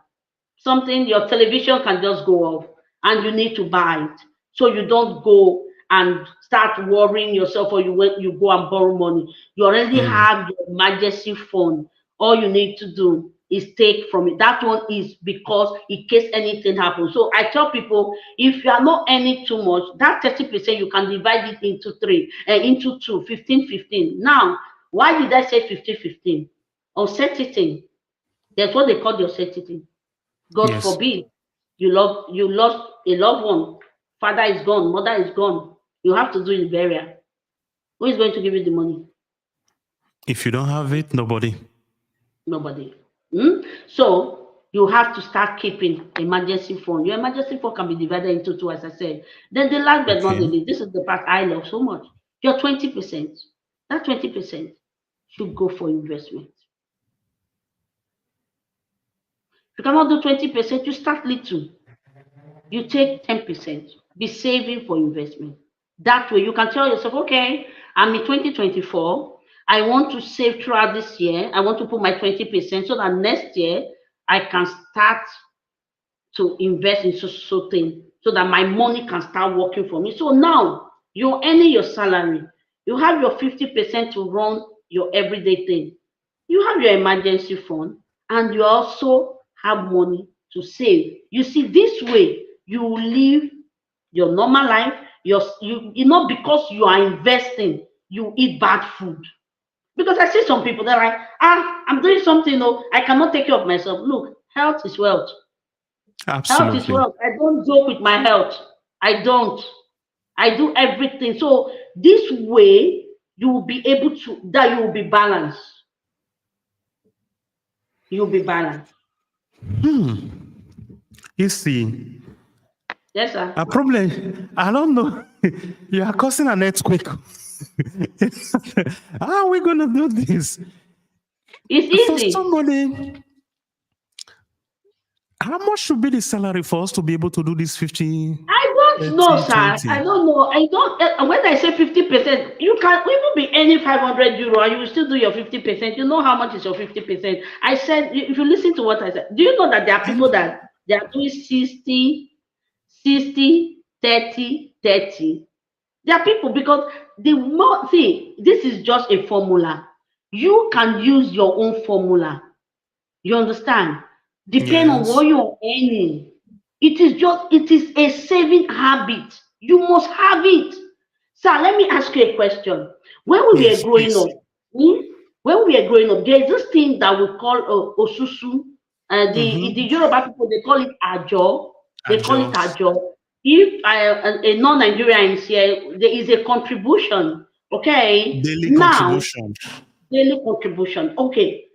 Something, your television can just go off and you need to buy it. So you don't go and start worrying yourself or you go and borrow money. You already Mm. have your emergency fund. All you need to do is take from it. That one is because in case anything happens. So I tell people, if you are not earning too much, that 30% you can divide it into three and into two, 15, 15. Now, why did I say 50, 15? Uncertainty. That's what they call the uncertainty. God Yes. forbid you lost a loved one. Father is gone, mother is gone. You have to do the burial. Who is going to give you the money? If you don't have it, nobody. Nobody. Hmm? So you have to start keeping emergency fund. Your emergency fund can be divided into two, as I said. Then the last but not Okay. the least, this is the part I love so much. Your 20%. That 20% should go for investment. If you cannot do 20%, you start little. You take 10%, be saving for investment. That way you can tell yourself, okay, I'm in 2024. I want to save throughout this year. I want to put my 20% so that next year I can start to invest in so thing so that my money can start working for me. So now you're earning your salary. You have your 50% to run your everyday thing. You have your emergency fund and you also have money to save. You see, this way you will live your normal life. You know, because you are investing, you eat bad food. Because I see some people that are like, I'm doing something, no, I cannot take care of myself. Look, health is wealth. Health is Absolutely. wealth. I don't joke with my health. I don't. I do everything. So this way you will be able to that you will be balanced. You'll be balanced. You see, Yes, sir. a problem. I don't know. You are causing an earthquake. How are we going to do this? It's For easy. somebody, how much should be the salary for us to be able to do this 50, I don't know, 30, sir. 20? I don't know. I don't. When I say 50%, you can even be earning 500 euro and you will still do your 50%. You know how much is your 50%? I said, if you listen to what I said, do you know that there are people And that they are doing 60, 60, 30, 30? There are people because the more see, this is just a formula. You can use your own formula. You understand? Depend on yes, what you're earning. It is a saving habit. You must have it. Sir, let me ask you a question. When we were Yes, growing please. up, hmm, when we were growing up, there is this thing that we call osusu. The Mm-hmm. Yoruba people, they call it ajo. They call it Ajo. ajo. If a non-Nigerian is here, there is a contribution. Okay. Daily Now, contribution. daily contribution. Okay.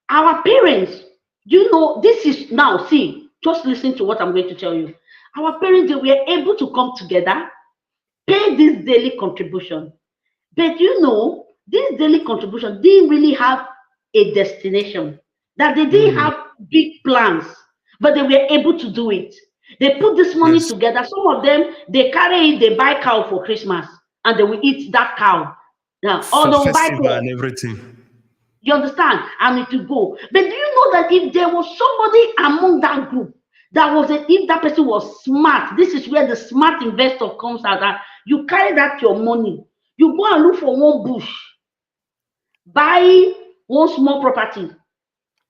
Our parents, you know, this is now, see, just listen to what I'm going to tell you. Our parents, they were able to come together, pay this daily contribution. But you know, this daily contribution didn't really have a destination, that they didn't Mm. have big plans, but they were able to do it. They put this money Yes. together. Some of them, they carry it, they buy cow for Christmas, and they will eat that cow. Now, or For they will buy festival cloth. and everything. You understand? And it will go. But do you know that if there was somebody among that group that was if that person was smart, this is where the smart investor comes out. That you carry that your money, you go and look for one bush, buy one small property,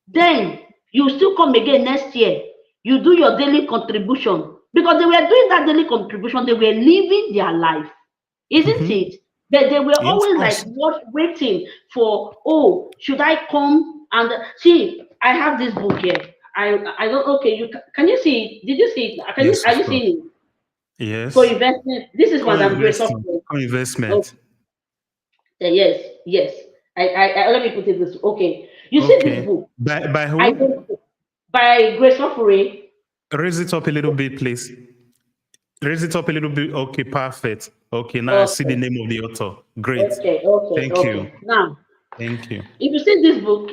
then you still come again next year. You do your daily contribution because they were doing that daily contribution. They were living their life, isn't Mm-hmm. it? But they were Yeah, of always like course. waiting for, oh, should I come and see? I have this book here. I don't. Okay, can you see it? Did you see it? Can you Yes, are of you course. seeing it? Yes. Co-investment. This is Madam Grace Co-investing. Software. Oh, Co-investment. yes, yes. Let me put it this. Okay, you see this Okay. book? By I who? don't by Grace Software. Raise it up a little bit, please. Raise it up a little bit. Okay, perfect. Okay, now I see the Okay, name of the author. Great. okay, Thank you. okay. Now, Thank you. if you see this book,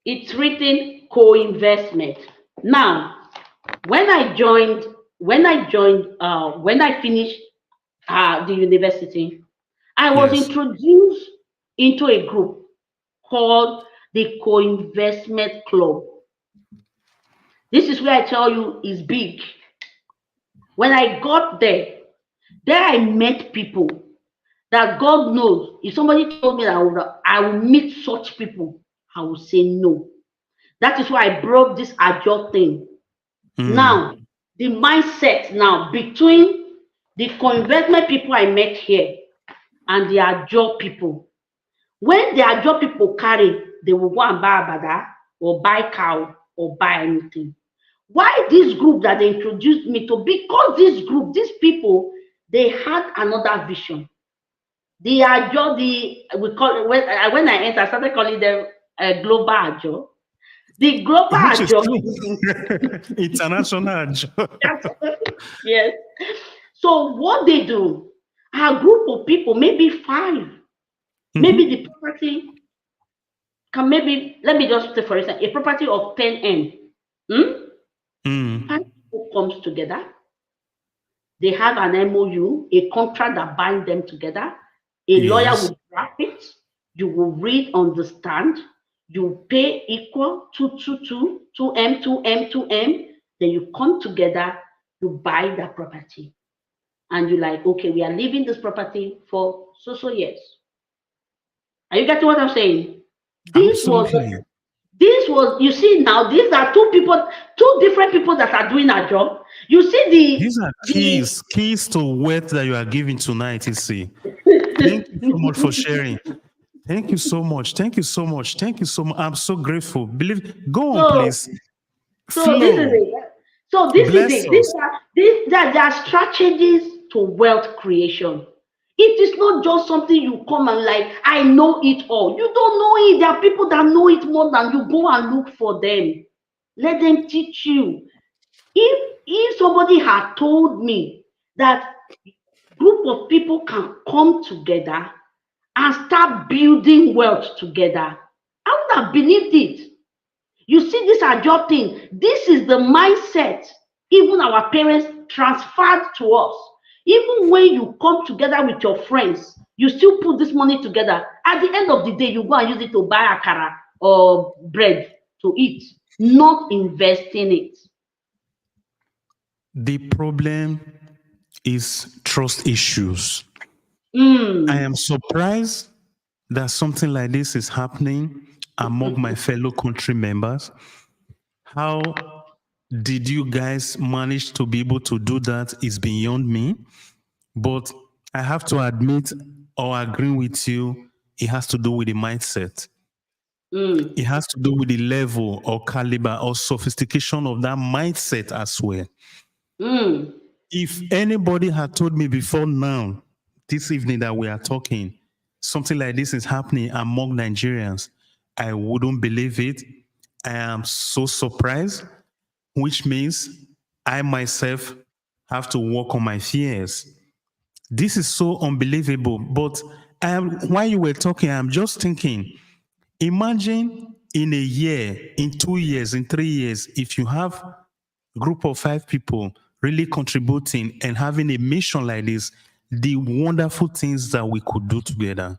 it's written co-investment. Now, when I joined, when I finished the university, I was Yes. introduced into a group called the Co-Investment Club. This is where I tell you is big. When I got there I met people that God knows. If somebody told me that I will meet such people, I will say no. That is why I brought this agile thing. Now, Mm. the mindset now between the co-investment people I met here and the agile people. When the agile people carry, they will go and buy abada or buy cow or buy anything. Why this group that they introduced me to? Because this group, these people, they had another vision. They are just we call it when I entered, I started calling them global ajo. The global Which is ajo. true. International job. Yes. So what they do, a group of people, maybe five, maybe Mm-hmm. the property can maybe let me just say for instance a property of 10M. Hmm? Five Mm. people comes together. They have an MOU, a contract that binds them together. A lawyer Yes. will draft it. You will read, understand. You pay equal two M, 2M, 2M. Then you come together, you buy that property. And you're like, okay, we are leaving this property for so years. Are you getting what I'm saying? This was Absolutely. you see now, these are two different people that are doing a job. You These see are the keys to wealth that you are giving tonight, you see. Thank you so much for the sharing. Thank you so much. Thank you so much. Thank you so much. I'm so grateful. Believe, go on, so please. So this is Flow. it. So this is Bless it. us. There are strategies to wealth creation. It is not just something you come and like, I know it all. You don't know it. There are people that know it more than you. Go and look for them. Let them teach you. If somebody had told me that group of people can come together and start building wealth together, I would have believed it. You see, this agile thing, this is the mindset even our parents transferred to us. Even when you come together with your friends, you still put this money together. At the end of the day, you go and use it to buy akara or bread to eat, not invest in it. The problem is trust issues. I Mm. am surprised that something like this is happening among my fellow country members. How did you guys manage to be able to do that is beyond me. But I have to admit or agree with you, it has to do with the mindset. Mm, It has to do with the level or caliber or sophistication of that mindset as well. mm, If anybody had told me before now, this evening that we are talking, something like this is happening among Nigerians, I wouldn't believe it. I am so surprised, which means I myself have to work on my fears. This is so unbelievable. But while you were talking, I'm just thinking, imagine in a year, in 2 years, in 3 years, if you have a group of 5 people really contributing and having a mission like this, the wonderful things that we could do together.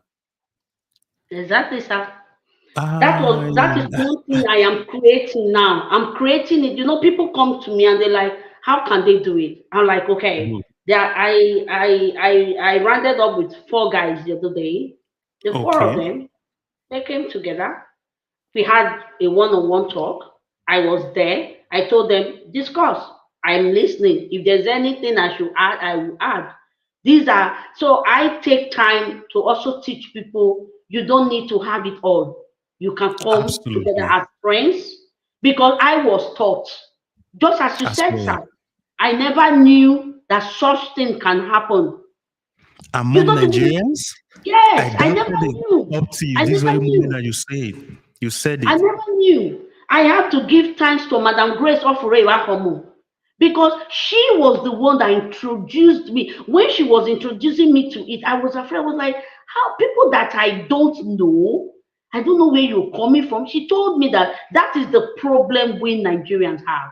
exactly, sir. I, That is one thing I am creating now. I'm creating it. People come to me and they're like, "How can they do it?" I'm like, "Okay." I rounded up with 4 guys the other day. The four of okay, them, they came together. We had a one-on-one talk. I was there. I told them, discuss. I'm listening. If there's anything I should add, I will add. These are so I take time to also teach people you don't need to have it all. You can come together absolutely, as friends because I was taught, just as you as said, well. sir. I never knew that such thing can happen. You Among don't even, Nigerians, I yes, I never doubted it knew. up to I this never very moment knew. that you said. You said I it. never knew. I have to give thanks to Madam Grace Ofurewakomo because she was the one that introduced me. When she was introducing me to it, I was afraid. I was like, how people that I don't know where you're coming from. She told me that that is the problem we Nigerians have.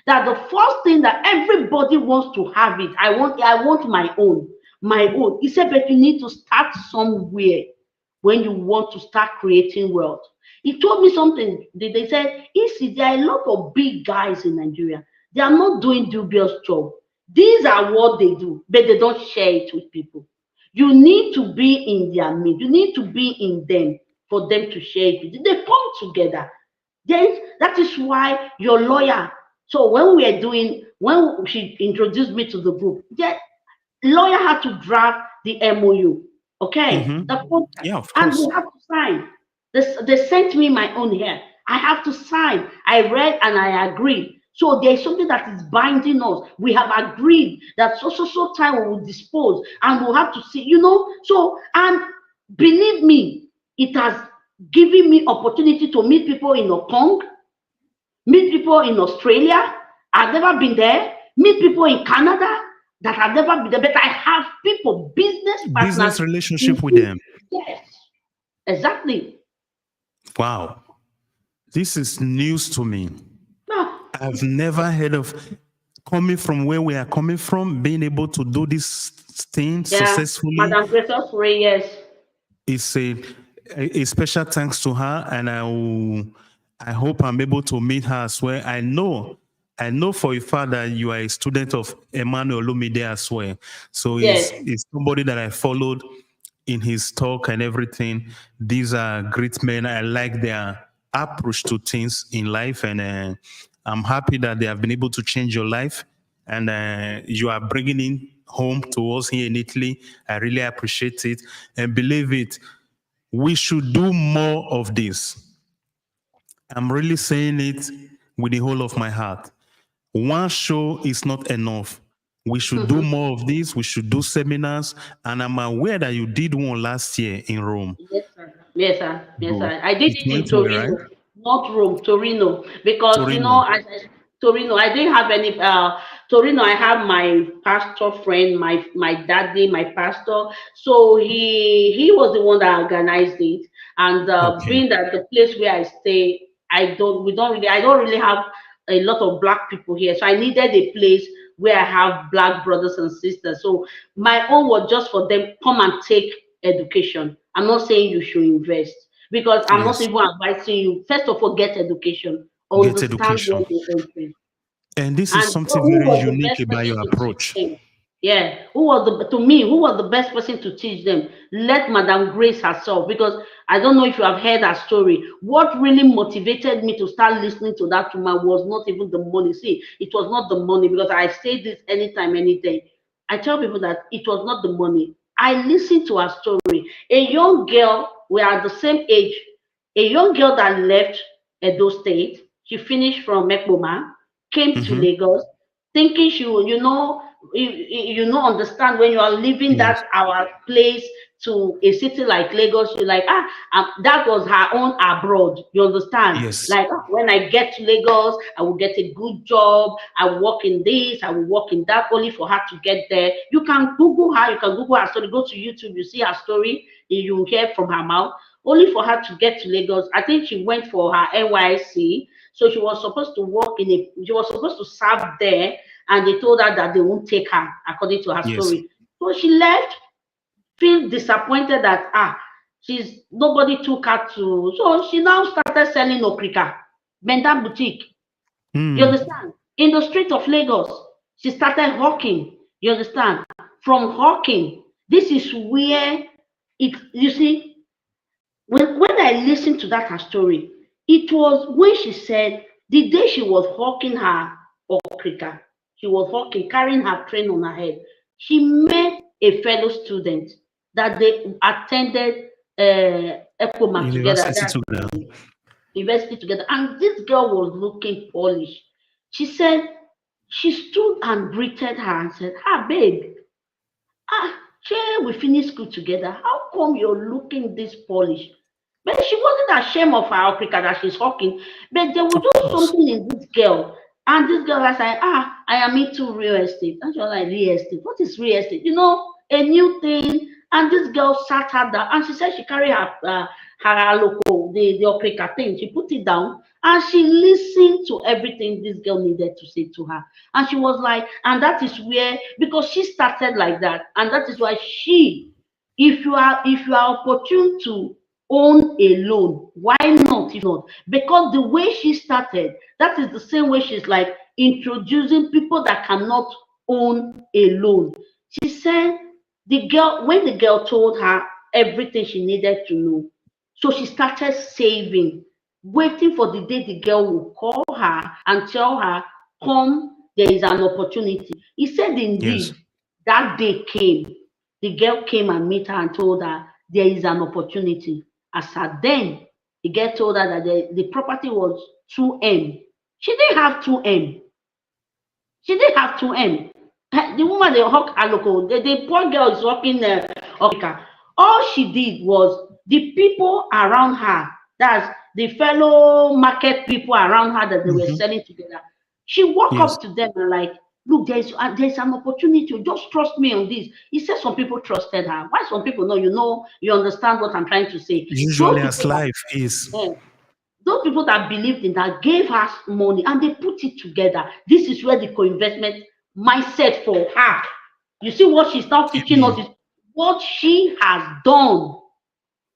That the first thing that everybody wants to have it. I want my own. My own. He said, but you need to start somewhere when you want to start creating wealth. He told me something. They said, see, there are a lot of big guys in Nigeria. They are not doing dubious job. These are what they do, but they don't share it with people. You need to be in their midst. You need to be in them for them to share it with you. They come together. Then that is why your lawyer. So when she introduced me to the group, the lawyer had to draft the MOU, okay, Hmm. the contract, Yeah, of and we course. have to sign. They sent me my own here. I have to sign. I read and I agreed. So there's something that is binding us. We have agreed that so time we will dispose and we'll have to see, So, and believe me, it has given me opportunity to meet people in Hong Kong, meet people in Australia. I've never been there. Meet people in Canada that I've never been there, but I have people, business partners. Business relationship with them. Yes, exactly. Wow. This is news to me. No, I've never heard of coming from where we are coming from, being able to do this thing yeah, successfully. Madam Grace Frey, yes, It's a special thanks to her, and I hope I'm able to meet her as well. I know for a fact that you are a student of Emmanuel Lumide as well. So yes, it's somebody that I followed in his talk and everything. These are great men. I like their approach to things in life, and I'm happy that they have been able to change your life, and you are bringing in home to us here in Italy. I really appreciate it, and believe it, we should do more of this. I'm really saying it with the whole of my heart. One show is not enough. We should do more of this. We should do seminars. And I'm aware that you did one last year in Rome. yes, sir. Yes, sir. Yes, Good. sir. I did It it in went well, right? Torino, not Rome, Torino, because Torino. Torino. I didn't have any Torino. I have my pastor friend, my daddy, my pastor. So he was the one that organized it, and Okay. being that the place where I stay, I don't really have a lot of black people here, so I needed a place where I have black brothers and sisters. So my own was just for them come and take education. I'm not saying you should invest because I'm not Yes. even advising you. First of all, get education, Get understand education. what you're entering, And this is and something who very was the unique best about person your to teach approach. them? Yeah, who was the best person to teach them? Let Madam Grace herself, because I don't know if you have heard her story. What really motivated me to start listening to that woman was not even the money. See, it was not the money, because I say this anytime, any day. I tell people that it was not the money. I listened to her story. A young girl, we are the same age, a young girl that left Edo State, she finished from Mekboma, came to Mm-hmm. Lagos, thinking she will, understand when you are leaving Yes. that our place to a city like Lagos, you're like, that was her own abroad. You understand? Yes. Like, when I get to Lagos, I will get a good job. I will work in this, I will work in that, only for her to get there. You can Google her, story, go to YouTube, you see her story, you hear from her mouth, only for her to get to Lagos. I think she went for her NYC. So she was supposed to she was supposed to serve there, and they told her that they won't take her, according to her Yes. story. So she left, feel disappointed that she's nobody took her to. So she now started selling okrika, Benta boutique. You Mm. understand? In the street of Lagos, she started hawking. You understand? From hawking, this is where it. You see, when I listened to that her story, it was when she said the day she was hawking her okrika, she was hawking, carrying her train on her head. She met a fellow student that they attended ECOMA together, University together. university together, and this girl was looking polished. She said she stood and greeted her and said, "Ah, babe, Shay, we finished school together. How come you're looking this polished?" But she wasn't ashamed of her Africa that she's hawking. But there was Of just course. something in this girl. And this girl was like, I am into real estate. And she was like, real estate? What is real estate? A new thing. And this girl sat her down, and she said she carried her local, the Africa thing. She put it down, and she listened to everything this girl needed to say to her. And she was like, and that is where, because she started like that, and that is why if you are opportune to own a loan, why not? If not, because the way she started, that is the same way she's like introducing people that cannot own a loan. She said when the girl told her everything she needed to know, so she started saving, waiting for the day the girl will call her and tell her, come, there is an opportunity. He said Yes. indeed that day came. The girl came and met her and told her there is an opportunity. As at then, the girl told her that the property was 2M. She didn't have 2M. She didn't have 2M. The woman, they hawk aloko. The poor girl is working Okika. All she did was the people around her, that's the fellow market people around her that they were Mm-hmm. selling together. She walked Yes. up to them and like, look, there's an opportunity. Just trust me on this. He said some people trusted her. Why some people know? You understand what I'm trying to say. Usually, Those as people life is. that those people that believed in that gave her money and they put it together. This is where the co-investment mindset for her. You see what she's now teaching us Amen. is what she has done.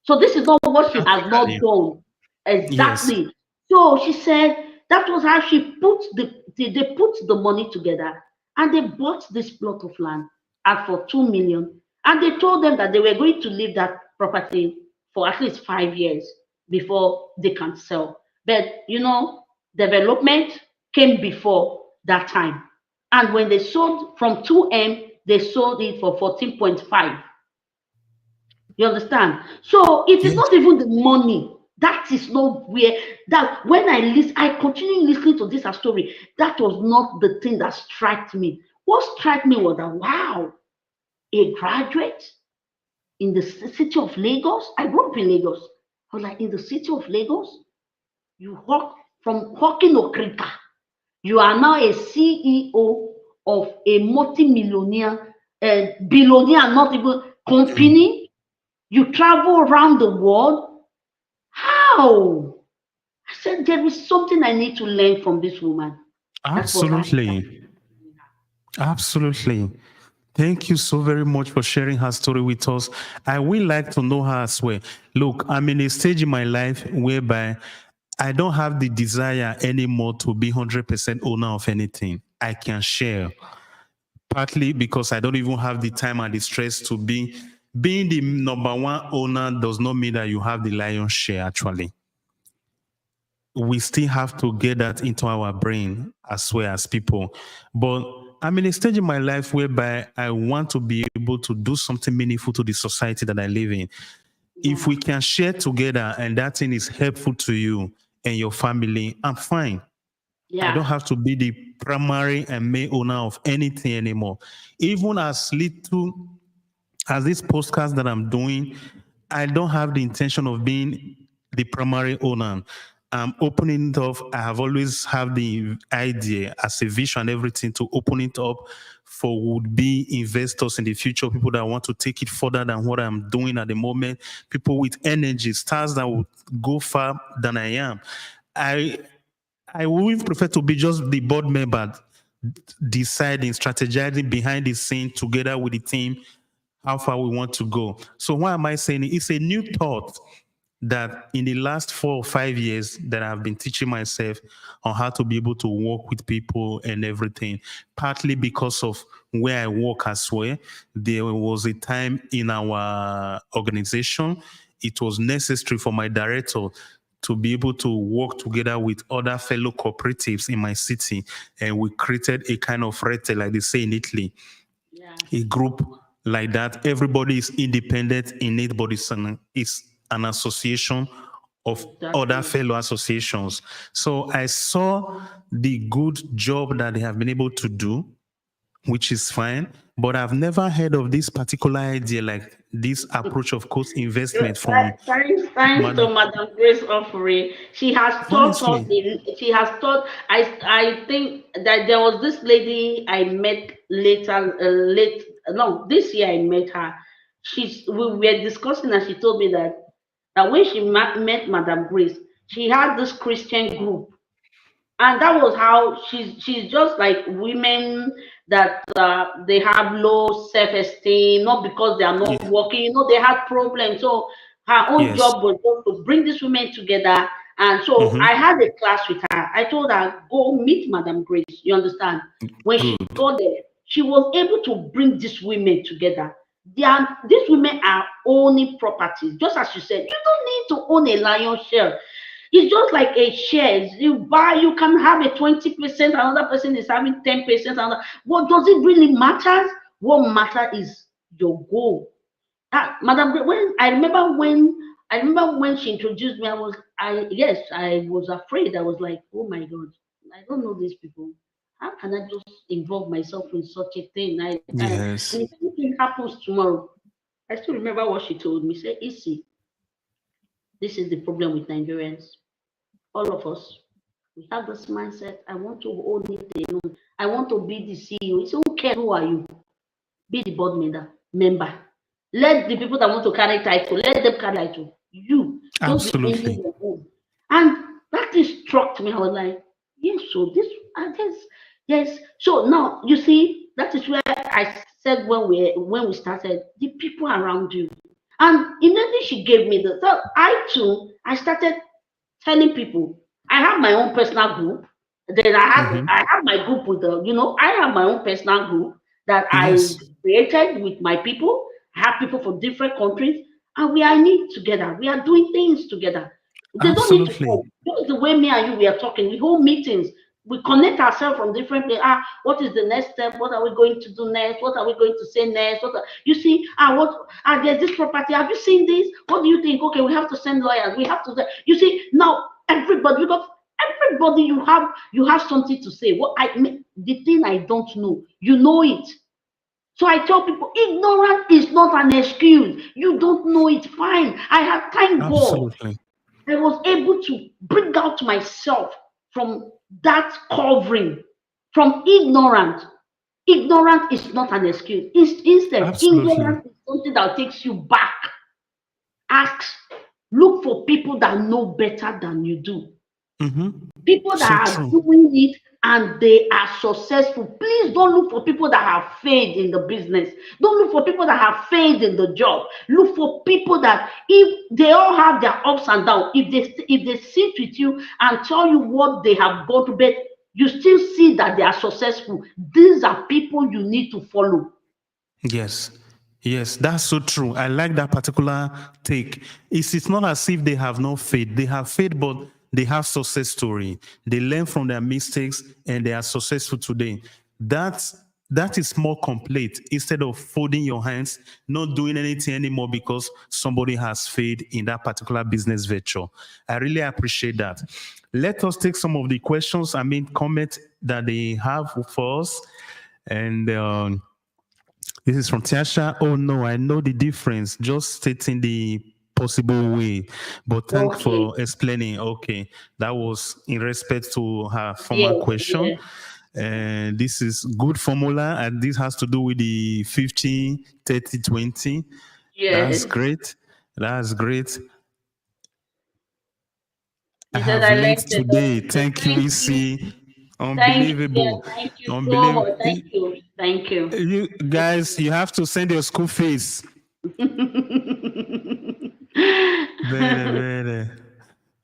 So this is not what she has not Practically. done. Yes. Exactly. So she said that was how she put they put the money together, and they bought this plot of land at for 2 million. And they told them that they were going to leave that property for at least 5 years before they can sell. But development came before that time. And when they sold from 2M, they sold it for 14.5. You understand? So it is Yes. not even the money. That is not where that when I continue listening to this story. That was not the thing that struck me. What struck me was that wow, a graduate in the city of Lagos. I grew up in Lagos. I was like, in the city of Lagos, you walk from hawking Okrika. You are now a CEO of a multi-millionaire, billionaire, not even company. You travel around the world. How? I said, there is something I need to learn from this woman. That was how I started. Absolutely. Absolutely. Thank you so very much for sharing her story with us. I will like to know her as well. Look, I'm in a stage in my life whereby I don't have the desire anymore to be 100% owner of anything. I can share, partly because I don't even have the time and the stress to be being the number one owner does not mean that you have the lion's share, actually. We still have to get that into our brain as well as people. But I'm in a stage in my life whereby I want to be able to do something meaningful to the society that I live in. If we can share together and that thing is helpful to you and your family, I'm fine. I don't have to be the primary and main owner of anything anymore. Even as little as this podcast that I'm doing, I don't have the intention of being the primary owner. I'm opening it up. I have always had the idea as a vision and everything to open it up for would be investors in the future, people that want to take it further than what I'm doing at the moment, people with energy, stars that would go far than I am. I would prefer to be just the board member, deciding, strategizing behind the scene together with the team how far we want to go. So why am I saying it? It's a new thought that in the last 4 or 5 years that I've been teaching myself on how to be able to work with people and everything, partly because of where I work as well. There was a time in our organization, it was necessary for my director to be able to work together with other fellow cooperatives in my city. And we created a kind of rete, like they say in Italy, a group like that. Everybody is independent in it, but it's an association of other fellow associations. So I saw the good job that they have been able to do, which is fine. But I've never heard of this particular idea, like this approach of cost investment from Thanks to Madam Grace Offering. She has taught us. honestly. She has taught. I think that there was this lady I met later, this year I met her. We were discussing and she told me that when she met Madam Grace, she had this Christian group, and that was how she's just like women that they have low self-esteem, not because they are not working, they had problems. So her own Yes. job was just to bring these women together. And so I had a class with her. I told her, go meet Madam Grace. You understand? When she Good. got there, she was able to bring these women together. These women are owning properties, just as you said. You don't need to own a lion's share. It's just like a share. You buy, you can have a 20%, another person is having 10%. What does it really matter? What matters is your goal. Madam, I remember when she introduced me, I was afraid. I was like, oh my God, I don't know these people. How can I just involve myself in such a thing? And Yes. if anything happens tomorrow, I still remember what she told me. She said, Isi, this is the problem with Nigerians. All of us, we have this mindset. I want to own it alone. I want to be the CEO. He said, who cares? Who are you? Be the board member. Let the people that want to carry title, let them carry title. You just be owning your own. And that is struck me. I was like, yes, so this, I guess, yes. So now you see, that is where I said when we started, the people around you. And immediately she gave me so I started telling people. I have my own personal group. Then I have my group with I have my own personal group that I Yes. created with my people. I have people from different countries, and we are in it together. We are doing things together. They don't need to Absolutely. come. Just the way me and you we are talking. We hold meetings. We connect ourselves from different places. What is the next step? What are we going to do next? What are we going to say next? You see, there's this property. Have you seen this? What do you think? Okay, we have to send lawyers. We have to. You see, now everybody, because everybody you have something to say. The thing I don't know, you know it. So I tell people, ignorance is not an excuse. You don't know it, fine. Thank God, Absolutely. I was able to bring out myself from that covering, from ignorance. Ignorance is not an excuse. Instead, Absolutely. ignorance is something that takes you back. Ask, look for people that know better than you do. People So that are true. doing it and they are successful. Please don't look for people that have failed in the business. Don't look for people that have failed in the job. Look for people that, if they all have their ups and downs, if they sit with you and tell you what they have gone to bed, you still see that they are successful. These are people you need to follow. Yes. Yes, that's so true. I like that particular take. It's not as if they have no faith. They have faith, but they have success story. They learn from their mistakes and they are successful today. That's that is more complete instead of folding your hands, not doing anything anymore because somebody has faith in that particular business venture. I really appreciate that. Let us take some of the questions, comments that they have for us. And this is from Tiasha. Oh no, I know the difference. Just stating the possible way. But thank Okay. for explaining. Okay. That was in respect to her former Yes, question. yes, And this is good formula. And this has to do with the 50, 30, 20. That's yes. great. That's great. I He said, have I late like the today. Lord. Thank you, Thank you. EC. Thank you. Yeah, Unbelievable. thank you so Unbelievable. much. Thank you. Thank you. You guys, you have to send your school fees. Very, very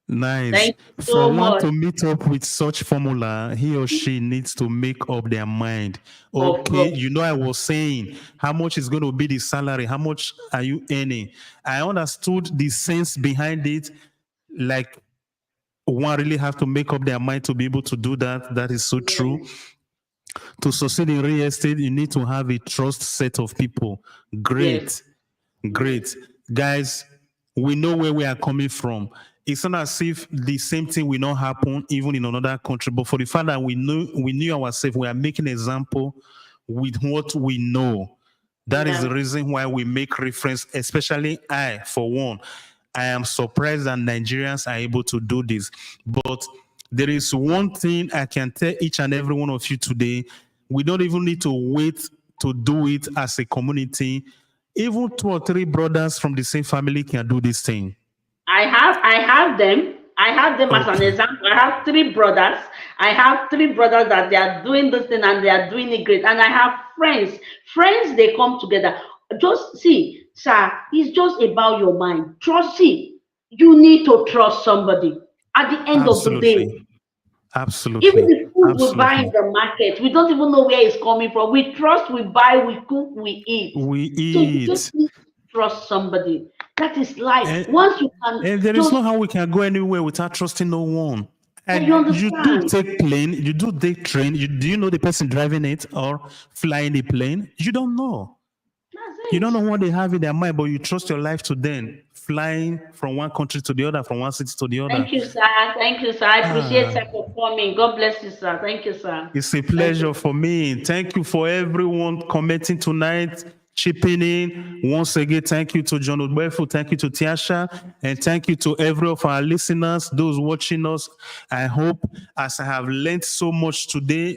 nice. Thank you For so one much. to meet up with such formula, he or she needs to make up their mind. Of Okay, course. you know, I was saying how much is going to be the salary, how much are you earning? I understood the sense behind it. Like, one really have to make up their mind to be able to do that. That is so true. Yes, To succeed in real estate, you need to have a trust set of people. yes, Great. yes. Great. Guys, we know where we are coming from. It's not as if the same thing will not happen even in another country. But for the fact that we knew ourselves, we are making example with what we know. That is the Yeah. reason why we make reference, especially I, for one. I am surprised that Nigerians are able to do this. But there is one thing I can tell each and every one of you today. We don't even need to wait to do it as a community. Even two or three brothers from the same family can do this thing. I have them. I have them as an Okay. example. I have three brothers. I have three brothers that they are doing this thing and they are doing it great. And I have friends. Friends, they come together. Just see, sir, it's just about your mind. Trust, see, you need to trust somebody. At the end of the day, Absolutely. even Absolutely. the food we buy in Absolutely. the market, we don't even know where it's coming from. We trust, we buy, we cook, we eat. We So you just eat. need to trust somebody. That is life. And, Once you can and there is just, no how we can go anywhere without trusting no one. yeah, you And you do understand. take plane, you do take train. Do you know the person driving it or flying the plane? You don't know. That's You don't it. know what they have in their mind, but you trust your life to them, flying from one country to the other, from one city to the other. Thank you, sir. Thank you, sir. I appreciate Ah, sir for coming. God bless you, sir. Thank you, sir. it's a Thank you. pleasure for me. Thank you for everyone commenting tonight, chipping in. Once again, thank you to John Udbefu, thank you to Tiasha, and thank you to every of our listeners, those watching us. I hope, as I have learned so much today,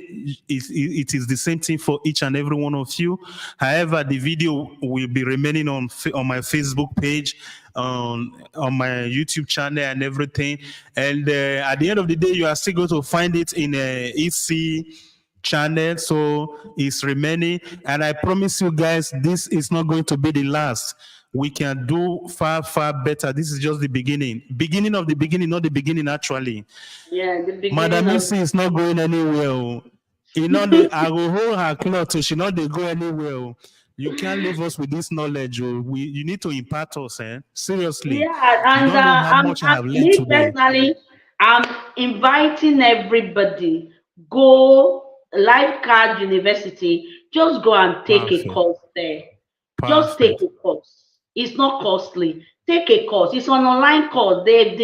it is the same thing for each and every one of you. However, the video will be remaining on my Facebook page, on my YouTube channel and everything. And at the end of the day, you are still going to find it in EC channel, so it's remaining. And I promise you guys, this is not going to be the last. We can do far, far better. This is just the beginning of the beginning, not the beginning actually. Yeah, the beginning Madam of. Isi is not going anywhere. Oh. You know, the I will hold her cloth, so she not they go anywhere. Oh. You can't leave us with this knowledge. Oh. You need to impart us, eh? Seriously. Yeah, You and don't know how much I I'm have learned me today. personally, I'm inviting everybody. Go Lifeguard University. Just go and take a Perfect. course there. Just take Perfect. a course. It's not costly. Take a course. It's an online course. The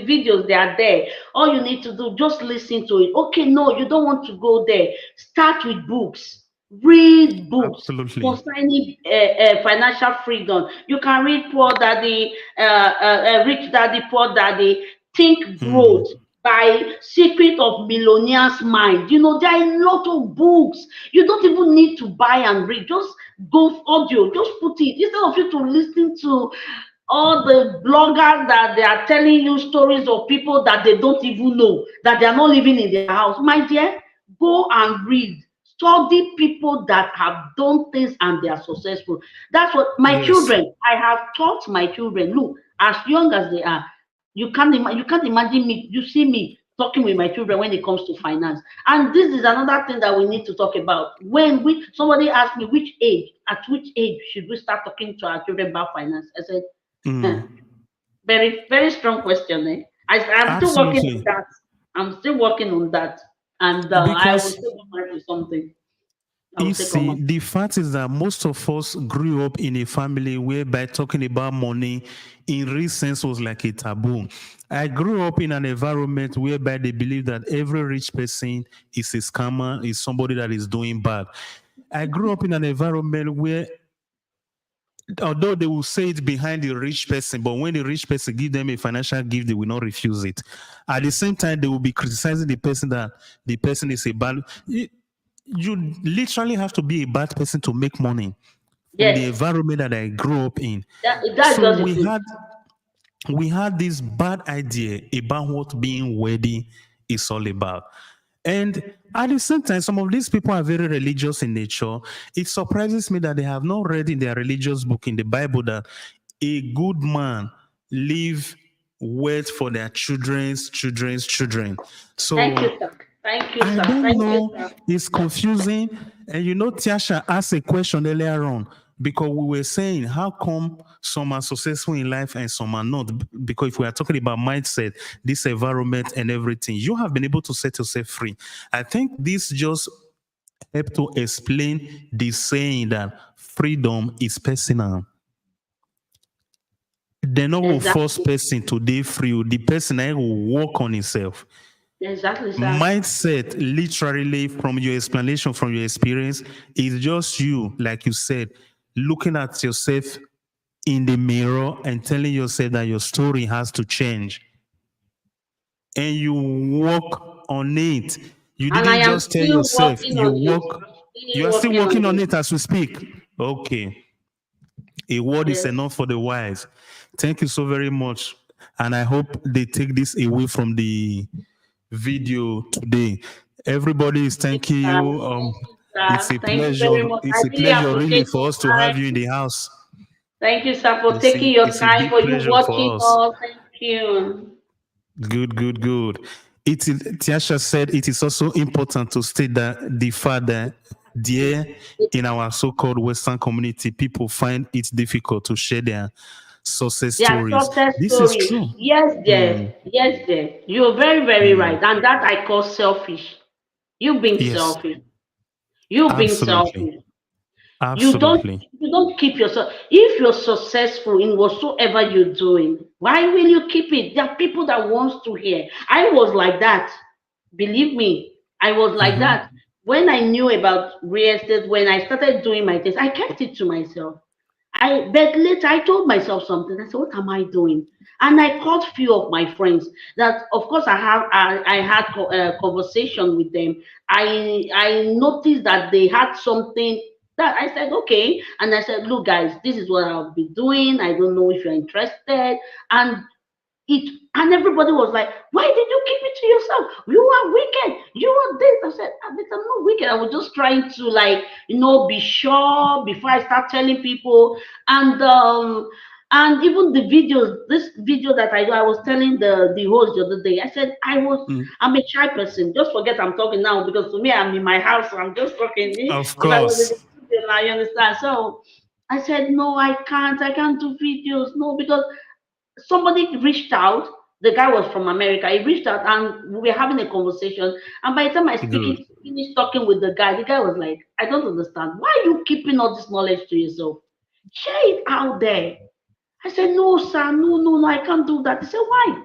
videos, they are there. All you need to do, just listen to it. Okay, no, you don't want to go there. Start with books. Read books Absolutely. concerning financial freedom. You can read Poor Daddy, Rich Daddy, Poor Daddy, Think Growth Mm. by Secret of Millionaire's Mind. You know, there are a lot of books. You don't even need to buy and read. Just go audio. Just put it instead of you to listen to all the bloggers that they are telling you stories of people that they don't even know, that they are not living in their house. My dear, go and read. Study people that have done things and they are successful. That's what my Yes. children, I have taught my children. Look, as young as they are, you can't imagine me. You see me talking with my children when it comes to finance. And this is another thing that we need to talk about. When somebody asked me at which age should we start talking to our children about finance? I said, Mm. very, very strong question. Eh? I'm still working on Absolutely. that. I'm still working on that. And I will Because still come back with something. I will you still come see, back. the fact is that most of us grew up in a family whereby talking about money in real sense was like a taboo. I grew up in an environment whereby they believe that every rich person is a scammer, is somebody that is doing bad. I grew up in an environment where, although they will say it behind the rich person, but when the rich person give them a financial gift, they will not refuse it. At the same time, they will be criticizing the person that the person is a bad. You literally have to be a bad person to make money from the Yes, environment that I grew up in. that's So just the truth. we had this bad idea about what being worthy is all about. And at the same time, some of these people are very religious in nature. It surprises me that they have not read in their religious book in the Bible that a good man leave wealth for their children's children. Thank you, So sir. Thank you, I sir. don't Thank you, know. sir. It's confusing. And Tiasha asked a question earlier on because we were saying, how come some are successful in life and some are not? Because if we are talking about mindset, this environment and everything, you have been able to set yourself free. I think this just helped to explain the saying that freedom is personal. They not will force Exactly. person to be free. The person will work on himself. Exactly, sir. Mindset, literally, from your explanation, from your experience, is just you, like you said, looking at yourself in the mirror and telling yourself that your story has to change. And you work on it. You And I didn't am just tell still yourself, working you on it. work, I'm you still are still working on working on it. it as we speak. Okay. A word is Yes. enough for the wise. Thank you so very much. And I hope they take this away from the video today. Everybody is thanking you. Thank you, sir. It's a Thank you very pleasure. much. I It's a really pleasure, really, appreciate for your us to have you in time. the house. Thank you, sir, for taking your It's a time, big for you pleasure watching for us. us. Thank you. Good, good, good. Tiasha said it is also important to state that the fact that there in our so-called Western community, people find it difficult to share their success Their stories. success This is story. true. Yes, dear. Mm, Yes, dear. You're very, very mm. right. And that I call selfish. You being Yes, selfish. You being absolutely. selfish. Absolutely. You don't keep yourself. If you're successful in whatsoever you're doing, why will you keep it? There are people that wants to hear. I was like that. Believe me, I was like Mhm. that. When I knew about real estate, when I started doing my things, I kept it to myself. But later I told myself something. I said, "What am I doing?" And I called few of my friends. That of course I had conversation with them. I noticed that they had something that I said, "Okay," and I said, "Look, guys, this is what I'll be doing. I don't know if you're interested." And and everybody was like, "Why did you keep it to yourself? You are wicked. You are this." I said, "Ah, but I'm not wicked. I was just trying to be sure before I start telling people." And even the videos, this video that I do, I was telling the host the other day. I said Mm. I'm a shy person. Just forget I'm talking now, because to me I'm in my house, so I'm just talking. Of If I was in course. the studio now, you understand? So I said, "No, I can't do videos. No, because somebody reached out." The guy was from America. He reached out and we were having a conversation. And by the time I Good. finished talking with the guy was like, "I don't understand. Why are you keeping all this knowledge to yourself? Share it out there." I said, "No, sir, no, no, no, I can't do that." He said, "Why?"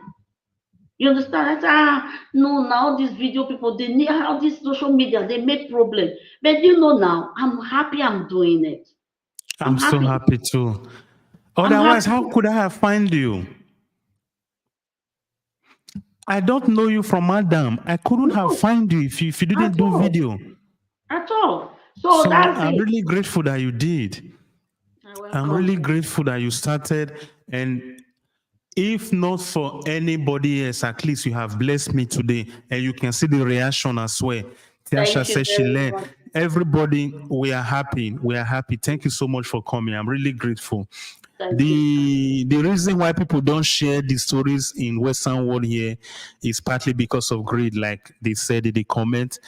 You understand? I said, no, now these video people, they need all this social media, they make problem. But now, I'm happy I'm doing it. I'm I'm so happy. happy too. I'm Otherwise, happy. how could I have find you? I don't know you from Adam. I couldn't have No, find you if you at didn't do all. video. At all. So So that's I'm it. really grateful that you did. You're I'm really welcome. grateful that you started. And if not for anybody else, at least you have blessed me today. And you can see the reaction as well. Tiasha Thank you said she very learned. much. Everybody, we are happy. We are happy. Thank you so much for coming. I'm really grateful. Thank you, sir. The reason why people don't share the stories in Western world here is partly because of greed, like they said in the comment,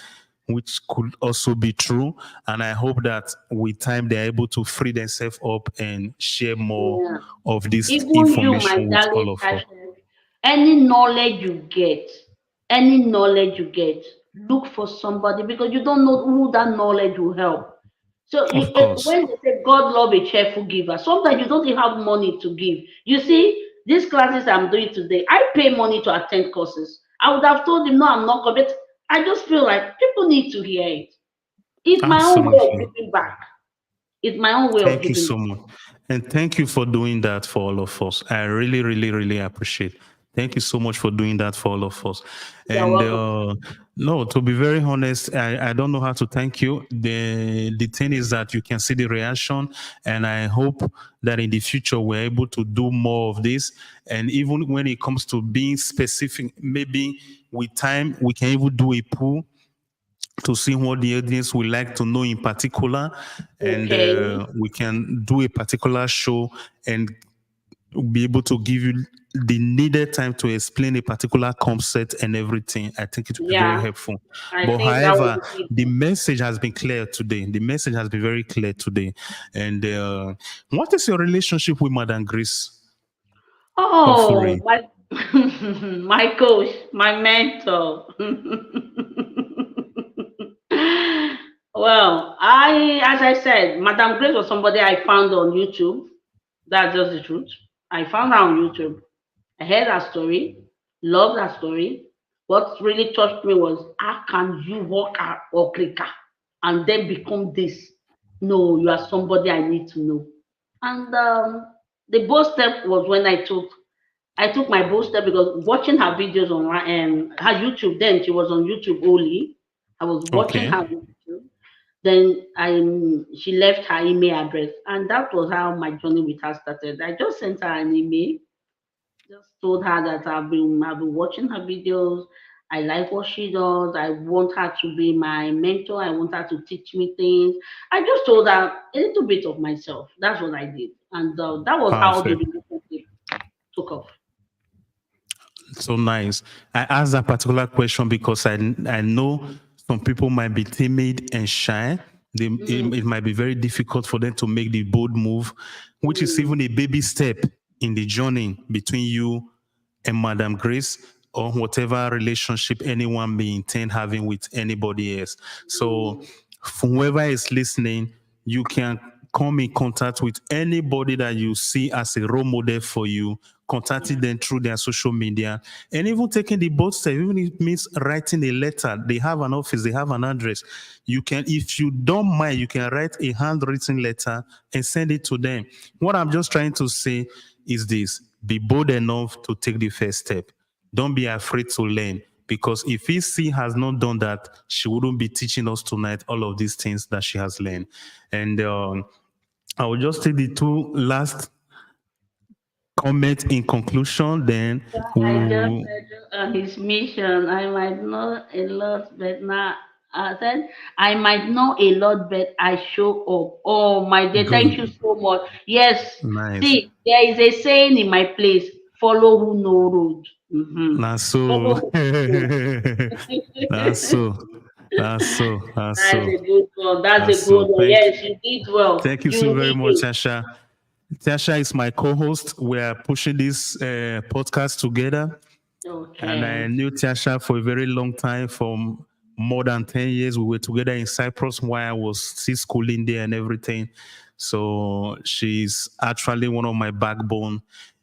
which could also be true. And I hope that with time they're able to free themselves up and share more Yeah. of this Even you, my information with darling all of us. Tasha, any knowledge you get, look for somebody because you don't know who that knowledge will help. So Of course. when they say God love a cheerful giver, sometimes you don't even have money to give. You see, these classes I'm doing today, I pay money to attend courses. I would have told him, no, I'm not going, but I just feel like people need to hear it. It's my own way of Absolutely. giving back. It's my own way of Thank you giving so back. much. And thank you for doing that for all of us. I really, really, really appreciate. Thank you so much for doing that for all of us. You're And welcome. no, to be very honest, I don't know how to thank you. The thing is that you can see the reaction, and I hope that in the future we're able to do more of this. And even when it comes to being specific, maybe with time we can even do a pool to see what the audience would like to know in particular, and Okay. we can do a particular show and be able to give you the needed time to explain a particular concept and everything. I think it will be very Yeah, helpful. I But think that would however, be the good. message has been clear today. The message has been very clear today. And what is your relationship with Madam Grace Oh, Offering? my my coach, my mentor. Well, as I said, Madam Grace was somebody I found on YouTube. That's just the truth. I found her on YouTube. I heard her story, loved her story. What really touched me was how can you work at Okrika and then become this? No, you are somebody I need to know. And the bold step was when I took my bold step because watching her videos on her YouTube, then she was on YouTube only. I was watching Okay. her YouTube. Then she left her email address, and that was how my journey with her started. I just sent her an email, just told her that I've been watching her videos. I like what she does. I want her to be my mentor. I want her to teach me things. I just told her a little bit of myself. That's what I did, and that was how the Perfect. relationship took off. So nice. I asked that particular question because I know some people might be timid and shy. Mm, It might be very difficult for them to make the bold move, which is mm, even a baby step in the journey between you and Madam Grace, or whatever relationship anyone may intend having with anybody else. So, mm, for whoever is listening, you can come in contact with anybody that you see as a role model for you, contacting yeah. them through their social media, and even taking the bold step, even if it means writing a letter. They have an office, they have an address. You can, if you don't mind, you can write a handwritten letter and send it to them. What I'm just trying to say is this: be bold enough to take the first step. Don't be afraid to learn, because if EC has not done that, she wouldn't be teaching us tonight all of these things that she has learned. And I will just take the two last comments in conclusion, then I just we'll said on his mission, I might know a lot, but now I said I might know a lot, but I show up. Oh my dear, thank you good. so much. Yes, Nice. see, there is a saying in my place: follow who know road. That's so. Follow who know That's road. so. That's so. That's That's so. a good one. That's That's a good so. one. Yes, you did well. Thank you so You very did much, it. Tasha. Tasha is my co-host. We are pushing this podcast together, and I Okay. knew Tasha for a very long time. For more than 10 years, we were together in Cyprus while I was still schooling there and everything. So she's actually one of my backbone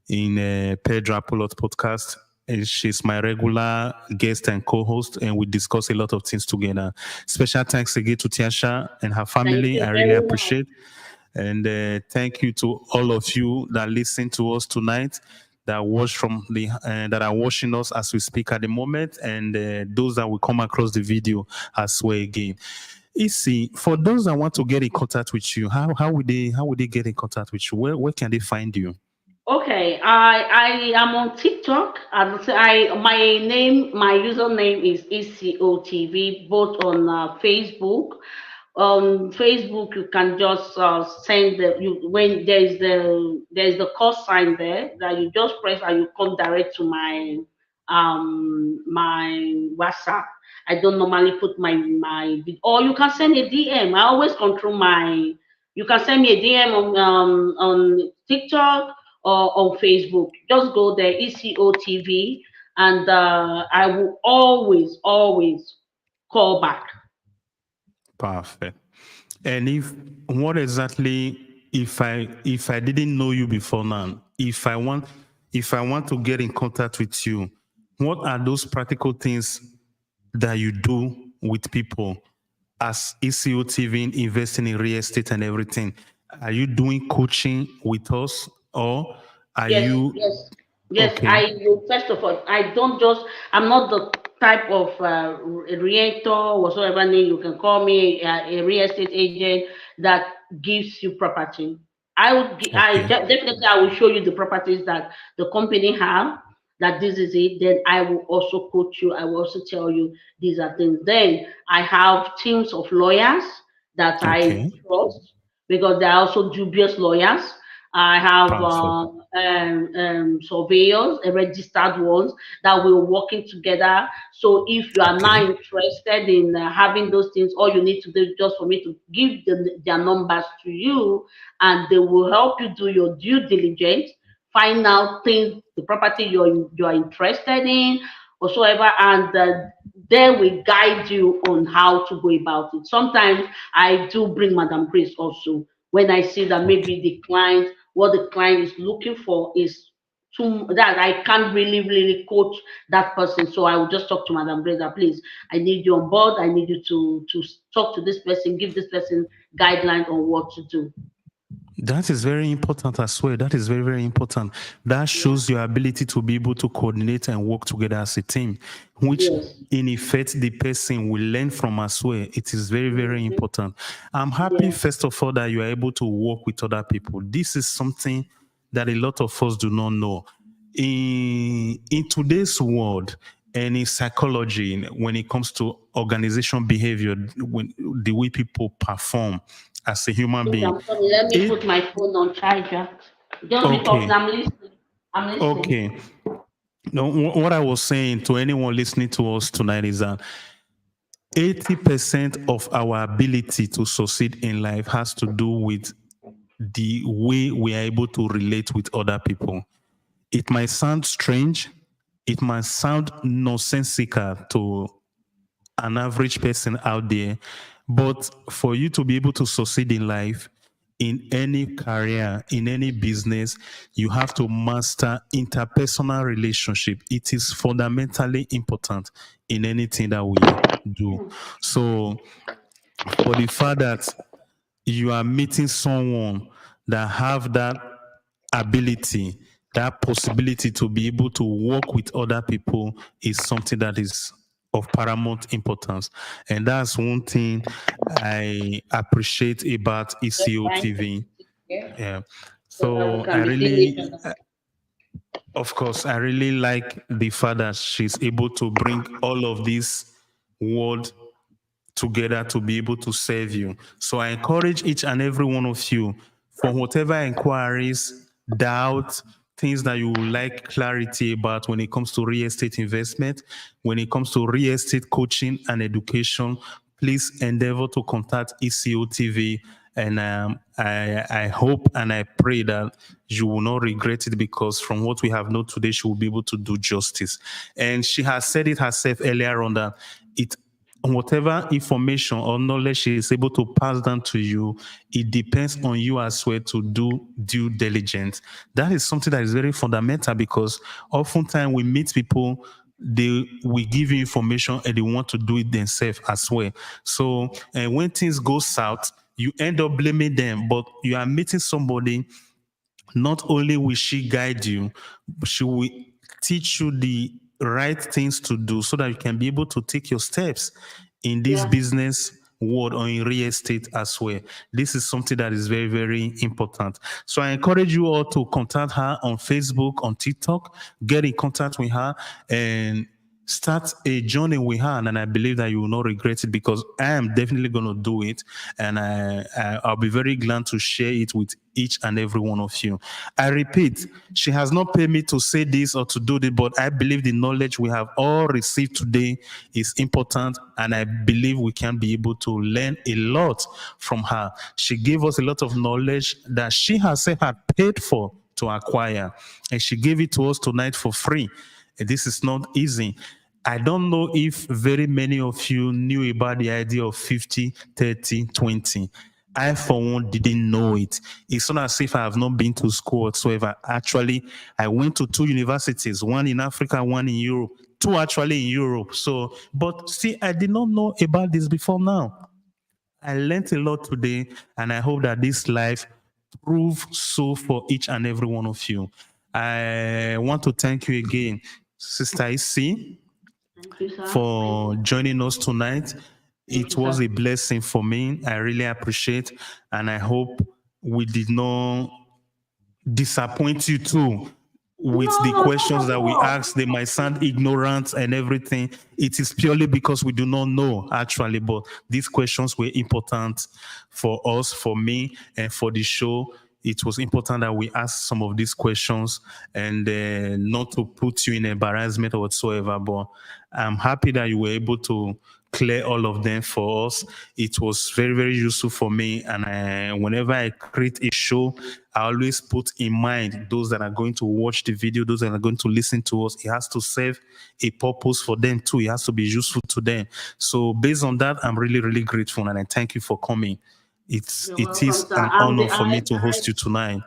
in Pedro Apollos podcast. And she's my regular guest and co-host, and we discuss a lot of things together. Special thanks again to Tiasha and her Thank family. you I really very much. appreciate. And thank you to all of you that listen to us tonight, that watch from the that are watching us as we speak at the moment, and those that will come across the video as well again. Easy for those that want to get in contact with you. How would they get in contact with you? Where can they find you? Okay, I am on TikTok. My username is ECO TV, both on Facebook. On Facebook, you can just send when there's the call sign there that you just press and you come direct to my WhatsApp. I don't normally put or you can send a DM. I always control my. You can send me a DM on TikTok or on Facebook. Just go there, ECO TV, and I will always call back. Perfect. And what exactly if I didn't know you before now, if I want to get in contact with you, what are those practical things that you do with people as ECO TV investing in real estate and everything? Are you doing coaching with us, or are Yes, you yes, yes. okay? First of all, I don't just. I'm not the type of realtor, whatsoever name you can call me, a real estate agent that gives you property. Okay. Definitely I will show you the properties that the company have. That this is it. Then I will also coach you. I will also tell you these are things. Then I have teams of lawyers that I Okay. trust because they are also dubious lawyers. I have Perfect. surveyors, registered ones that we're working together. So if you are Okay. not interested in having those things, all you need to do is just for me to give their numbers to you, and they will help you do your due diligence, find out things, the property you're interested in, whatsoever, and then we guide you on how to go about it. Sometimes I do bring Madam Grace also when I see that Okay. maybe what the client is looking for is too that I can't really coach that person. So I will just talk to Madam Grace, please, I need you on board. I need you to talk to this person, give this person guidelines on what to do. That is very important as well. That is very, very important. That Yeah. shows your ability to be able to coordinate and work together as a team, which Yes. in effect the person will learn from as well. It is very, very Mhm. important. I'm happy, Yeah. first of all, that you are able to work with other people. This is something that a lot of us do not know. In today's world and in psychology, when it comes to organization behavior, when the way people perform as a human Please, being, I'm sorry. Let me it put my phone on charger. Just be talking. okay, I'm listening. I'm listening. okay. No, what I was saying to anyone listening to us tonight is that 80% of our ability to succeed in life has to do with the way we are able to relate with other people. It might sound strange, it might sound nonsensical to an average person out there. But for you to be able to succeed in life, in any career, in any business, you have to master interpersonal relationship. It is fundamentally important in anything that we do. So for the fact that you are meeting someone that have that ability, that possibility to be able to work with other people is something that is of paramount importance. And that's one thing I appreciate about Just ECO trying to TV. sit here Yeah. so that we So can be seeing each other. of course, I really like the fact that she's able to bring all of this word together to be able to serve you. So I encourage each and every one of you for whatever inquiries, doubt, things that you would like clarity about when it comes to real estate investment, when it comes to real estate coaching and education, please endeavor to contact ECO TV. And I hope and I pray that you will not regret it, because from what we have known today, she will be able to do justice. And she has said it herself earlier on that it whatever information or knowledge she is able to pass down to you, it depends on you as well to do due diligence. That is something that is very fundamental, because oftentimes we meet people, they we give you information and they want to do it themselves as well. So and when things go south, you end up blaming them, but you are meeting somebody. Not only will she guide you, but she will teach you the right things to do so that you can be able to take your steps in this Yeah. business world or in real estate as well. This is something that is very, very important. So I encourage you all to contact her on Facebook, on TikTok, get in contact with her, and start a journey with her, and I believe that you will not regret it, because I am definitely going to do it, and I'll be very glad to share it with each and every one of you. I repeat, she has not paid me to say this or to do this, but I believe the knowledge we have all received today is important, and I believe we can be able to learn a lot from her. She gave us a lot of knowledge that she herself had paid for to acquire, and she gave it to us tonight for free. This is not easy. I don't know if very many of you knew about the idea of 50, 30, 20. I, for one, didn't know it. It's not as if I have not been to school whatsoever. Actually, I went to 2 universities, one in Africa, one in Europe, 2 actually in Europe. So, but see, I did not know about this before now. I learned a lot today, and I hope that this life prove so for each and every one of you. I want to thank you again, Sister IC, Thank you, sir. for joining us tonight. Thank It you, was sir. a blessing for me. I really appreciate, and I hope we did not disappoint you too with No, the no, questions not at that we all. ask. They might sound ignorant and everything. It is purely because we do not know, actually, but these questions were important for us, for me, and for the show. It was important that we ask some of these questions, and not to put you in embarrassment or whatsoever, but I'm happy that you were able to clear all of them for us. It was very, very useful for me. And whenever I create a show, I always put in mind those that are going to watch the video, those that are going to listen to us. It has to serve a purpose for them too. It has to be useful to them. So based on that, I'm really, really grateful, and I thank you for coming. You're It welcome, is sir. an honor for me to host you tonight.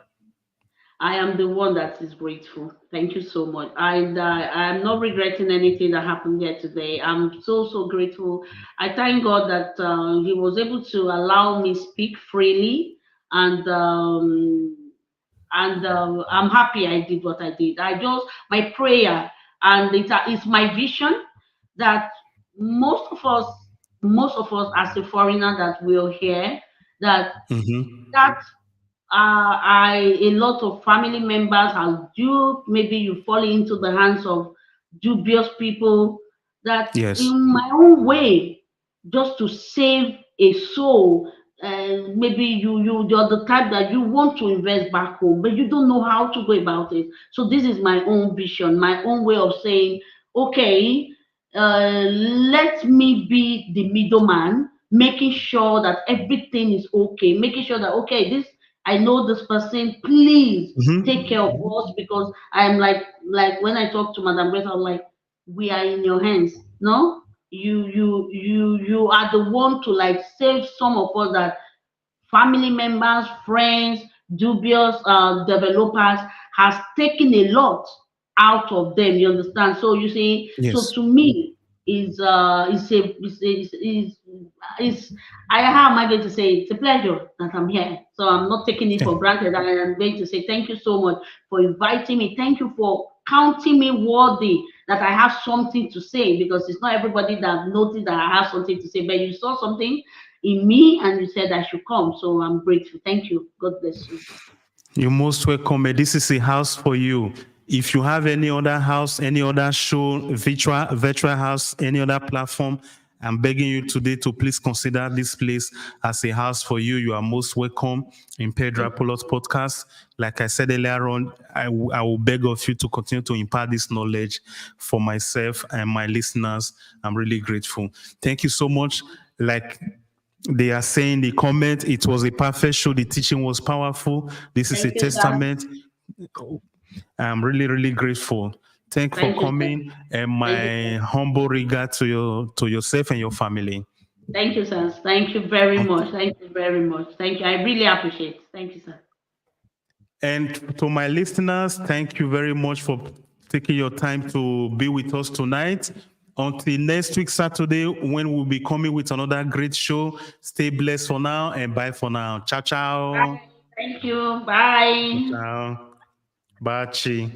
I am the one that is grateful. Thank you so much. I'm not regretting anything that happened here today. I'm so grateful. I thank God that He was able to allow me speak freely, and I'm happy I did what I did. I just my prayer, and it's my vision that most of us, as a foreigner that will hear that Mhm. that a lot of family members have duped. Maybe you fall into the hands of dubious people. That Yes. in my own way, just to save a soul, maybe you're the type that you want to invest back home, but you don't know how to go about it. So this is my own vision, my own way of saying, okay, let me be the middleman, making sure that everything is okay, making sure that okay, this I know this person, please take care Mhm. of us, because I'm like when I talk to Madam Grace, I'm like, we are in your hands. No, you are the one to like save some of us that family members, friends, dubious developers has taken a lot out of them. You understand? So you see, so Yes. to me is I how am I going to say it's a pleasure that I'm here. So I'm not taking it Yeah. for granted. I am going to say thank you so much for inviting me. Thank you for counting me worthy that I have something to say, because it's not everybody that noticed that I have something to say, but you saw something in me and you said I should come. So I'm grateful. Thank you. God bless you. You're most welcome. This is a house for you. If you have any other house, any other show, virtual house, any other platform, I'm begging you today to please consider this place as a house for you. You are most welcome in Pedro Apollos podcast. Like I said earlier on, I will beg of you to continue to impart this knowledge for myself and my listeners. I'm really grateful. Thank you so much. Like they are saying the comment, it was a perfect show. The teaching was powerful. This is a Thank you, sir. testament. I'm really, really grateful. Thank you for Thank you, sir. coming, and Thank you, sir. my humble regard to yourself and your family. Thank you, sir. Thank you very Okay. much. Thank you very much. Thank you. I really appreciate it. Thank you, sir. And to my listeners, thank you very much for taking your time to be with us tonight. Until next week, Saturday, when we'll be coming with another great show. Stay blessed for now, and bye for now. Ciao, ciao. Bye. Thank you. Bye. Ciao. Bachi.